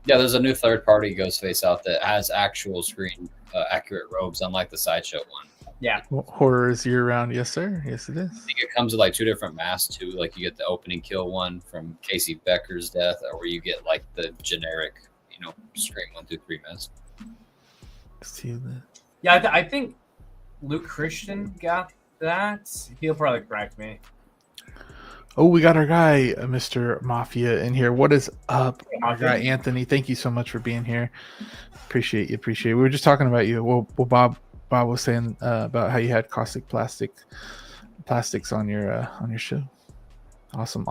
Speaker 5: Yeah, there's a new third party Ghostface out that has actual screen accurate robes, unlike the sideshow one.
Speaker 4: Yeah.
Speaker 2: Horror is year round. Yes, sir. Yes, it is.
Speaker 5: I think it comes with like 2 different masks too. Like you get the opening kill one from Casey Becker's death, or you get like the generic, Scream 1 through 3 mask.
Speaker 4: Yeah, I think Luke Christian got that. He'll probably correct me.
Speaker 2: Oh, we got our guy, Mr. Mafia, in here. What is up, our guy Anthony? Thank you so much for being here. Appreciate you. We were just talking about you. Well, Bob was saying about how you had caustic plastics on your show. Awesome.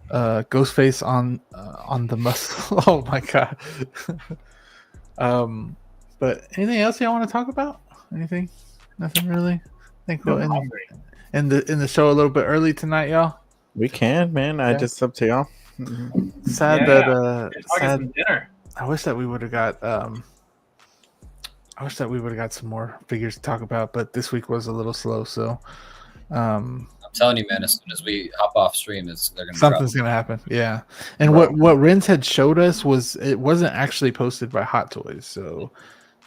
Speaker 2: Ghostface on the muscle. Oh my god. But anything else y'all want to talk about? Anything? Nothing really. I think we'll end the show a little bit early tonight, y'all.
Speaker 3: We can, man. I just up to y'all.
Speaker 2: Sad that
Speaker 4: dinner.
Speaker 2: I wish that we would have got I wish that we would have got some more figures to talk about, but this week was a little slow. So,
Speaker 5: I'm telling you, man. As soon as we hop off stream, they're gonna
Speaker 2: something's
Speaker 5: drop.
Speaker 2: gonna happen. Yeah. And
Speaker 3: Bro.
Speaker 2: what Renz had showed us was it wasn't actually posted by Hot Toys. So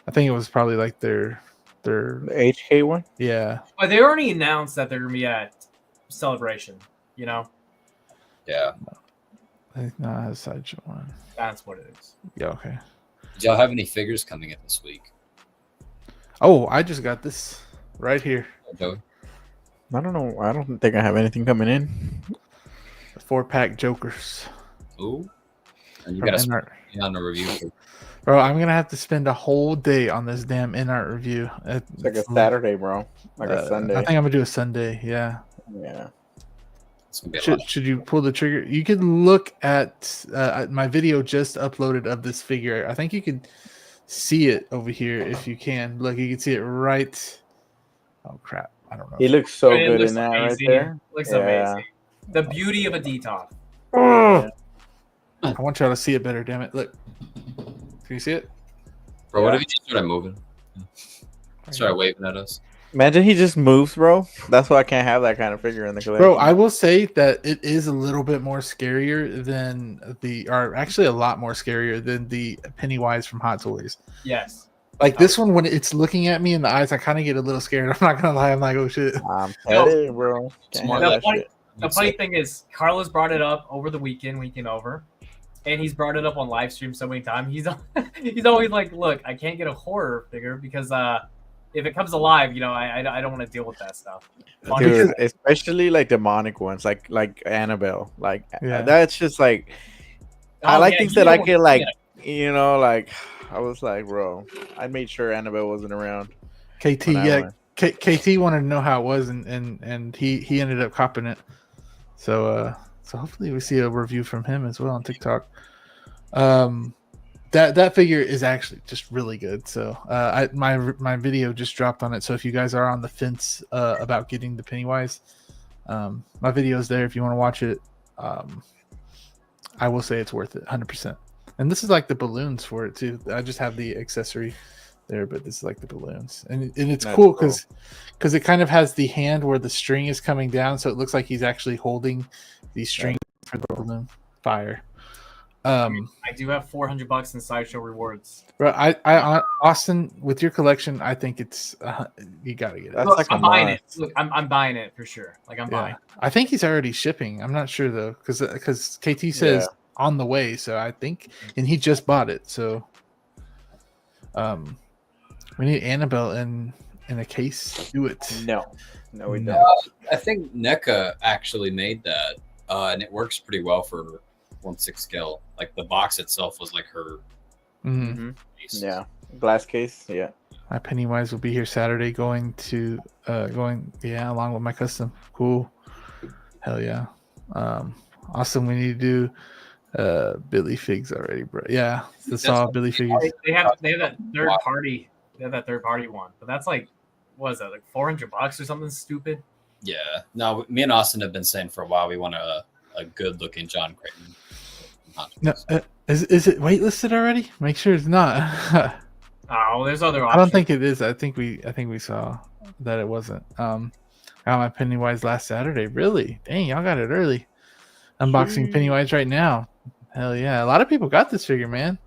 Speaker 2: I think it was probably like their
Speaker 3: The HK one.
Speaker 2: yeah.
Speaker 4: But they already announced that they're gonna be at Celebration. You know,
Speaker 5: Yeah.
Speaker 2: I think not a sideshow one.
Speaker 4: that's what it is.
Speaker 2: Yeah, okay.
Speaker 5: Do y'all have any figures coming in this week?
Speaker 2: Oh, I just got this right here.
Speaker 5: Joey?
Speaker 3: I don't know. I don't think I have anything coming in.
Speaker 2: The 4-pack Jokers.
Speaker 5: Ooh. And you
Speaker 2: From
Speaker 5: got
Speaker 2: Inart.
Speaker 5: to on the review.
Speaker 2: Bro, I'm gonna have to spend a whole day on this damn Inart review.
Speaker 3: It's like a Saturday, bro. Like a Sunday.
Speaker 2: I think I'm gonna do a Sunday. Yeah.
Speaker 3: Yeah.
Speaker 5: It's gonna be a lot.
Speaker 2: Should you pull the trigger? You can look at my video just uploaded of this figure. I think you could see it over here if you can. Look, you can see it right. Oh crap! I don't know.
Speaker 3: He looks so
Speaker 4: It
Speaker 3: good
Speaker 4: looks
Speaker 3: in that
Speaker 4: amazing.
Speaker 3: right there.
Speaker 4: Looks
Speaker 3: Yeah.
Speaker 4: amazing. The beauty of a DTOF.
Speaker 2: I want y'all to see it better. Damn it! Look, can you see it?
Speaker 5: Bro, what
Speaker 3: Yeah.
Speaker 5: if you just started moving? Started waving at us.
Speaker 3: Imagine he just moves, bro. That's why I can't have that kind of figure in the collection.
Speaker 2: Bro, I will say that it is a little bit more scarier than or actually a lot more scarier than the Pennywise from Hot Toys.
Speaker 4: Yes.
Speaker 2: Like this one, when it's looking at me in the eyes, I kind of get a little scared. I'm not gonna lie. I'm like, oh shit.
Speaker 3: I'm telling you, bro. Can't
Speaker 5: Smart.
Speaker 3: have
Speaker 4: The
Speaker 3: that
Speaker 4: funny,
Speaker 3: shit.
Speaker 4: the funny thing is, Carlos brought it up over the weekend over, and he's brought it up on live stream so many times. He's always like, "Look, I can't get a horror figure because if it comes alive, you know, I don't want to deal with that stuff."
Speaker 3: Dude, especially like demonic ones, like Annabelle. Like
Speaker 2: Yeah.
Speaker 3: that's just like I like things that I can like, you know, like I was like, bro, I made sure Annabelle wasn't around.
Speaker 2: KT,
Speaker 3: when I
Speaker 2: yeah,
Speaker 3: went.
Speaker 2: KT wanted to know how it was, and he ended up copping it. So hopefully we see a review from him as well on TikTok. That figure is actually just really good. So my video just dropped on it. So if you guys are on the fence about getting the Pennywise, my video is there if you want to watch it. I will say it's worth it, 100%. And this is like the balloons for it too. I just have the accessory there, but this is like the balloons, and it's
Speaker 3: That's
Speaker 2: cool because it kind of has the hand where the string is coming down, so it looks like he's actually holding the string for the balloon fire.
Speaker 4: I do have $400 in sideshow rewards.
Speaker 2: Bro, I Austin, with your collection, I think it's you gotta get it.
Speaker 3: That's
Speaker 4: Look,
Speaker 3: like a
Speaker 4: I'm buying it.
Speaker 3: must.
Speaker 4: Look, I'm buying it for sure. Like I'm buying.
Speaker 2: I think he's already shipping. I'm not sure though, because KT says on the way, so I think, and he just bought it. So, we need Annabelle in a case. Do it.
Speaker 3: No, we
Speaker 2: No.
Speaker 3: don't.
Speaker 5: I think NECA actually made that, and it works pretty well for 1/6 scale. Like the box itself was like her.
Speaker 2: Mhm.
Speaker 3: Mhm.
Speaker 5: piece.
Speaker 3: Yeah, glass case. Yeah,
Speaker 2: My Pennywise will be here Saturday, going along with my custom. Cool. Hell yeah. Awesome. We need to do Billy Figs already, bro. Yeah, the Saw Billy Figs.
Speaker 4: They have that third party. They have that third party one, but that's like, what is that? Like $400 or something stupid.
Speaker 5: Yeah. No, me and Austin have been saying for a while we want a good looking John Creighton.
Speaker 2: No, is it waitlisted already? Make sure it's not.
Speaker 4: Oh, there's other
Speaker 2: I
Speaker 4: options.
Speaker 2: don't think it is. I think we saw that it wasn't. I got my Pennywise last Saturday. Really? Dang, y'all got it early. Unboxing Pennywise right now. Hell yeah. A lot of people got this figure, man.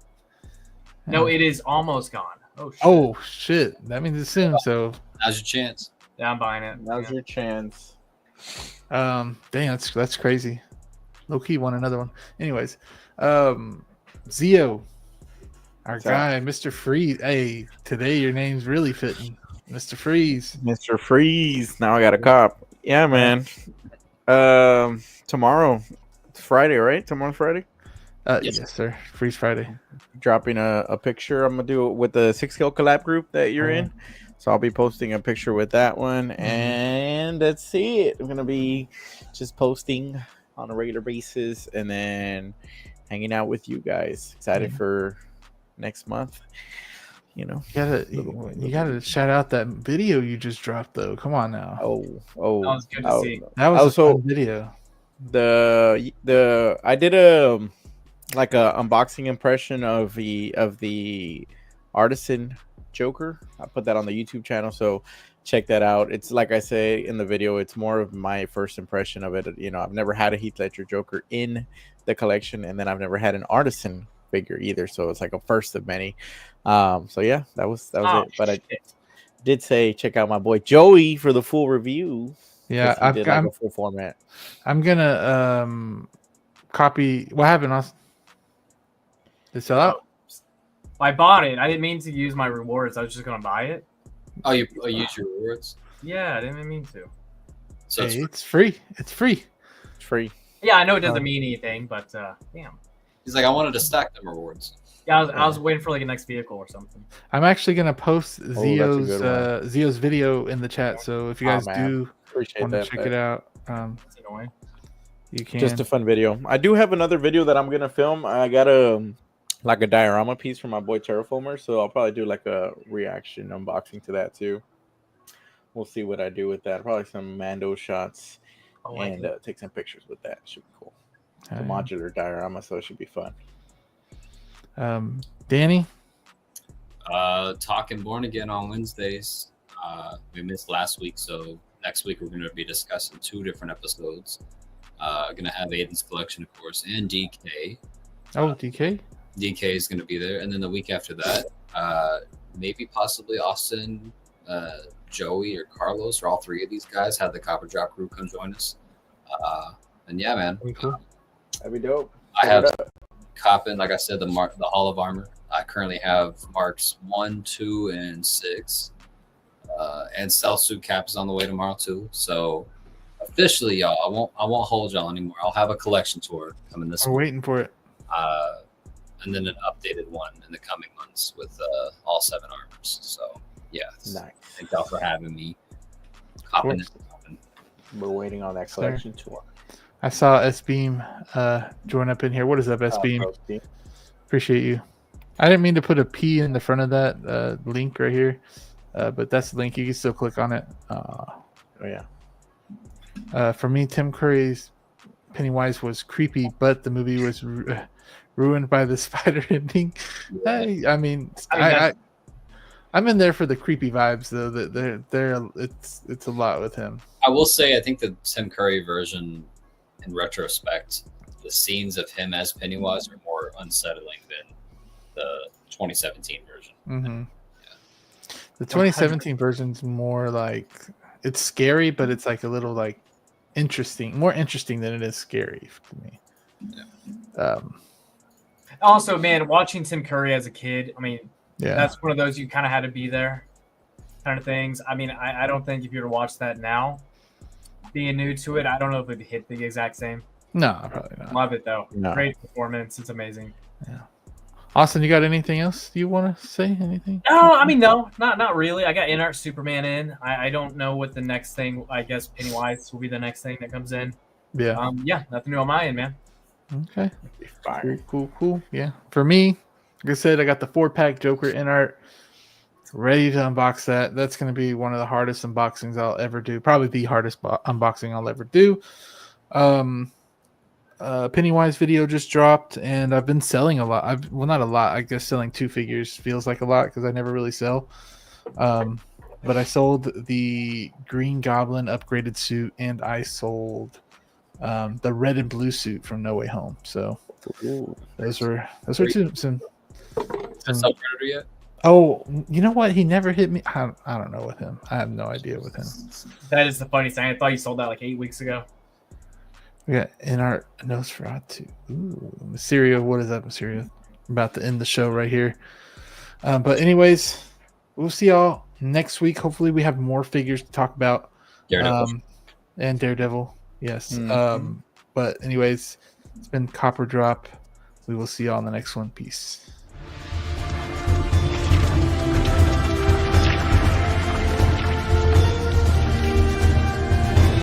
Speaker 4: No,
Speaker 2: Yeah.
Speaker 4: it is almost gone. Oh shit.
Speaker 2: Oh shit. That means it's soon. So
Speaker 5: Now's your chance.
Speaker 4: Yeah, I'm buying it.
Speaker 3: now's
Speaker 4: Yeah.
Speaker 3: your chance.
Speaker 2: dang, that's crazy. Low key won another one. Anyways, Zio, our
Speaker 3: What's up?
Speaker 2: guy, Mr. Freeze. Hey, today your name's really fitting. Mr. Freeze.
Speaker 3: Mr. Freeze. Now I got a cop. Yeah, man. Tomorrow, it's Friday, right? Tomorrow's Friday.
Speaker 5: Yes.
Speaker 2: Yes, sir. Freeze Friday.
Speaker 3: Dropping a picture. I'm gonna do it with the 6 Kill collab group that you're in. So I'll be posting a picture with that one, and that's it. I'm gonna be just posting on a regular basis, and then hanging out with you guys. Excited for next month. You know.
Speaker 2: You gotta shout out that video you just dropped though. Come on now.
Speaker 3: Oh,
Speaker 4: That was good to see.
Speaker 2: That was
Speaker 3: also-
Speaker 2: a fun video.
Speaker 3: The I did a like a unboxing impression of the artisan Joker. I put that on the YouTube channel, so check that out. It's like I say in the video, it's more of my first impression of it. You know, I've never had a Heath Ledger Joker in the collection, and then I've never had an artisan figure either, so it's like a first of many. So yeah, that was it. But I did say check out my boy Joey for the full review.
Speaker 2: Yeah,
Speaker 3: he did like a full format.
Speaker 2: I'm gonna copy. What happened, Austin? Did it sell out?
Speaker 4: I bought it. I didn't mean to use my rewards. I was just gonna buy it.
Speaker 5: Oh, you use your rewards?
Speaker 4: Yeah, I didn't mean to.
Speaker 5: So
Speaker 2: Hey, it's free. It's free.
Speaker 3: It's free.
Speaker 4: Yeah, I know it doesn't mean anything, but damn.
Speaker 5: he's like, I wanted to stack them rewards.
Speaker 4: Yeah, I was waiting for like a next vehicle or something.
Speaker 2: I'm actually gonna post
Speaker 3: that's a good
Speaker 2: Zio's video in the chat. So if you guys do
Speaker 3: appreciate
Speaker 2: want to
Speaker 3: that.
Speaker 2: check it out,
Speaker 4: It's annoying.
Speaker 2: you can.
Speaker 3: Just a fun video. I do have another video that I'm gonna film. I got a diorama piece from my boy Terraformer, so I'll probably do like a reaction unboxing to that too. We'll see what I do with that. Probably some Mando shots and take some pictures with that. Should be cool. It's a modular diorama, so it should be fun.
Speaker 2: Danny,
Speaker 5: Talking Born Again on Wednesdays. We missed last week, so next week we're going to be discussing 2 different episodes. Going to have Aiden's collection, of course, and DK.
Speaker 2: DK.
Speaker 5: DK is going to be there, and then the week after that, maybe possibly Austin, Joey, or Carlos, or all 3 of these guys have the Copper Drop crew come join us. And yeah, man,
Speaker 2: Cool.
Speaker 3: That'd be dope.
Speaker 5: I have copping, like I said, the Hall of Armor. I currently have marks 1, 2, and 6, and Stealth Suit Cap is on the way tomorrow too. So officially, y'all, I won't hold y'all anymore. I'll have a collection tour coming this
Speaker 2: We're
Speaker 5: week.
Speaker 2: waiting for it.
Speaker 5: And then an updated one in the coming months with all 7 armors. So yeah,
Speaker 3: Nice.
Speaker 5: Thank y'all for having me. Copping it.
Speaker 3: We're waiting on that collection tour.
Speaker 2: I saw S Beam join up in here. What is up, S Beam? Appreciate you. I didn't mean to put a P in the front of that link right here, but that's the link. You can still click on it.
Speaker 3: Oh yeah.
Speaker 2: For me, Tim Curry's Pennywise was creepy, but the movie was ruined by the spider ending. I mean, I'm in there for the creepy vibes though. They're it's a lot with him.
Speaker 5: I will say, I think the Tim Curry version, in retrospect, the scenes of him as Pennywise are more unsettling than the 2017 version.
Speaker 2: Mm-hmm. Yeah. The 2017 version's more like, it's scary, but it's like a little like more interesting than it is scary to me.
Speaker 5: Yeah.
Speaker 4: Also, man, watching Tim Curry as a kid, I mean,
Speaker 2: yeah,
Speaker 4: that's one of those you kind of had to be there kind of things. I mean, I don't think if you were to watch that now, being new to it, I don't know if it'd hit the exact same.
Speaker 2: No, probably not.
Speaker 4: Love it though.
Speaker 3: No.
Speaker 4: Great performance. It's amazing.
Speaker 2: Yeah. Austin, you got anything else you want to say? Anything?
Speaker 4: No, I mean, no, not really. I got In-Art Superman in. I don't know what the next thing. I guess Pennywise will be the next thing that comes in.
Speaker 2: Yeah.
Speaker 4: Yeah, nothing new on my end, man.
Speaker 2: Okay. Cool. Yeah. For me, like I said, I got the 4-pack Joker In-Art. Ready to unbox that. That's going to be one of the hardest unboxings I'll ever do. Probably the hardest unboxing I'll ever do. Pennywise video just dropped, and I've been selling a lot. Not a lot. I guess selling 2 figures feels like a lot because I never really sell. But I sold the Green Goblin upgraded suit, and I sold the red and blue suit from No Way Home. So those were some.
Speaker 5: Has Predator yet?
Speaker 2: Oh, you know what? He never hit me. I don't know with him. I have no idea with him.
Speaker 4: That is the funniest thing. I thought you sold that like 8 weeks ago.
Speaker 2: We got In-Art Nosferatu. Ooh, Mysterio. What is that, Mysterio? About to end the show right here. But anyways, we'll see y'all next week. Hopefully we have more figures to talk about.
Speaker 5: Daredevil.
Speaker 2: And Daredevil. Yes.
Speaker 3: Mm-hmm.
Speaker 2: But anyways, it's been Copper Drop. We will see y'all on the next one. Peace.